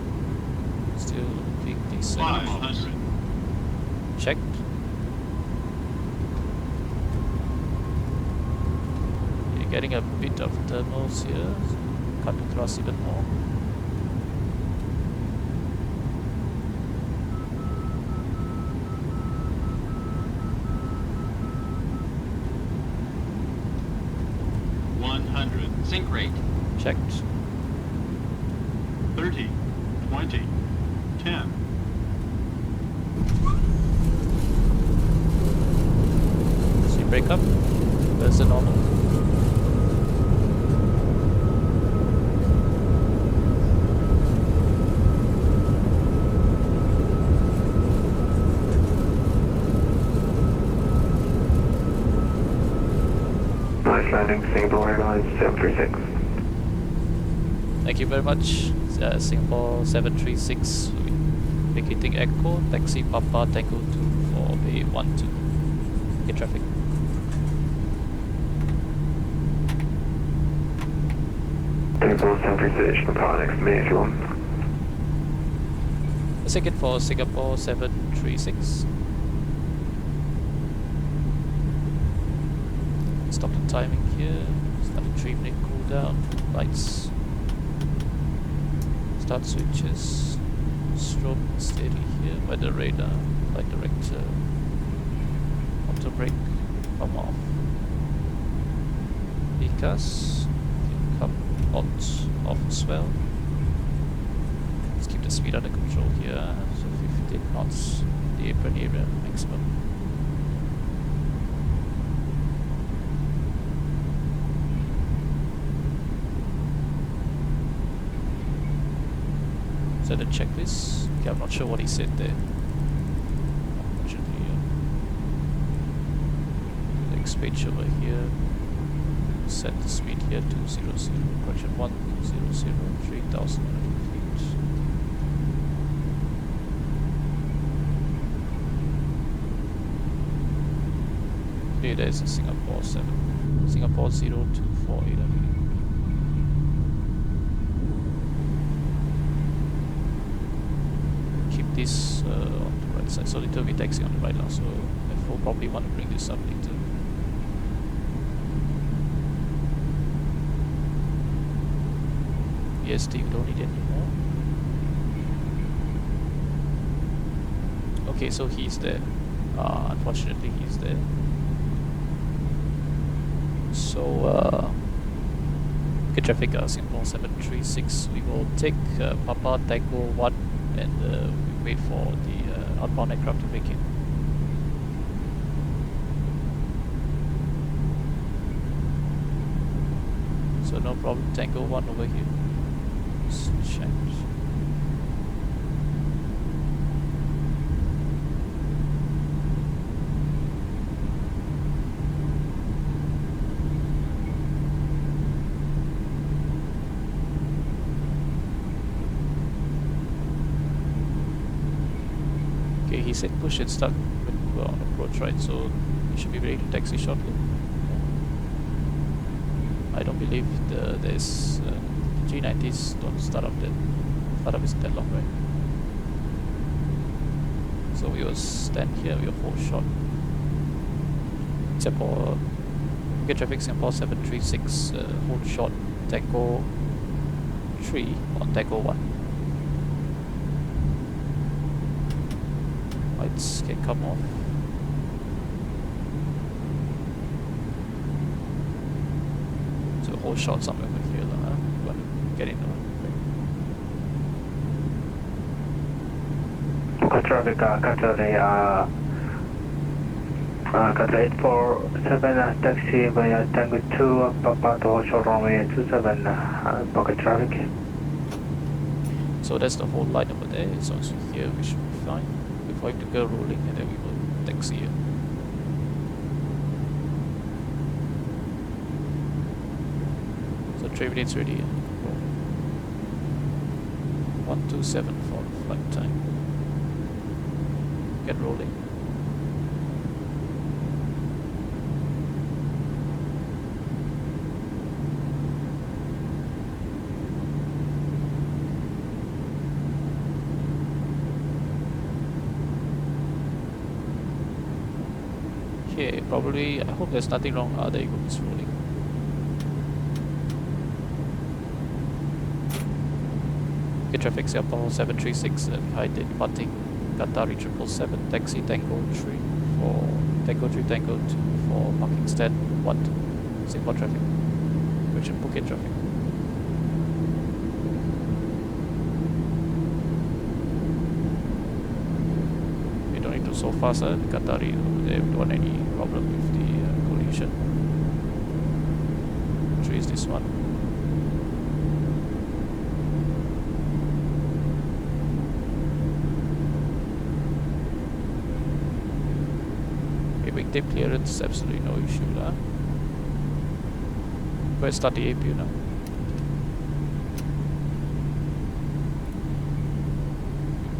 Still looking decent.
500.
Checked. You're getting a bit of thermals here. Cut the thrust even more.
Sync rate.
Checked.
30, 20, 10.
So you break up. Where's the normal?
Nice landing, Singapore Airlines 736.
Thank you very much. Singapore 736, vacating Echo, taxi Papa Tango 2 for Bay 12. Get traffic.
Singapore 736, Papa next to me if you want.
A second for Singapore 736. Stop the timing here. Start the 3-minute cooldown. Lights. Start switches. Strobe steady here by the radar. Light director. Auto brake. Come off. ECAS. Come out off as well. Let's keep the speed under control here. So 15 knots. The apron area maximum. Is that a checklist? Okay, I'm not sure what he said there. Unfortunately, next page over here. Set the speed here 200. Correction 100, 3000 feet. Okay, there's a Singapore 7. Singapore 0248. This on the right side, so later we taxi on the right now, so therefore probably want to bring this up later. EST we don't need anymore. Okay, so he's there. Unfortunately he's there. So get traffic Singapore 736. We will take Papa Tango 1 and wait for the outbound aircraft to break in. So no problem, Tango 1 over here. Let's check. Okay, he said push and start when we're on approach, right? So you should be ready to taxi shortly. I don't believe there's G90s don't start up isn't that long, right? So we will stand here, we will hold short. Except for get traffic Singapore 736, hold short Tango 3 on Tango 1. Lights can come off. So hold short somewhere over here, but get in the
traffic, Qatar 847 taxi via Tango 2, Papa to hold short runway 27, pocket traffic.
So that's the whole line over there. As long as we're here, we should be fine. For him to go rolling, and then we will taxi it. So 3 minutes ready. 127 for flight time. Get rolling. Okay, probably, I hope there's nothing wrong. There you go, it's rolling. Okay, traffic Singapore 736 behind it, departing Qatar 777, taxi Tango 3 for Tango 3 Tango 2 for parking stand 1 Singapore traffic. Correction, Phuket traffic. We don't need to so fast, the Qatari over there, we don't want any problem with the collision. 3 is this one. Okay, wingtip clearance, absolutely no issue lah. Go ahead, start the APU now.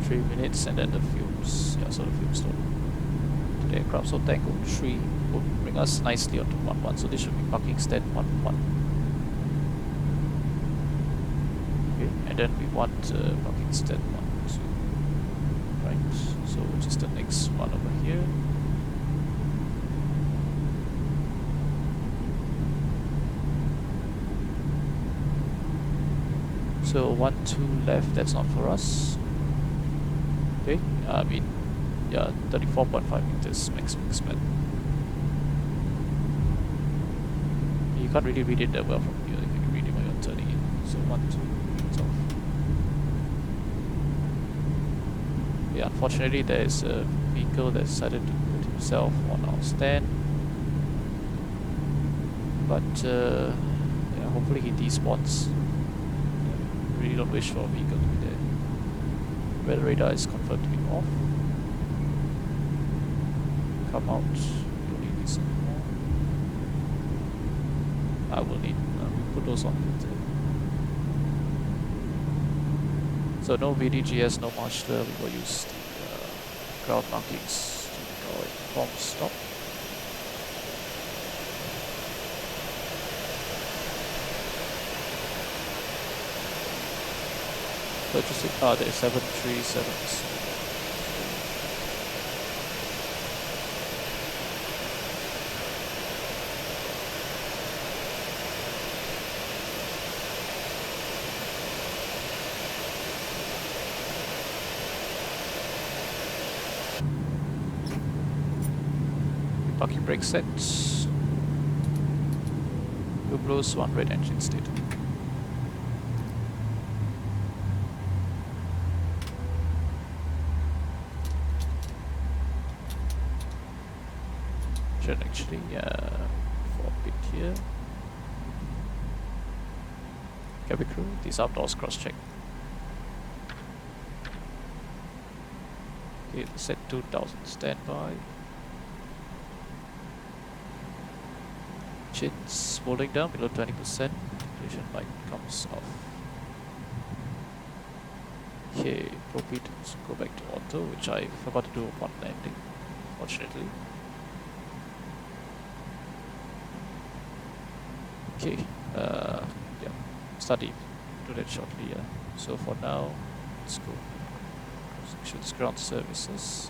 3 minutes, and then the fumes. Yeah, so the fumes don't to the aircraft. So Tango 3 will bring us nicely onto 11. So this should be parking stand 11. Okay, and then we want parking stand 12. Right. So which is the next one over here. So 1, 2 left, that's not for us. Okay, I mean, yeah, 34.5 meters maximum span. You can't really read it that well from here, you can read it while you're turning in. So 1, 2, it's off. Yeah, unfortunately there is a vehicle that decided to put himself on our stand. But, yeah, hopefully he despawns. Really don't wish for a vehicle to be there. Weather radar is confirmed to be off. Come out. Don't need this anymore. I will need. We put those on filter. So no VDGS, no marshaller. We will use the ground markings to make our inform stop. Purchasing there's 737s. Parking brake set. Two blows, 1 red engine state. Actually, for a bit here. Cabin crew, these outdoors cross check. Okay, set 2000 standby. Chins holding down below 20%. Collision light comes off. Okay, propede, go back to auto, which I forgot to do upon landing, fortunately. Okay, yeah, study, do that shortly, yeah. So for now, let's go. Sections ground services.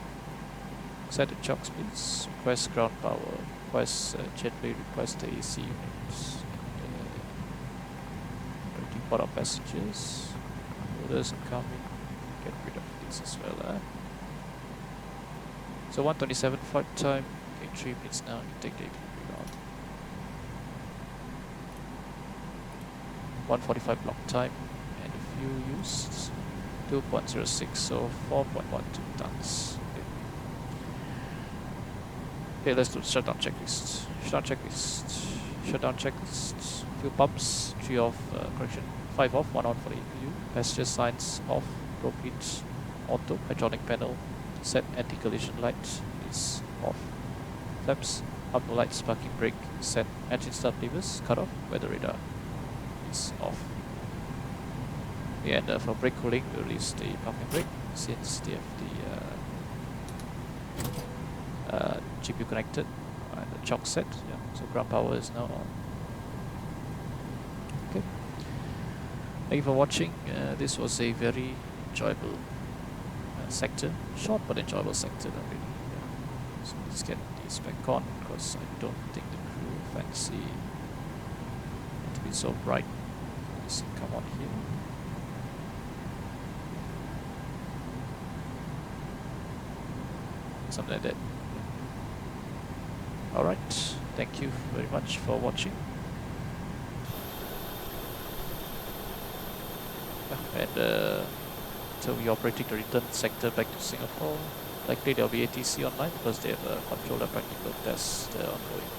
Set the chocks, please. Request ground power. Request gently request the AC units. Report our passengers. Orders incoming. Get rid of these as well, So 1:27 flight time. Okay, 3 minutes now. You take the ground. 1:45 block time, and the fuel used 2.06, so 4.12 tons. Okay, let's do the shutdown checklist. Shutdown checklist. Shutdown checklist. Fuel pumps, 3 off, correction, 5 off, 1 on for the EPU. Passenger signs off, propede, auto, hydraulic panel, set anti-collision light is off. Flaps, up the lights, parking brake, set engine start levers, cut off, weather radar is off. Yeah, and for brake cooling, we release the parking brake since they have the GPU connected and the chock set. Yeah, so ground power is now on. Okay. Thank you for watching. This was a very enjoyable sector, short but enjoyable sector. Really. Yeah. So let's get this back on because I don't think the crew fancy it to be so bright. Let's come on here. Something like that. Alright, thank you very much for watching. And so we're operating the return sector back to Singapore. Likely there will be ATC online because they have a controller practical test ongoing.